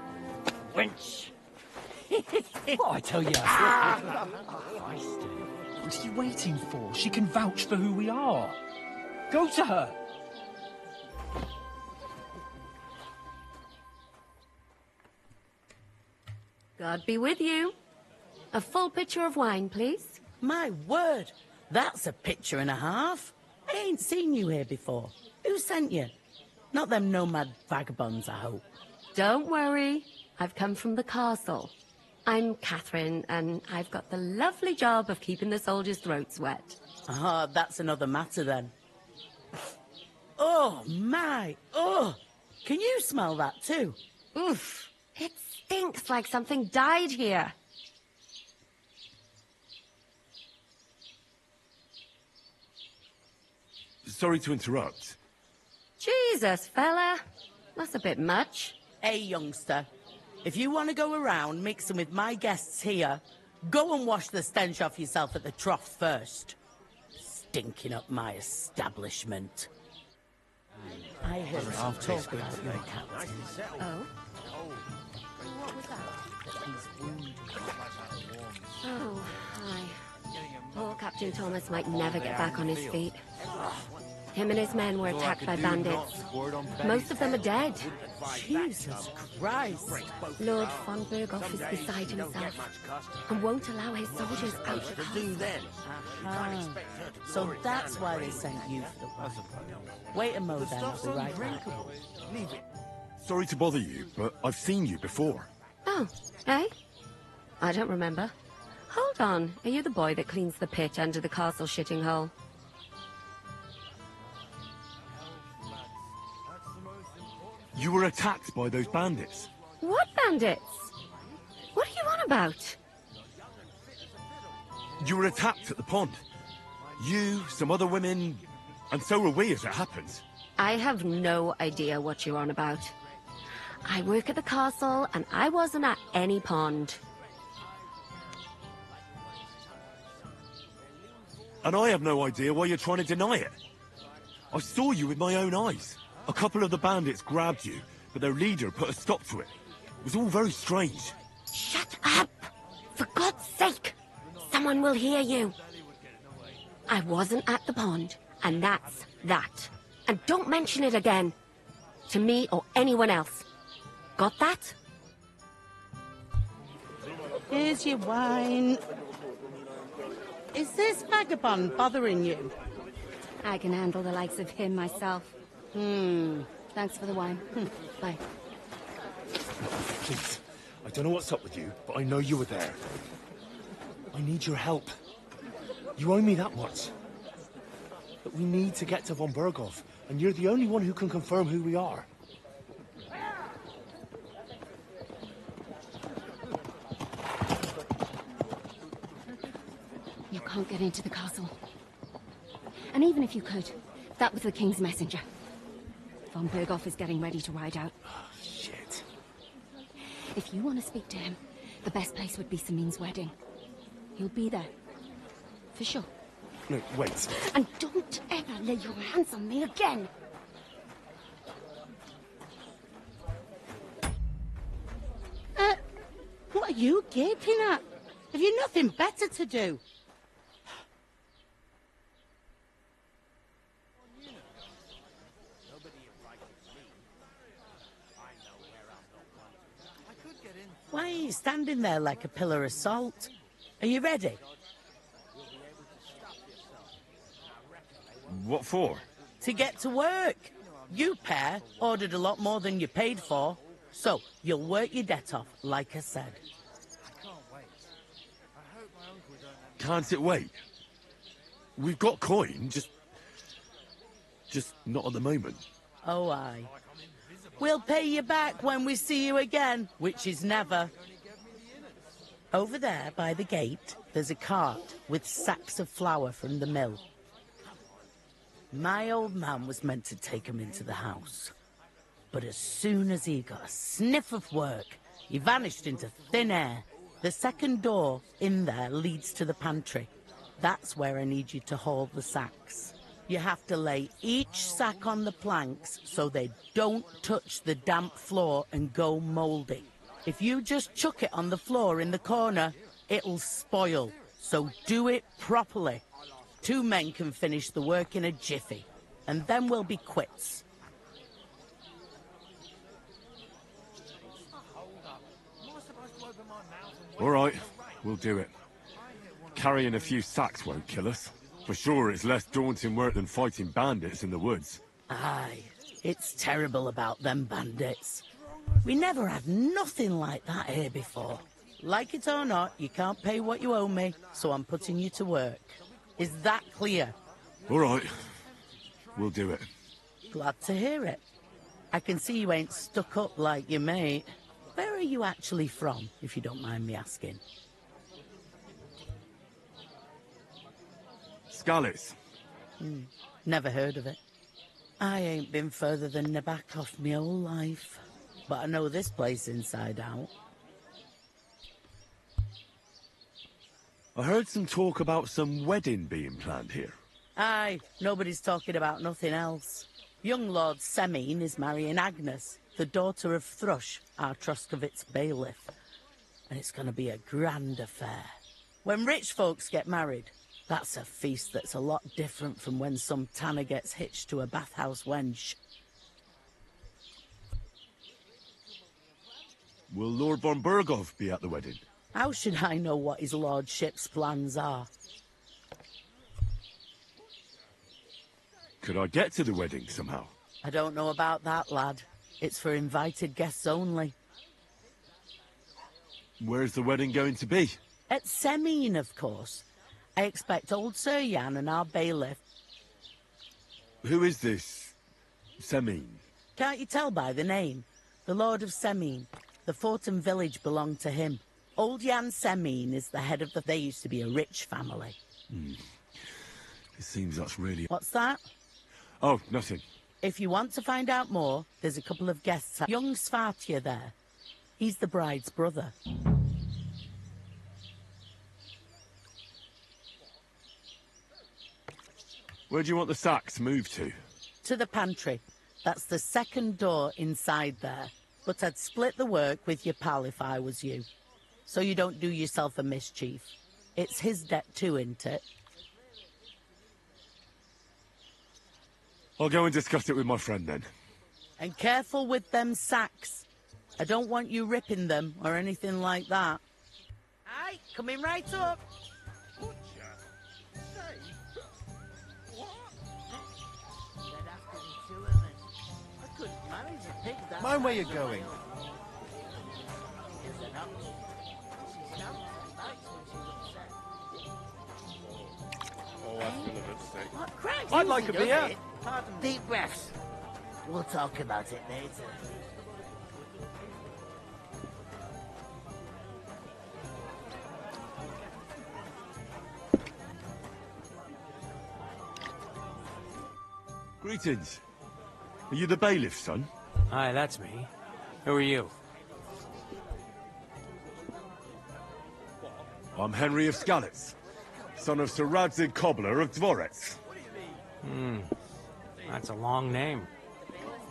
Wench! What I tell you? What are you waiting for? She can vouch for who we are. Go to her. God be with you. A full pitcher of wine, please. My word, that's a picture and a half. I ain't seen you here before. Who sent you? Not them nomad vagabonds, I hope. Don't worry. I've come from the castle. I'm Catherine, and I've got the lovely job of keeping the soldiers' throats wet. Ah, that's another matter then. Oh, my! Oh! Can you smell that too? Oof! It stinks like something died here. Sorry to interrupt. Jesus, fella. That's a bit much. Hey, youngster. If you want to go around mixing with my guests here, go and wash the stench off yourself at the trough first. Stinking up my establishment. I heard some talk about your captain. Oh? What was that? Oh, hi. Poor Captain Thomas might never get back on his feet. Him and his men were attacked by bandits. Most of them are dead. Jesus Christ. Lord von Berghoff is beside himself and won't allow his soldiers out the castle. Ah, so that's why they sent you for the wine. Wait a mo then, I'll be right back. Sorry to bother you, but I've seen you before. Oh, eh? I don't remember. Hold on, are you the boy that cleans the pit under the castle shitting hole? You were attacked by those bandits. What bandits? What are you on about? You were attacked at the pond. You, some other women, and so were we as it happens. I have no idea what you're on about. I work at the castle, and I wasn't at any pond. And I have no idea why you're trying to deny it. I saw you with my own eyes. A couple of the bandits grabbed you, but their leader put a stop to it. It was all very strange. Shut up! For God's sake! Someone will hear you. I wasn't at the pond, and that's that. And don't mention it again. To me or anyone else. Got that? Here's your wine. Is this vagabond bothering you? I can handle the likes of him myself. Thanks for the wine. Bye. Please, I don't know what's up with you, but I know you were there. I need your help. You owe me that much. But we need to get to von Berghoff, and you're the only one who can confirm who we are. You can't get into the castle. And even if you could, that was the King's messenger. Von Berghoff is getting ready to ride out. Oh, shit. If you want to speak to him, the best place would be Samin's wedding. He'll be there. For sure. No, wait. And don't ever lay your hands on me again! What are you gaping at? Have you nothing better to do? Why are you standing there like a pillar of salt? Are you ready? What for? To get to work. You pair ordered a lot more than you paid for, so you'll work your debt off, like I said. Can't it wait? We've got coin, just not at the moment. Oh, aye. We'll pay you back when we see you again, which is never. Over there, by the gate, there's a cart with sacks of flour from the mill. My old man was meant to take 'em into the house. But as soon as he got a sniff of work, he vanished into thin air. The second door in there leads to the pantry. That's where I need you to haul the sacks. You have to lay each sack on the planks so they don't touch the damp floor and go mouldy. If you just chuck it on the floor in the corner, it'll spoil. So do it properly. 2 men can finish the work in a jiffy, and then we'll be quits. All right, we'll do it. Carrying a few sacks won't kill us. For sure, it's less daunting work than fighting bandits in the woods. Aye, It's terrible about them bandits. We never had nothing like that here before. Like it or not, you can't pay what you owe me, so I'm putting you to work. Is that clear? All right. We'll do it. Glad to hear it. I can see you ain't stuck up like your mate. Where are you actually from, if you don't mind me asking? Skalitz. Never heard of it. I ain't been further than Nabakov my whole life. But I know this place inside out. I heard some talk about some wedding being planned here. Aye, nobody's talking about nothing else. Young Lord Semine is marrying Agnes, the daughter of Thrush, our Troskovitz bailiff. And it's going to be a grand affair. When rich folks get married, that's a feast that's a lot different from when some tanner gets hitched to a bathhouse wench. Will Lord von Berghoff be at the wedding? How should I know what his lordship's plans are? Could I get to the wedding somehow? I don't know about that, lad. It's for invited guests only. Where's the wedding going to be? At Semine, of course. I expect old Sir Jan and our bailiff. Who is this Semine? Can't you tell by the name? The Lord of Semine. The fort and village belonged to him. Old Jan Semine is the head of the... They used to be a rich family. It seems that's really... What's that? Oh, nothing. If you want to find out more, there's a couple of guests. Young Svartje there. He's the bride's brother. Where do you want the sacks moved to? To the pantry. That's the second door inside there. But I'd split the work with your pal if I was you. So you don't do yourself a mischief. It's his debt too, isn't it? I'll go and discuss it with my friend then. And careful with them sacks. I don't want you ripping them or anything like that. Aye, coming right up. Mind where you're going. Oh, I feel a bit sick. What Christ? I'd like a Easy, beer. does it? Deep breaths. We'll talk about it later. Greetings. Are you the bailiff, son? Hi, that's me. Who are you? I'm Henry of Skalitz, son of Sir Radzig Cobbler of Dvorets. That's a long name.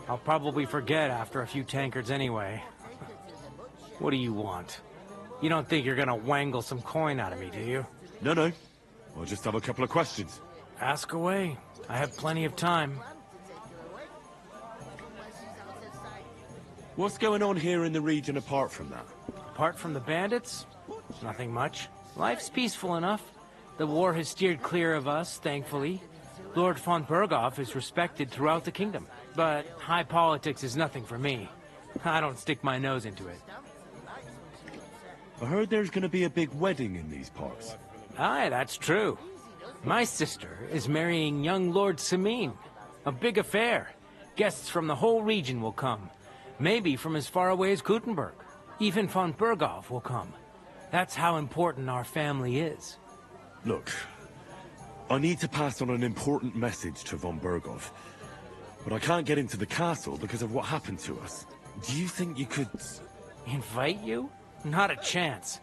I'll probably forget after a few tankards anyway. What do you want? You don't think you're gonna wangle some coin out of me, do you? No. I just have a couple of questions. Ask away. I have plenty of time. What's going on here in the region apart from that? Apart from the bandits? Nothing much. Life's peaceful enough. The war has steered clear of us, thankfully. Lord von Berghoff is respected throughout the kingdom. But high politics is nothing for me. I don't stick my nose into it. I heard there's going to be a big wedding in these parts. Aye, that's true. My sister is marrying young Lord Semine. A big affair. Guests from the whole region will come. Maybe from as far away as Gutenberg. Even von Berghoff will come. That's how important our family is. Look, I need to pass on an important message to von Berghoff. But I can't get into the castle because of what happened to us. Do you think you could... Invite you? Not a chance.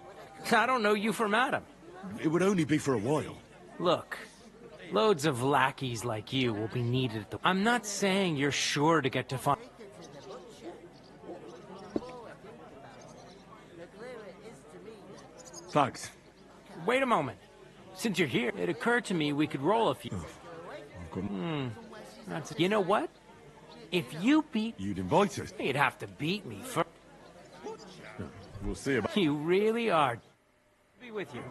I don't know you from Adam. It would only be for a while. Look, loads of lackeys like you will be needed at the... I'm not saying you're sure to get to von... Thanks. Wait a moment. Since you're here, it occurred to me we could roll a few... That's... You know what? If you beat... You'd invite us? You'd have to beat me first. We'll see about... You really are. Be with you.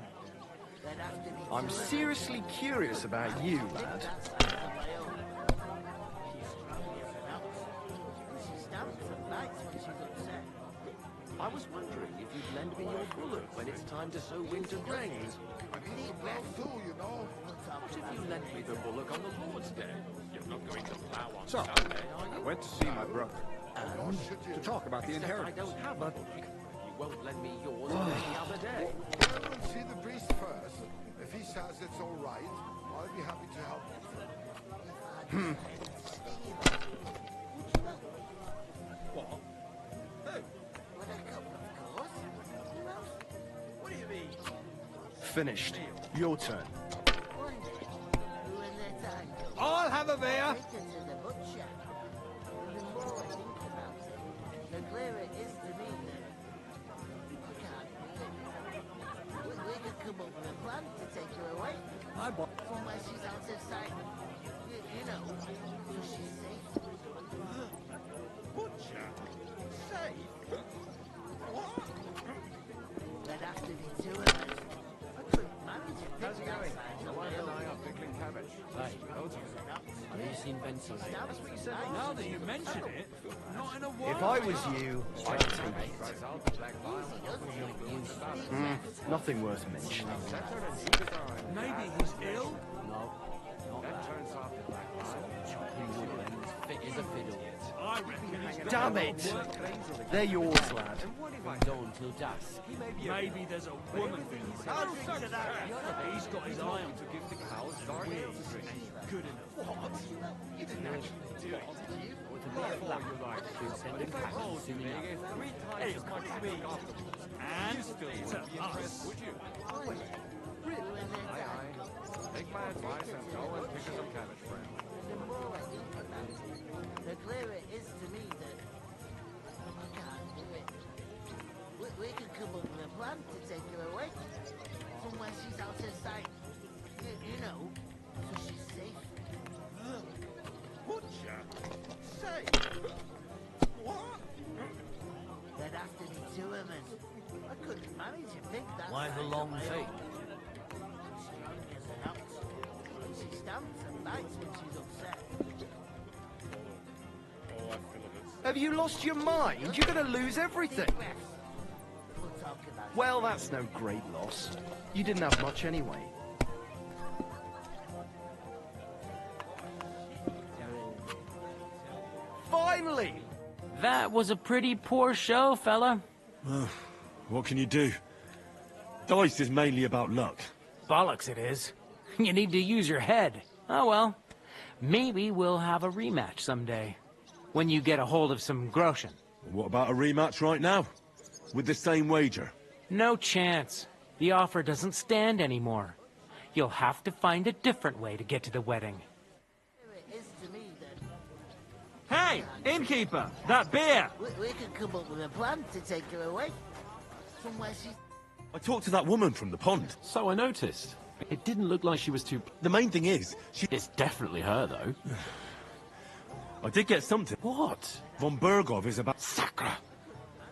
I'm seriously curious about you, lad. lend me your bullock when it's time to sow winter grains? What if you lend me the bullock on the Lord's Day? You're not going to plough on So, Sunday, are I you? went to see my brother. To talk about the Except inheritance. I don't have a bullock. You won't lend me yours any other day. We'll see the priest first. If he says it's all right, I'll be happy to help you. What? Who? What do you mean? Finished. Your turn. I'll have a beer. The clearer it is to me that I can't do it. We could come up with a plan to take her away. From where she's out of sight. You know, so she's safe. Butcher? Safe? What? There'd have to be two of us. I couldn't manage it. How's it going? Why don't I have pickling cabbage? Hey, have you seen Benson? That's what you said. Now that you mention it, not in a while. If I was you, I'd take it. Nothing worth mentioning. Maybe he's ill? No. That turns off the black fit as a fiddle. I reckon he's Damn it! They're yours, lad. And what if I don't till dusk? Maybe there's a woman there. I'll drink to that. He's got his eye on to give the cows dark ale to drink. good enough. What? You didn't actually do it, did you? Or to be a black like to send him back soon enough. 3 times as much as me. And to us. Would you? Really? Aye, aye. Take my advice and go and pick us some cabbage, friend. The more I think about it, the clearer it is to me that I can't do it. We could come up with a plan to take her away. From where she's out of sight. You know, so she's safe. Butcher? Safe? What? There'd have to be two of us. I couldn't manage a pig that Why the size long on my feet? own. She's strong as an ox. She stamps and bites when she's upset. Have you lost your mind? You're going to lose everything. We'll talk about it. Well, that's no great loss. You didn't have much anyway. Finally! That was a pretty poor show, fella. What can you do? Dice is mainly about luck. Bollocks it is. You need to use your head. Oh well. Maybe we'll have a rematch someday. When you get a hold of some groschen. What about a rematch right now? With the same wager? No chance. The offer doesn't stand anymore. You'll have to find a different way to get to the wedding. It is to me that Hey, innkeeper! That beer! we could come up with a plan to take her away. From where she's... I talked to that woman from the pond. So I noticed. It didn't look like she was too... The main thing is, It's definitely her, though. I did get something. What? Von Bergov is about... Sacra!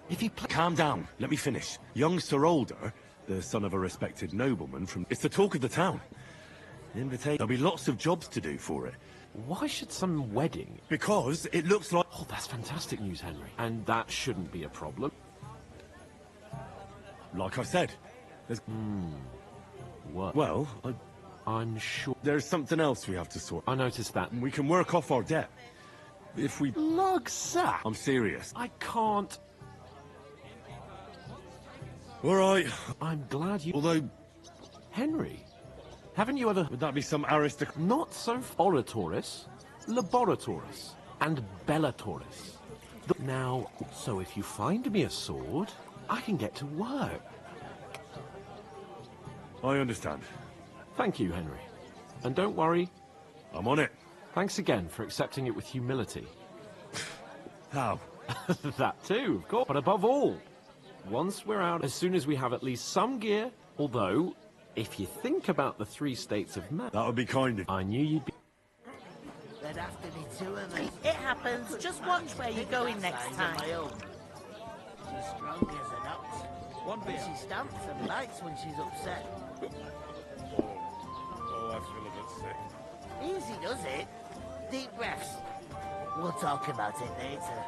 If you Calm down. Let me finish. Young Sir Older, the son of a respected nobleman from... It's the talk of the town. There'll be lots of jobs to do for it. Why should some wedding? Because it looks like... Oh, that's fantastic news, Henry. And that shouldn't be a problem. Like I said, there's... What? Well, I'm sure... there's something else we have to sort. I noticed that. We can work off our debt. If we... Logsack! I'm serious. I can't... All right. I'm glad you... Although... Henry, haven't you ever... Would that be some aristocrat... Not so... Oratoris, Laboratoris, and Bellatoris. Now, so if you find me a sword, I can get to work. I understand. Thank you, Henry. And don't worry, I'm on it. thanks again for accepting it with humility. How? That too, of course. But above all, once we're out, as soon as we have at least some gear, although, if you think about the 3 states of man... That would be kind of... I knew you'd be... There'd have to be two of us. It happens. Just watch where you're going next time. My own. She's strong as an ox. One beer. She stamps and bites when she's upset. Oh, I feel a bit sick. Easy does it. Deep breaths. We'll talk about it later.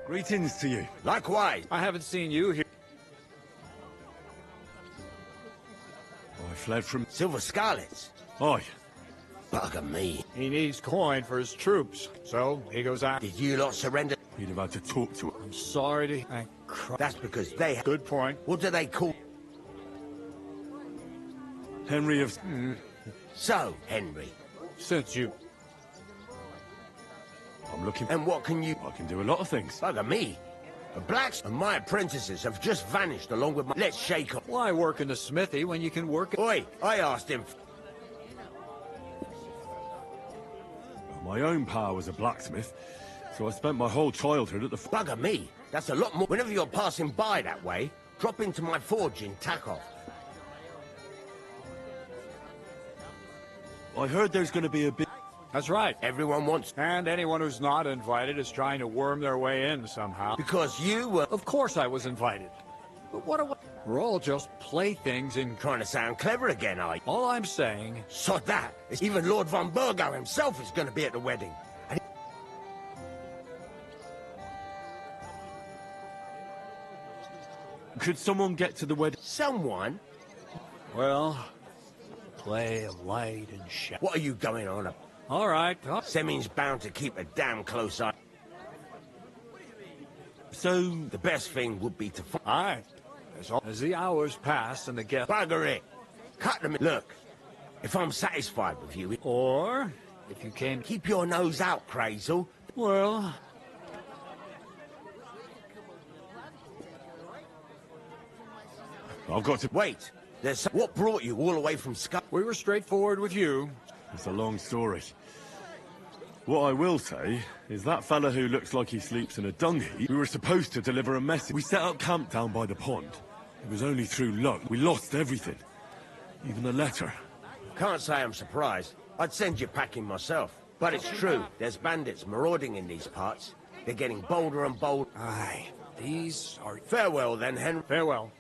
Greetings to you. Likewise. I haven't seen you here. I fled from... Silver Scarlets. Aye. Bugger me. He needs coin for his troops, so he goes out. Did you lot surrender? He'd have had to talk to him. I'm sorry to... That's because they... Good point. What do they call... Henry of... So, Henry. Since you... I'm looking... And what can you... I can do a lot of things. Bugger me. The blacks and my apprentices have just vanished along with my... Let's shake up. Why work in the smithy when you can work... Oi, I asked him... My own pa was a blacksmith, so I spent my whole childhood at the... Bugger me. That's a lot more... Whenever you're passing by that way, drop into my forge in Takov. I heard there's going to be a bit... That's right. Everyone wants... And anyone who's not invited is trying to worm their way in somehow. Because you were... Of course I was invited. But what are... We're all just playthings in... Trying to sound clever again, are you? All I'm saying... Sod that. Even Lord von Burgo himself is going to be at the wedding. And Could someone get to the wedding? someone? Well... Play of light and shadow. What are you going on about? All right. Semin's bound to keep a damn close eye. So... The best thing would be to... Aye. As the hours pass and the guests... Bugger it. Cut them... Look, if I'm satisfied with you... Or, if you came... Keep your nose out, Crazel. Well... I've got to... Wait. There's... What brought you all the way from Scotland? We were straightforward with you. It's a long story. What I will say is that fella who looks like he sleeps in a dung heap, we were supposed to deliver a message. We set up camp down by the pond. It was only through luck. We lost everything. Even the letter. Can't say I'm surprised. I'd send you packing myself. But it's true. There's bandits marauding in these parts. They're getting bolder and bolder. Aye. These are... Farewell, then, Henry. Farewell.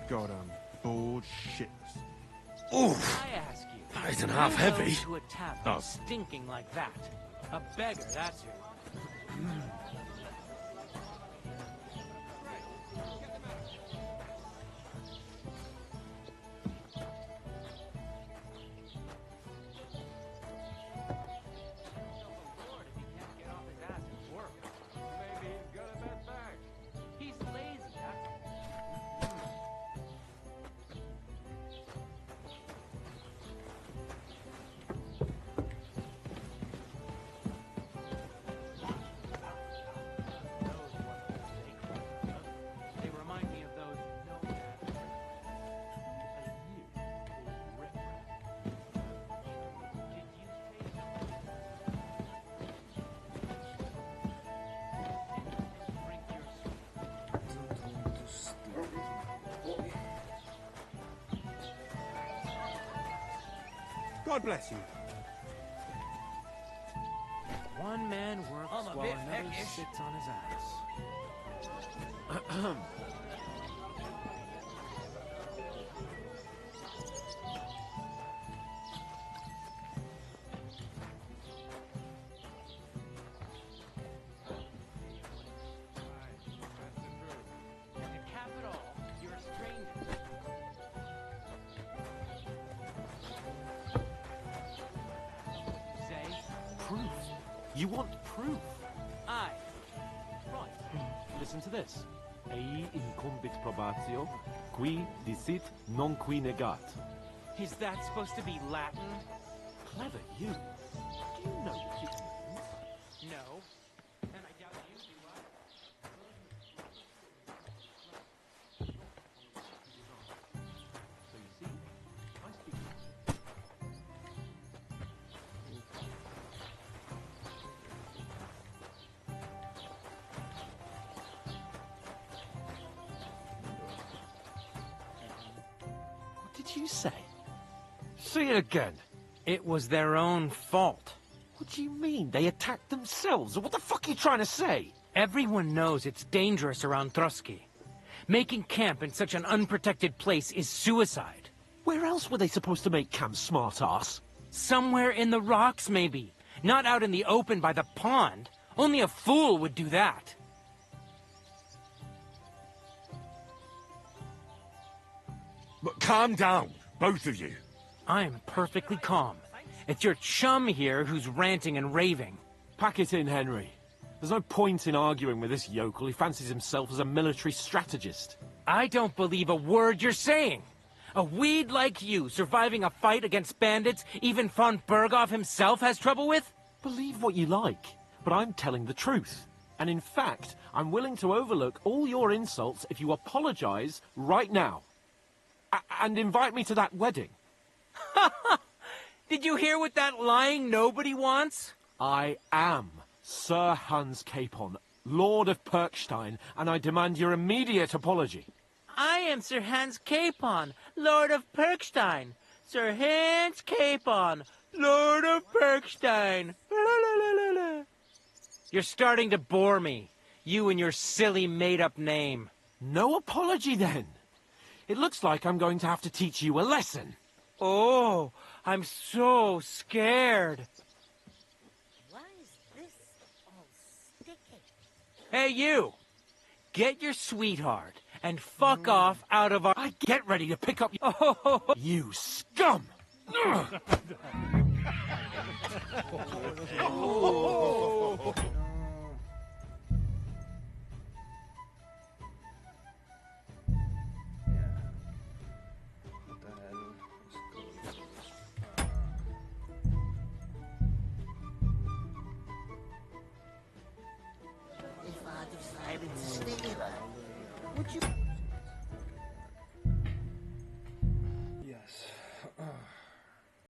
God, I'm bored shitless. Oof! I ask you, That isn't half heavy. To a tap Oh. stinking like that. A beggar, that's who. God bless you. One man works I'm a while bit another peckish. sits on his ass. Proof. You want proof? Aye. Right. Listen to this. Ei incumbit probatio, qui dicit non qui negat. Is that supposed to be Latin? Clever you. Do you know what it means? No. And I doubt you do, So you see, I speak. What did you say? Say it again. It was their own fault. What do you mean? They attacked themselves? What the fuck are you trying to say? Everyone knows it's dangerous around Trotsky. Making camp in such an unprotected place is suicide. Where else were they supposed to make camp, smart-ass? Somewhere in the rocks, maybe. Not out in the open by the pond. Only a fool would do that. But calm down, both of you. I'm perfectly calm. It's your chum here who's ranting and raving. Pack it in, Henry. There's no point in arguing with this yokel. He fancies himself as a military strategist. I don't believe a word you're saying. A weed like you surviving a fight against bandits even von Berghoff himself has trouble with? Believe what you like, but I'm telling the truth. And in fact, I'm willing to overlook all your insults if you apologize right now. And invite me to that wedding. Did you hear what that lying nobody wants? I am Sir Hans Capon, Lord of Perkstein, and I demand your immediate apology. I am Sir Hans Capon, Lord of Perkstein. Sir Hans Capon, Lord of Perkstein. You're starting to bore me. You and your silly made-up name. No apology, then. It looks like I'm going to have to teach you a lesson. Oh, I'm so scared. Why is this all sticky? Hey, you! Get your sweetheart and fuck off out of our... I get ready to pick up... You scum! Oh.